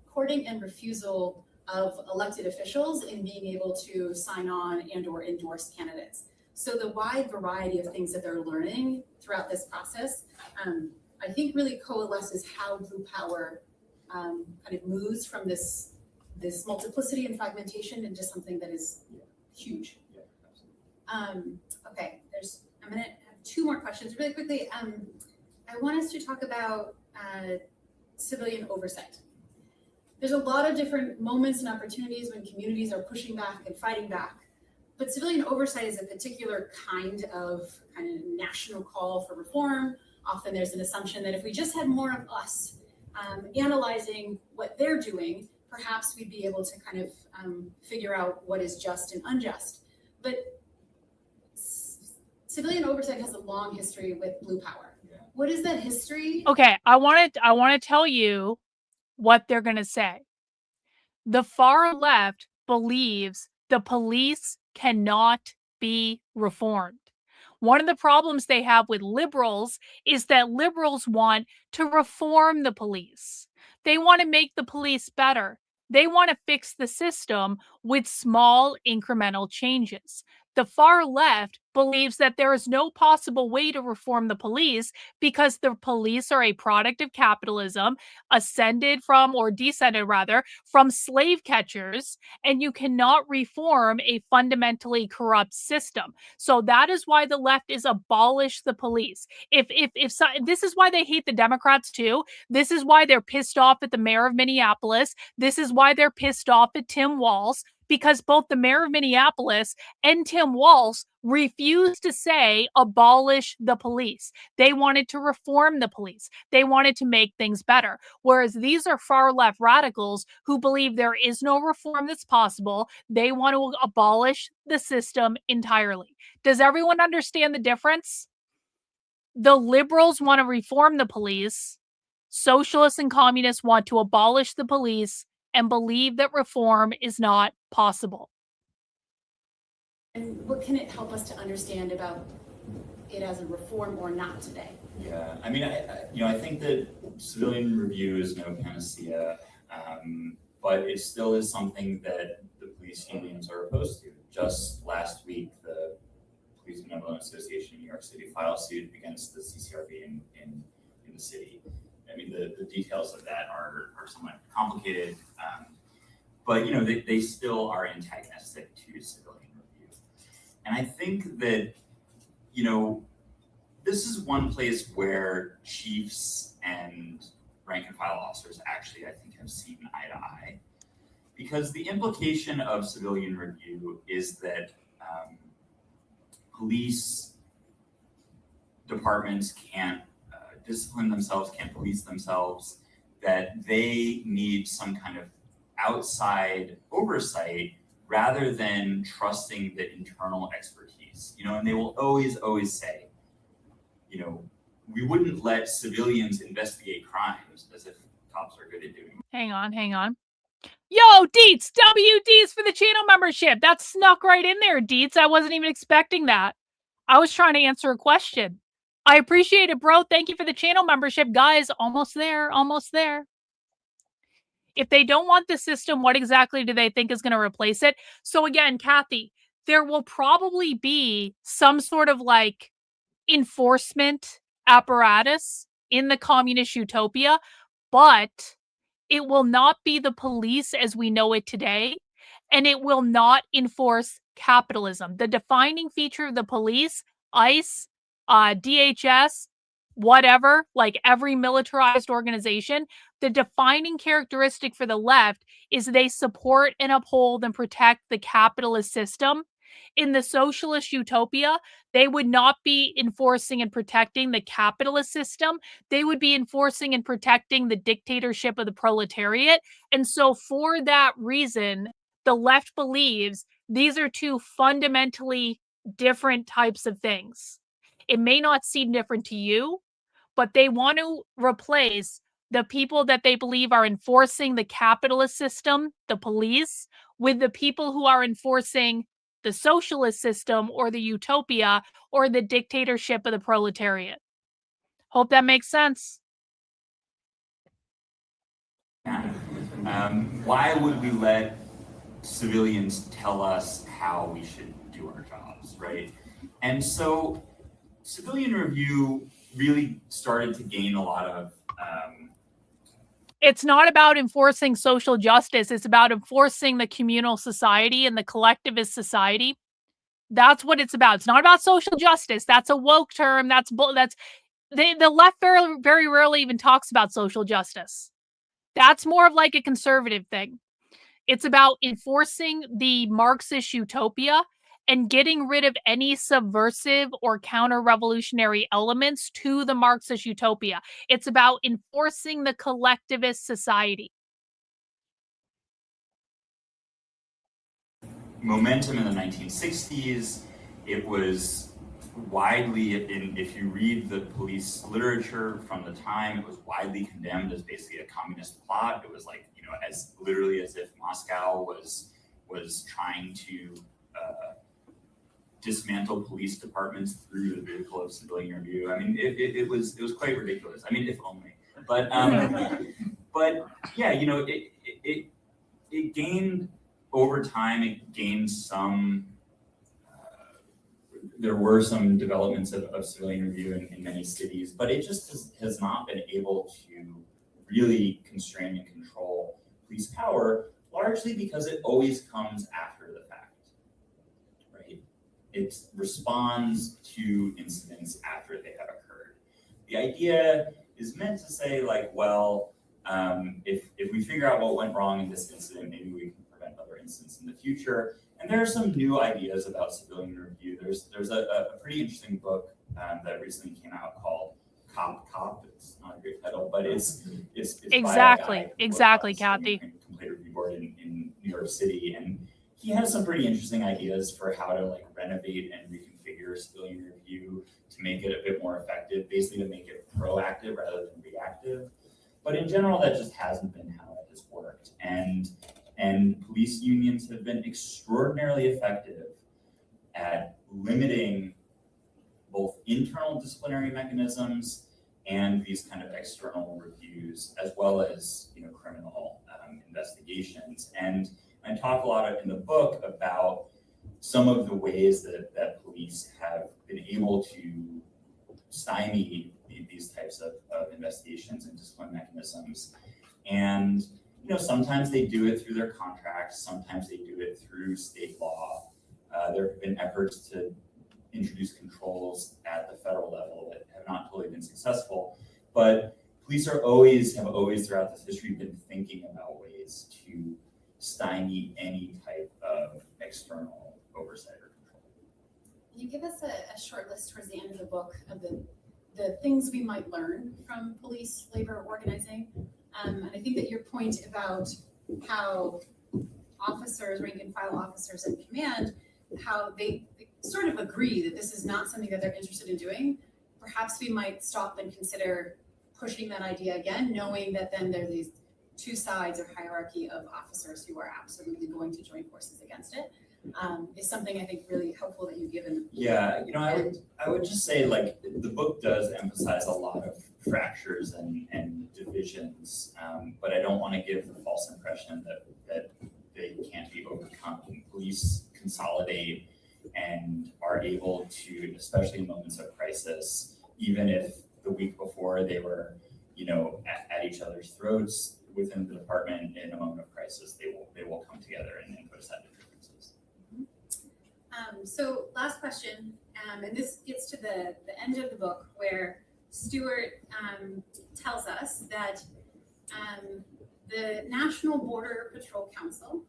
O: courting and refusal of elected officials in being able to sign on and or endorse candidates. So the wide variety of things that they're learning throughout this process, I think really coalesces how blue power kind of moves from this multiplicity and fragmentation into something that is huge. Okay, I'm gonna have two more questions really quickly. I want us to talk about civilian oversight. There's a lot of different moments and opportunities when communities are pushing back and fighting back. But civilian oversight is a particular kind of national call for reform. Often there's an assumption that if we just had more of us analyzing what they're doing, perhaps we'd be able to kind of figure out what is just and unjust. But civilian oversight has a long history with blue power. What is that history?
H: Okay, I want to tell you what they're going to say. The far left believes the police cannot be reformed. One of the problems they have with liberals is that liberals want to reform the police. They want to make the police better. They want to fix the system with small incremental changes. The far left believes that there is no possible way to reform the police because the police are a product of capitalism, descended from slave catchers, and you cannot reform a fundamentally corrupt system. So that is why the left is abolish the police. This is why they hate the Democrats too. This is why they're pissed off at the mayor of Minneapolis. This is why they're pissed off at Tim Walz, because both the mayor of Minneapolis and Tim Walz refused to say abolish the police. They wanted to reform the police. They wanted to make things better. Whereas these are far left radicals who believe there is no reform that's possible. They want to abolish the system entirely. Does everyone understand the difference? The liberals want to reform the police. Socialists and communists want to abolish the police and believe that reform is not possible.
O: And what can it help us to understand about it as a reform or not today?
N: Yeah, I mean, I think that civilian review is no panacea, but it still is something that the police unions are opposed to. Just last week, the Police Benevolent Association in New York City filed suit against the CCRB in the city. I mean, the details of that are somewhat complicated, but they still are antagonistic to civilian review. And I think that this is one place where chiefs and rank and file officers actually, I think, have seen eye to eye, because the implication of civilian review is that police departments can't discipline themselves, can't police themselves, that they need some kind of outside oversight rather than trusting the internal expertise. And they will always say, we wouldn't let civilians investigate crimes as if cops are good at doing it.
H: Hang on. Yo, Deets, WDs for the channel membership. That snuck right in there, Deets. I wasn't even expecting that. I was trying to answer a question. I appreciate it, bro. Thank you for the channel membership. Guys, almost there. If they don't want the system, what exactly do they think is going to replace it? So again, Kathy, there will probably be some sort of like enforcement apparatus in the communist utopia, but it will not be the police as we know it today, and it will not enforce capitalism. The defining feature of the police, ICE, DHS, whatever, like every militarized organization, the defining characteristic for the left is they support and uphold and protect the capitalist system. In the socialist utopia, they would not be enforcing and protecting the capitalist system. They would be enforcing and protecting the dictatorship of the proletariat. And so for that reason, the left believes these are two fundamentally different types of things. It may not seem different to you, but they want to replace the people that they believe are enforcing the capitalist system, the police, with the people who are enforcing the socialist system or the utopia or the dictatorship of the proletariat. Hope that makes sense.
N: Why would we let civilians tell us how we should do our jobs, right? And so civilian review really started to gain a lot of
H: It's not about enforcing social justice. It's about enforcing the communal society and the collectivist society. That's what it's about. It's not about social justice. That's a woke term. The left very, very rarely even talks about social justice. That's more of like a conservative thing. It's about enforcing the Marxist utopia and getting rid of any subversive or counter-revolutionary elements to the Marxist utopia. It's about enforcing the collectivist society.
N: momentum in the 1960s. It was widely, if you read the police literature from the time, it was widely condemned as basically a communist plot. It was like, as literally as if Moscow was trying to dismantle police departments through the vehicle of civilian review. I mean, it was quite ridiculous. I mean, if only. But yeah, it gained over time. It gained some. There were some developments of civilian review in many cities, but it just has not been able to really constrain and control police power, largely because it always comes after the fact, right? It responds to incidents after they have occurred. The idea is meant to say, like, well, if we figure out what went wrong in this incident, maybe we can prevent other incidents in the future. And there are some new ideas about civilian review. There's a pretty interesting book that recently came out called Cop. It's not a great title, but it's
H: exactly, Kathy.
N: Complaint review board in New York City, and he has some pretty interesting ideas for how to like renovate and reconfigure civilian review to make it a bit more effective, basically to make it proactive rather than reactive. But in general, that just hasn't been how it has worked. And police unions have been extraordinarily effective at limiting both internal disciplinary mechanisms and these kind of external reviews, as well as criminal investigations. And I talk a lot in the book about some of the ways that police have been able to stymie these types of investigations and discipline mechanisms. And sometimes they do it through their contracts, sometimes they do it through state law. There have been efforts to introduce controls at the federal level that have not totally been successful. But police have always throughout this history been thinking about ways to stymie any type of external oversight or control.
O: You give us a short list towards the end of the book of the things we might learn from police labor organizing. And I think that your point about how officers, rank and file officers in command, how they sort of agree that this is not something that they're interested in doing, perhaps we might stop and consider pushing that idea again, knowing that then there are these two sides or hierarchy of officers who are absolutely going to join forces against it. Is something I think really helpful that you've given.
N: Yeah, I would just say, like, the book does emphasize a lot of fractures and divisions, but I don't want to give the false impression that they can't be overcome. Police consolidate and are able to, especially in moments of crisis, even if the week before they were, at each other's throats within the department, in a moment of crisis, they will come together and put aside the differences.
O: So last question, and this gets to the end of the book where Stuart tells us that the National Border Patrol Council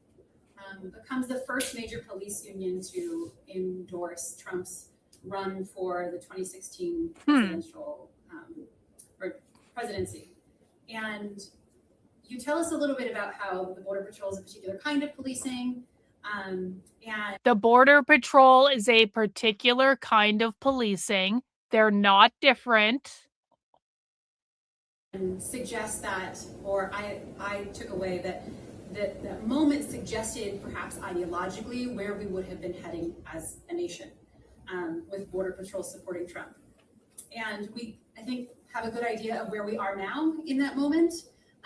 O: becomes the first major police union to endorse Trump's run for the 2016 presidential or presidency. And you tell us a little bit about how the Border Patrol is a particular kind of policing. And
H: The Border Patrol is a particular kind of policing. They're not different.
O: suggest that, or I took away that moment suggested perhaps ideologically where we would have been heading as a nation, with Border Patrol supporting Trump. And we, I think, have a good idea of where we are now in that moment.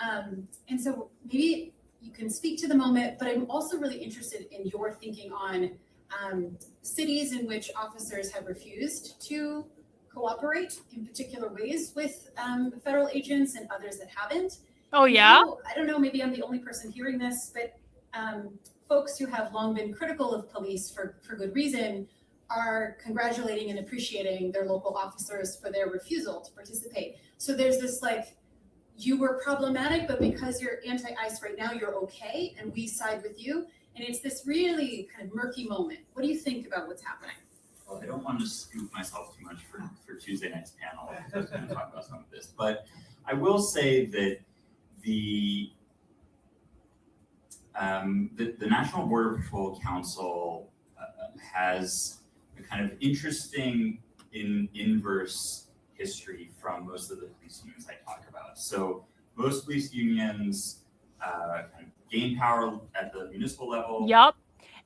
O: And so maybe you can speak to the moment, but I'm also really interested in your thinking on cities in which officers have refused to cooperate in particular ways with federal agents and others that haven't.
H: Oh, yeah?
O: I don't know, maybe I'm the only person hearing this, but folks who have long been critical of police for good reason are congratulating and appreciating their local officers for their refusal to participate. So there's this like, you were problematic, but because you're anti-ICE right now, you're okay, and we side with you. And it's this really kind of murky moment. What do you think about what's happening?
N: Well, I don't want to scoop myself too much for Tuesday night's panel. I was going to talk about some of this, but I will say that the National Border Patrol Council has a kind of interesting inverse history from most of the police unions I talk about. So most police unions kind of gain power at the municipal level.
H: Yep.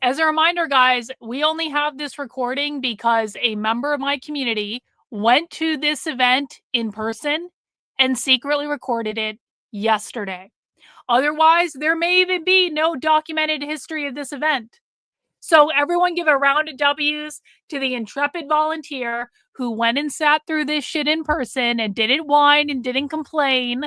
H: As a reminder, guys, we only have this recording because a member of my community went to this event in person and secretly recorded it yesterday. Otherwise, there may even be no documented history of this event. So everyone give a round of W's to the intrepid volunteer who went and sat through this shit in person and didn't whine and didn't complain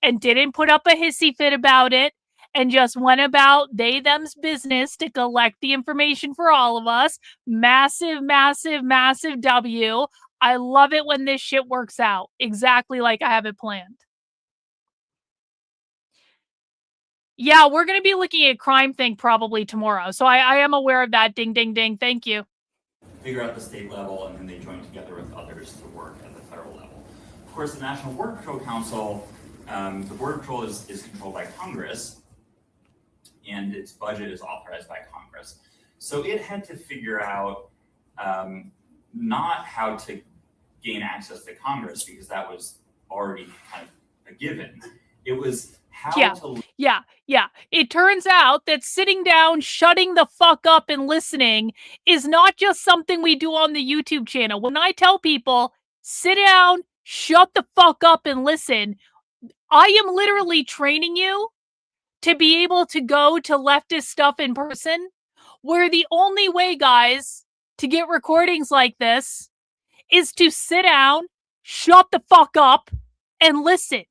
H: and didn't put up a hissy fit about it and just went about them's business to collect the information for all of us. Massive, massive, massive W. I love it when this shit works out exactly like I have it planned. Yeah, we're going to be looking at Crime Think probably tomorrow. So I am aware of that. Ding, ding, ding. Thank you.
N: Figure out the state level, and then they join together with others to work at the federal level. Of course, the National Border Patrol Council, the Border Patrol is controlled by Congress, and its budget is authorized by Congress. So it had to figure out not how to gain access to Congress, because that was already kind of a given. It was how to...
H: Yeah. It turns out that sitting down, shutting the fuck up and listening is not just something we do on the YouTube channel. When I tell people, sit down, shut the fuck up and listen, I am literally training you to be able to go to leftist stuff in person, where the only way, guys, to get recordings like this is to sit down, shut the fuck up, and listen.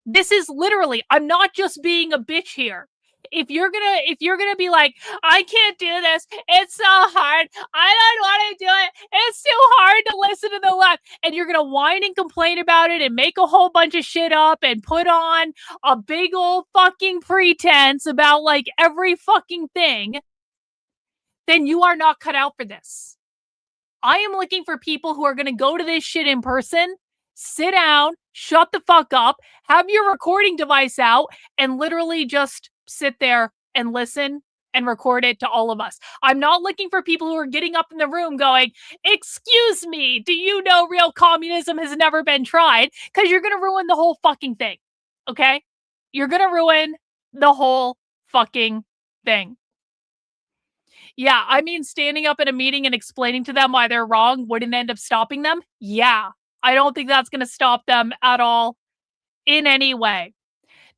H: This is literally, I'm not just being a bitch here. If you're gonna be like, I can't do this, it's so hard, I don't want to do it, it's too hard to listen to the left, and you're gonna whine and complain about it and make a whole bunch of shit up and put on a big old fucking pretense about like every fucking thing, then you are not cut out for this. I am looking for people who are gonna go to this shit in person, sit down, shut the fuck up, have your recording device out, and literally just sit there and listen and record it to all of us. I'm not looking for people who are getting up in the room going, excuse me, do you know real communism has never been tried? Because you're going to ruin the whole fucking thing. Okay? You're going to ruin the whole fucking thing. Yeah, I mean, standing up at a meeting and explaining to them why they're wrong wouldn't end up stopping them. Yeah, I don't think that's going to stop them at all in any way.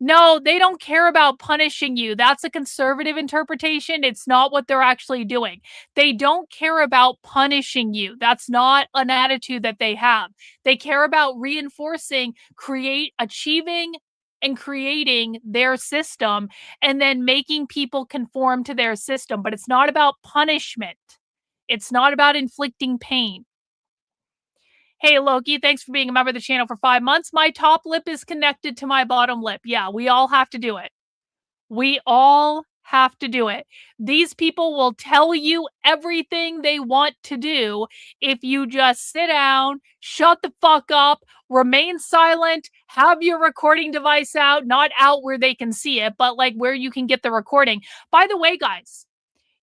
H: No, they don't care about punishing you. That's a conservative interpretation. It's not what they're actually doing. They don't care about punishing you. That's not an attitude that they have. They care about reinforcing, achieving, and creating their system and then making people conform to their system. But it's not about punishment. It's not about inflicting pain. Hey, Loki, thanks for being a member of the channel for 5 months. My top lip is connected to my bottom lip. Yeah, we all have to do it. We all have to do it. These people will tell you everything they want to do if you just sit down, shut the fuck up, remain silent, have your recording device out, not out where they can see it, but like where you can get the recording. By the way, guys,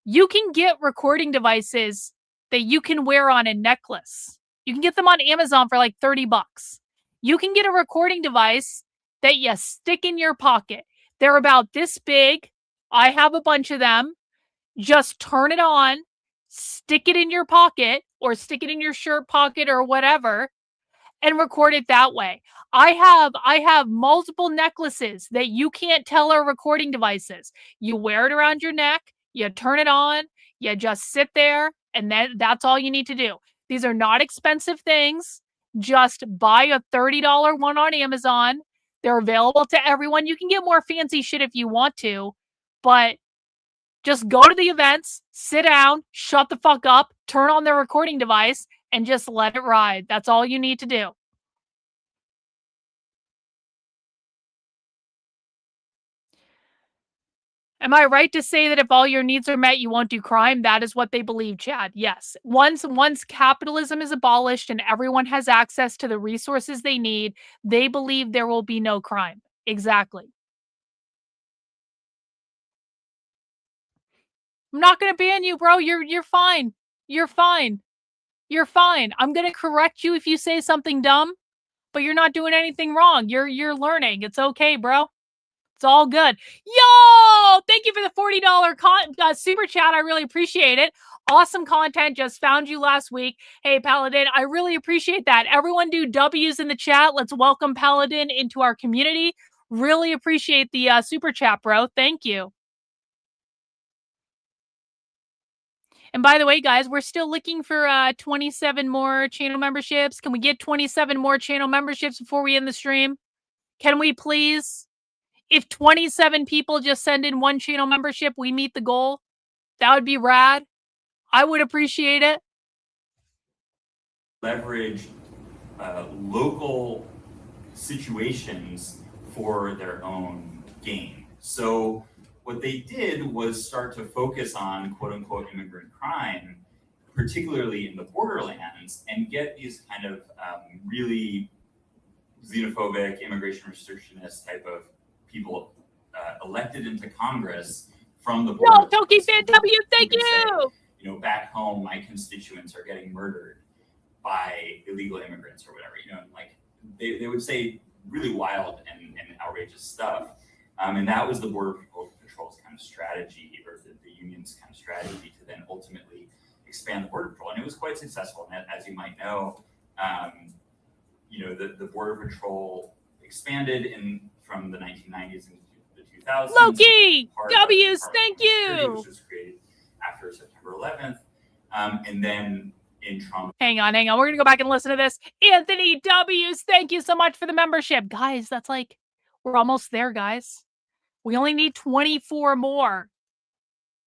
H: you can get recording devices that you can wear on a necklace. You can get them on Amazon for like $30. You can get a recording device that you stick in your pocket. They're about this big. I have a bunch of them. Just turn it on, stick it in your pocket or stick it in your shirt pocket or whatever and record it that way. I have multiple necklaces that you can't tell are recording devices. You wear it around your neck, you turn it on, you just sit there, and then that's all you need to do. These are not expensive things. Just buy a $30 one on Amazon. They're available to everyone. You can get more fancy shit if you want to, but just go to the events, sit down, shut the fuck up, turn on the recording device, and just let it ride. That's all you need to do. Am I right to say that if all your needs are met, you won't do crime? That is what they believe, Chad. Yes. Once capitalism is abolished and everyone has access to the resources they need, they believe there will be no crime. Exactly. I'm not going to ban you, bro. You're fine. You're fine. You're fine. I'm going to correct you if you say something dumb, but you're not doing anything wrong. You're learning. It's okay, bro. It's all good. Yo! Thank you for the $40 super chat. I really appreciate it. Awesome content. Just found you last week. Hey, Paladin, I really appreciate that. Everyone do W's in the chat. Let's welcome Paladin into our community. Really appreciate the super chat, bro. Thank you. And by the way, guys, we're still looking for 27 more channel memberships. Can we get 27 more channel memberships before we end the stream? Can we please? If 27 people just send in one channel membership, we meet the goal. That would be rad. I would appreciate it.
N: Leverage local situations for their own gain. So what they did was start to focus on quote unquote immigrant crime, particularly in the borderlands, and get these kind of really xenophobic, immigration restrictionist type of people elected into Congress from the border.
H: No, Toki Fan W, thank you!
N: Say, you know, back home, my constituents are getting murdered by illegal immigrants or whatever, you know, and like they would say really wild and outrageous stuff. And that was the Border Patrol's kind of strategy, or the union's kind of strategy to then ultimately expand the Border Patrol. And it was quite successful. And as you might know, you know, the Border Patrol expanded from the 1990s into the 2000s.
H: Loki! W's, thank you!
N: Which was created after September 11th. And then in Trump.
H: Hang on. We're going to go back and listen to this. Anthony W's, thank you so much for the membership. Guys, that's like, we're almost there, guys. We only need 24 more.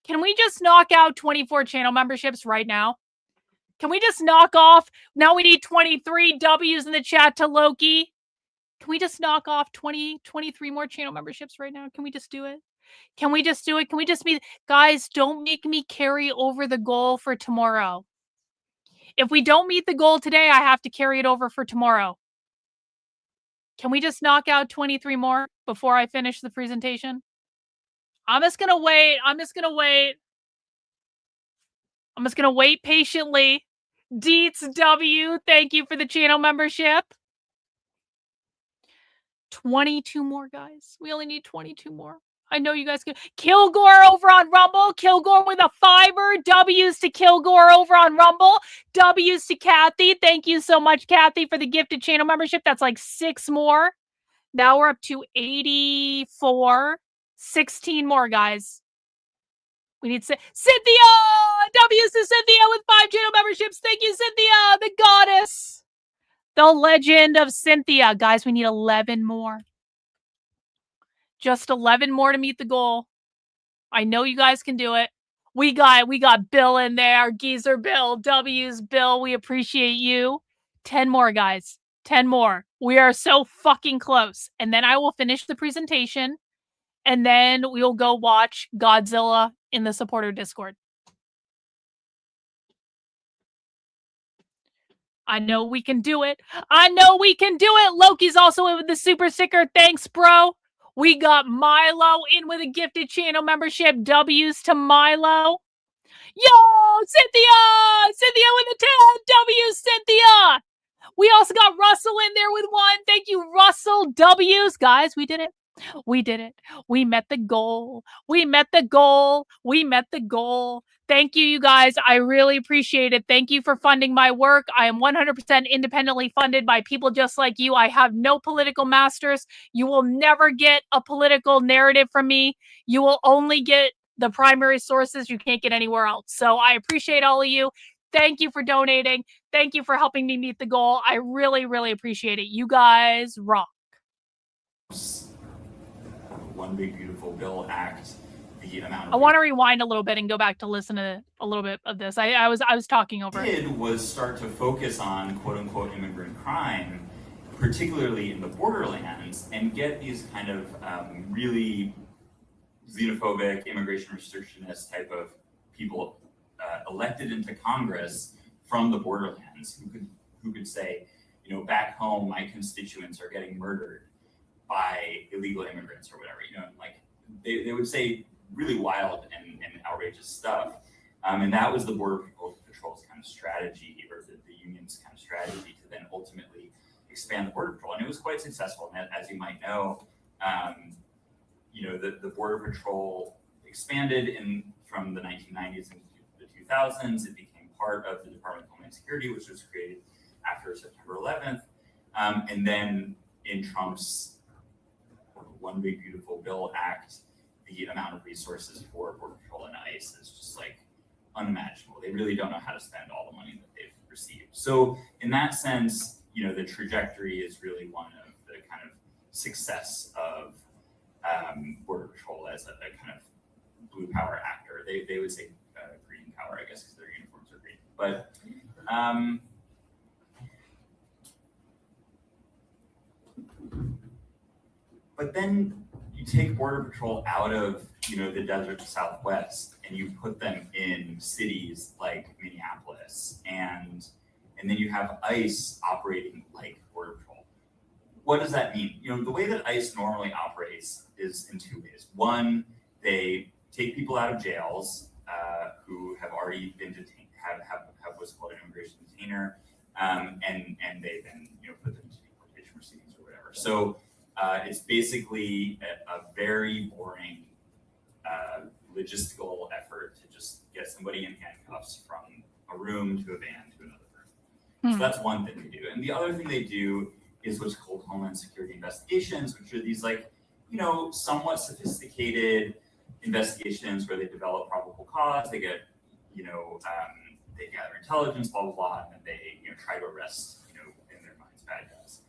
H: Can we just knock out 24 channel memberships right now? Can we just knock off? Now we need 23 W's in the chat to Loki. Can we just knock off 23 more channel memberships right now? Can we just do it? Can we just do it? Can we just be... Guys, don't make me carry over the goal for tomorrow. If we don't meet the goal today, I have to carry it over for tomorrow. Can we just knock out 23 more before I finish the presentation? I'm just gonna wait. I'm just gonna wait patiently. Deets W, thank you for the channel membership. 22 more, guys. We only need 22 more. I know you guys can. Kilgore over on Rumble. Kilgore with a $5. W's to Kilgore over on Rumble. W's to Kathy. Thank you so much, Kathy, for the gifted channel membership. That's like 6 more. Now we're up to 84. 16 more, guys. We need Cynthia! W's to Cynthia with 5 channel memberships. Thank you, Cynthia, the goddess. The legend of Cynthia. Guys, we need 11 more. Just 11 more to meet the goal. I know you guys can do it. We got Bill in there. Geezer Bill. W's Bill. We appreciate you. 10 more, guys. 10 more. We are so fucking close. And then I will finish the presentation. And then we'll go watch Godzilla in the supporter Discord. I know we can do it. I know we can do it. Loki's also in with the super sticker. Thanks, bro. We got Milo in with a gifted channel membership. W's to Milo. Yo, Cynthia! Cynthia with a 10. W's, Cynthia! We also got Russell in there with 1. Thank you, Russell. W's. Guys, we did it. We did it. We met the goal. We met the goal. We met the goal. Thank you, you guys. I really appreciate it. Thank you for funding my work. I am 100% independently funded by people just like you. I have no political masters. You will never get a political narrative from me. You will only get the primary sources you can't get anywhere else. So I appreciate all of you. Thank you for donating. Thank you for helping me meet the goal. I really, really appreciate it. You guys rock.
N: One Big Beautiful Bill Act, the amount of
H: I want to rewind a little bit and go back to listen to a little bit of this. I was talking over it.
N: Did was start to focus on quote unquote immigrant crime, particularly in the borderlands, and get these kind of really xenophobic, immigration restrictionist type of people elected into Congress from the borderlands who could say, you know, back home my constituents are getting murdered by illegal immigrants or whatever, you know, like they would say really wild and outrageous stuff. And that was the Border Patrol's kind of strategy, or the union's kind of strategy to then ultimately expand the Border Patrol. And it was quite successful. And as you might know, you know, the Border Patrol expanded from the 1990s into the 2000s. It became part of the Department of Homeland Security, which was created after September 11th. And then in Trump's One Big Beautiful Bill Act, the amount of resources for Border Patrol and ICE is just like unimaginable. They really don't know how to spend all the money that they've received. So in that sense, you know, the trajectory is really one of the kind of success of Border Patrol as a kind of blue power actor. They would say green power, I guess, because their uniforms are green. But then you take Border Patrol out of, you know, the desert Southwest and you put them in cities like Minneapolis, and then you have ICE operating like Border Patrol. What does that mean? You know, the way that ICE normally operates is in 2 ways. One, they take people out of jails who have already been detained, have what's called an immigration detainer, and they then, you know, put them into deportation proceedings or whatever. So it's basically a very boring logistical effort to just get somebody in handcuffs from a room to a van to another room. So that's one thing they do. And the other thing they do is what's called Homeland Security investigations, which are these, like, you know, somewhat sophisticated investigations where they develop probable cause, they get, you know, they gather intelligence, blah, blah, blah, and then they, you know, try to arrest, you know, in their minds, bad guys.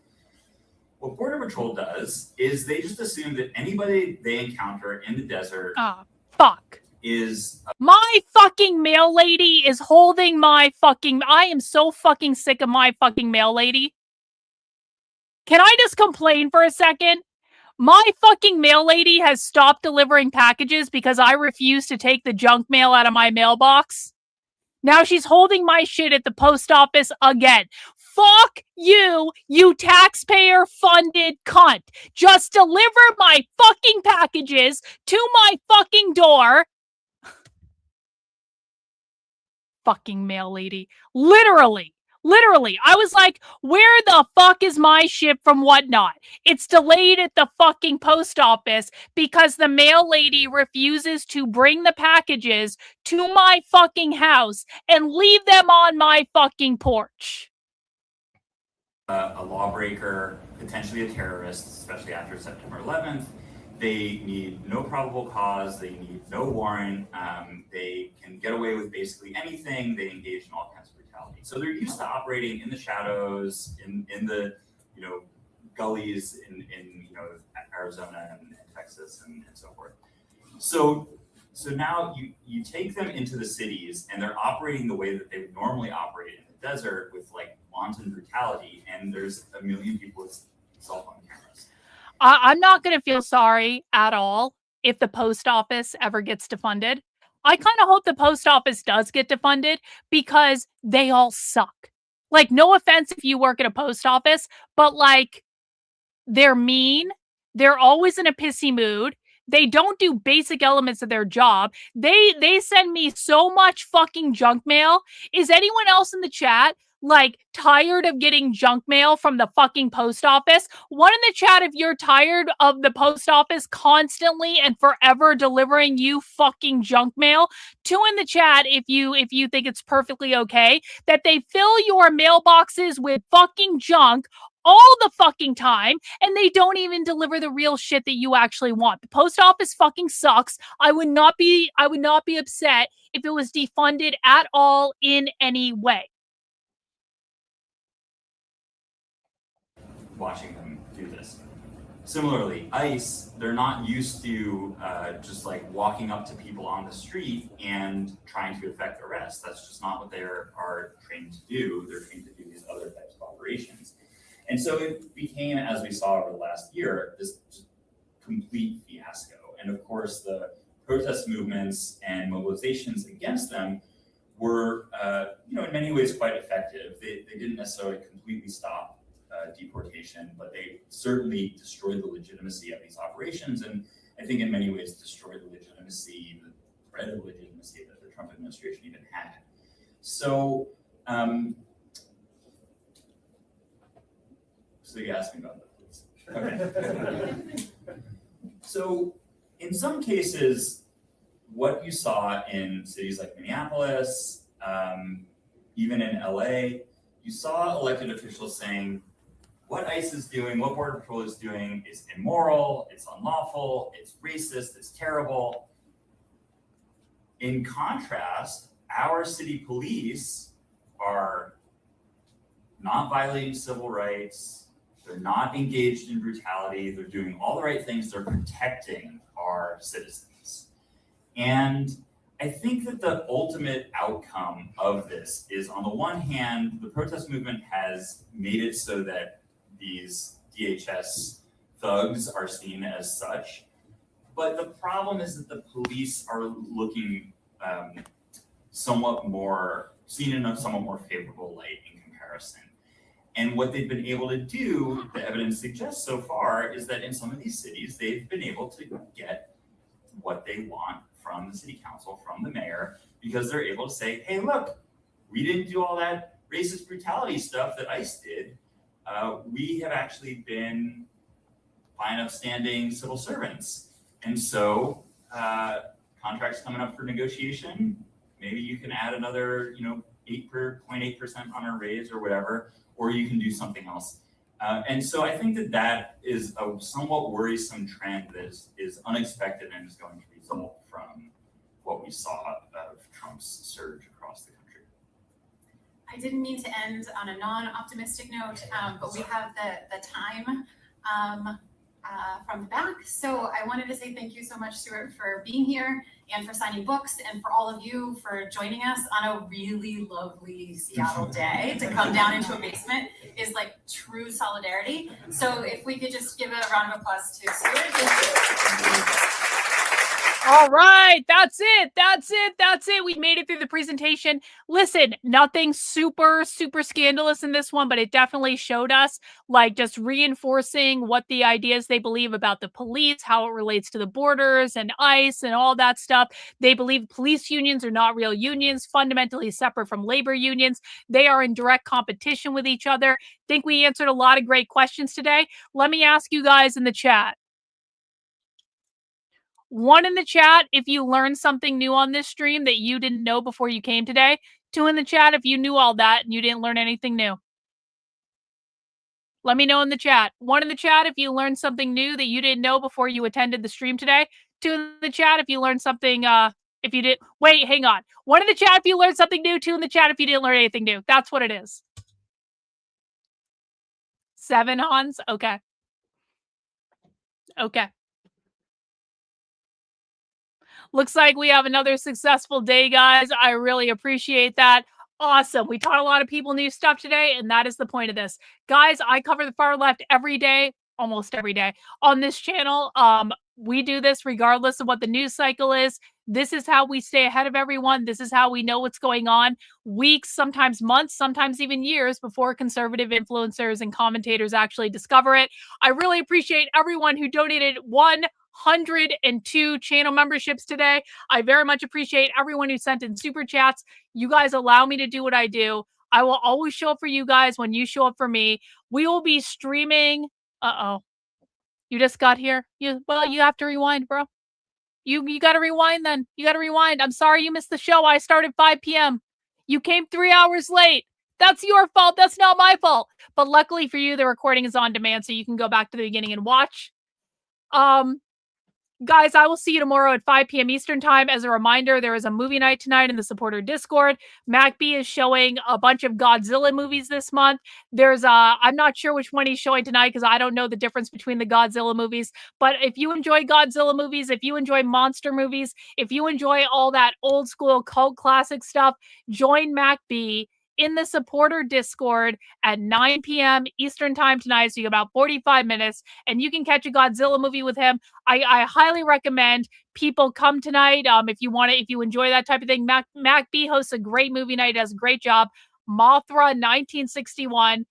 N: What Border Patrol does is they just assume that anybody they encounter in the desert is
H: my fucking mail lady is holding my fucking. I am so fucking sick of my fucking mail lady. Can I just complain for a second? My fucking mail lady has stopped delivering packages because I refuse to take the junk mail out of my mailbox. Now she's holding my shit at the post office again. fuck you, you taxpayer-funded cunt. Just deliver my fucking packages to my fucking door. Fucking mail lady. Literally. I was like, where the fuck is my ship from Whatnot? It's delayed at the fucking post office because the mail lady refuses to bring the packages to my fucking house and leave them on my fucking porch.
N: A lawbreaker, potentially a terrorist, especially after September 11th. They need no probable cause. They need no warrant. They can get away with basically anything. They engage in all kinds of brutality. So they're used to operating in the shadows, in the gullies in Arizona and Texas and so forth. So now you take them into the cities and they're operating the way that they would normally operate in the desert with like wanton brutality. And there's a million people with cell phone cameras.
H: I'm not going to feel sorry at all if the post office ever gets defunded. I kind of hope the post office does get defunded because they all suck. Like, no offense if you work at a post office, but like, they're mean. They're always in a pissy mood. They don't do basic elements of their job. They send me so much fucking junk mail. Is anyone else in the chat like tired of getting junk mail from the fucking post office? One in the chat if you're tired of the post office constantly and forever delivering you fucking junk mail. Two in the chat if you think it's perfectly okay that they fill your mailboxes with fucking junk all the fucking time and they don't even deliver the real shit that you actually want. The post office fucking sucks. I would not be upset if it was defunded at all in any way.
N: Watching them do this. Similarly, ICE, they're not used to just like walking up to people on the street and trying to effect arrests. That's just not what they are trained to do. They're trained to do these other types of operations. And so it became, as we saw over the last year, this just complete fiasco. And of course, the protest movements and mobilizations against them were, in many ways quite effective. They didn't necessarily completely stop deportation, but they certainly destroyed the legitimacy of these operations, and I think in many ways destroyed the legitimacy, the thread of legitimacy that the Trump administration even had. So, so you asked me about that, please. Okay. So, in some cases, what you saw in cities like Minneapolis, even in LA, you saw elected officials saying, what ICE is doing, what Border Patrol is doing is immoral, it's unlawful, it's racist, it's terrible. In contrast, our city police are not violating civil rights, they're not engaged in brutality, they're doing all the right things, they're protecting our citizens. And I think that the ultimate outcome of this is, on the one hand, the protest movement has made it so that these DHS thugs are seen as such. But the problem is that the police are looking seen in a somewhat more favorable light in comparison. And what they've been able to do, the evidence suggests so far, is that in some of these cities, they've been able to get what they want from the city council, from the mayor, because they're able to say, hey, look, we didn't do all that racist brutality stuff that ICE did. We have actually been fine, upstanding civil servants. And so contracts coming up for negotiation, maybe you can add another 0.8% on a raise or whatever, or you can do something else. And so I think that is a somewhat worrisome trend that is unexpected and is going to result from what we saw of Trump's surge across the country.
O: I didn't mean to end on a non-optimistic note, but we have the time from the back. So I wanted to say thank you so much, Stuart, for being here and for signing books, and for all of you for joining us on a really lovely Seattle day. To come down into a basement is like true solidarity. So if we could just give a round of applause to Stuart.
H: All right, that's it. That's it. That's it. We made it through the presentation. Listen, nothing super scandalous in this one, but it definitely showed us like just reinforcing what the ideas they believe about the police, how it relates to the borders and ICE and all that stuff. They believe police unions are not real unions, fundamentally separate from labor unions. They are in direct competition with each other. Think we answered a lot of great questions today. Let me ask you guys in the chat. 1 in the chat if you learned something new on this stream that you didn't know before you came today. 2 in the chat if you knew all that and you didn't learn anything new. Let me know in the chat. 1 in the chat if you learned something new that you didn't know before you attended the stream today. 2 in the chat if you learned something, if you did, wait, hang on. 1 in the chat if you learned something new. 2 in the chat if you didn't learn anything new. That's what it is. 7 Hans? Okay. Okay. Looks like we have another successful day, guys. I really appreciate that. Awesome. We taught a lot of people new stuff today, and that is the point of this. Guys, I cover the far left every day, almost every day on this channel. We do this regardless of what the news cycle is. This is how we stay ahead of everyone. This is how we know what's going on weeks, sometimes months, sometimes even years before conservative influencers and commentators actually discover it. I really appreciate everyone who donated 102 channel memberships today. I very much appreciate everyone who sent in super chats. You guys allow me to do what I do. I will always show up for you guys when you show up for me. We will be streaming. Uh-oh. You just got here? You have to rewind, bro. You got to rewind then. You got to rewind. I'm sorry you missed the show. I started 5 p.m. You came 3 hours late. That's your fault. That's not my fault. But luckily for you, the recording is on demand, so you can go back to the beginning and watch. Guys, I will see you tomorrow at 5 p.m. Eastern time. As a reminder, there is a movie night tonight in the supporter Discord. MacB is showing a bunch of Godzilla movies this month. There's I'm not sure which one he's showing tonight because I don't know the difference between the Godzilla movies. But if you enjoy Godzilla movies, if you enjoy monster movies, if you enjoy all that old school cult classic stuff, join MacB in the supporter Discord at 9 p.m. Eastern time tonight. So you have about 45 minutes and you can catch a Godzilla movie with him. I highly recommend people come tonight. If you enjoy that type of thing. MacB hosts a great movie night, does a great job. Mothra 1961.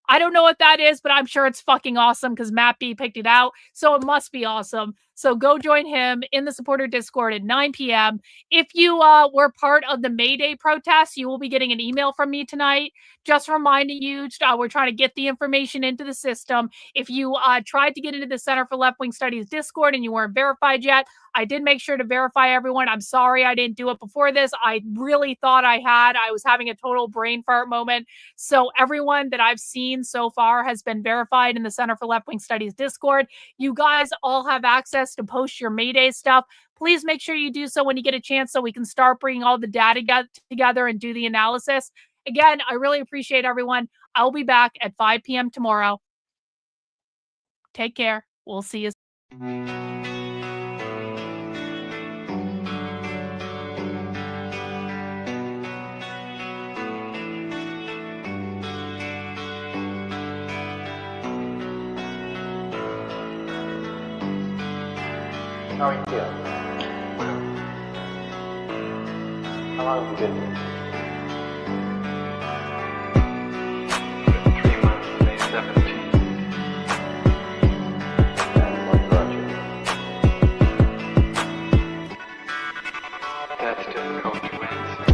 H: I don't know what that is, but I'm sure it's fucking awesome because MacB picked it out. So it must be awesome. So go join him in the supporter Discord at 9 p.m. If you were part of the May Day protests, you will be getting an email from me tonight. Just reminding you, we're trying to get the information into the system. If you tried to get into the Center for Left-Wing Studies Discord and you weren't verified yet, I did make sure to verify everyone. I'm sorry I didn't do it before this. I really thought I had. I was having a total brain fart moment. So everyone that I've seen so far has been verified in the Center for Left-Wing Studies Discord. You guys all have access to post your May Day stuff. Please make sure you do so when you get a chance so we can start bringing all the data together and do the analysis. Again, I really appreciate everyone. I'll be back at 5 p.m. tomorrow. Take care. We'll see you.
A: How are you feeling? How long have you been here?
B: 3 months, May 17th.
A: And what brought you?
B: That's difficult to answer.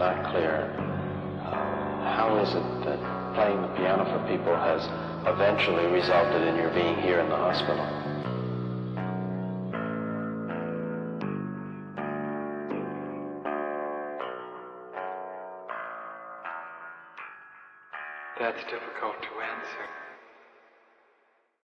A: not clear. How is it that playing the piano for people has eventually resulted in your being here in the hospital?
B: That's difficult to answer.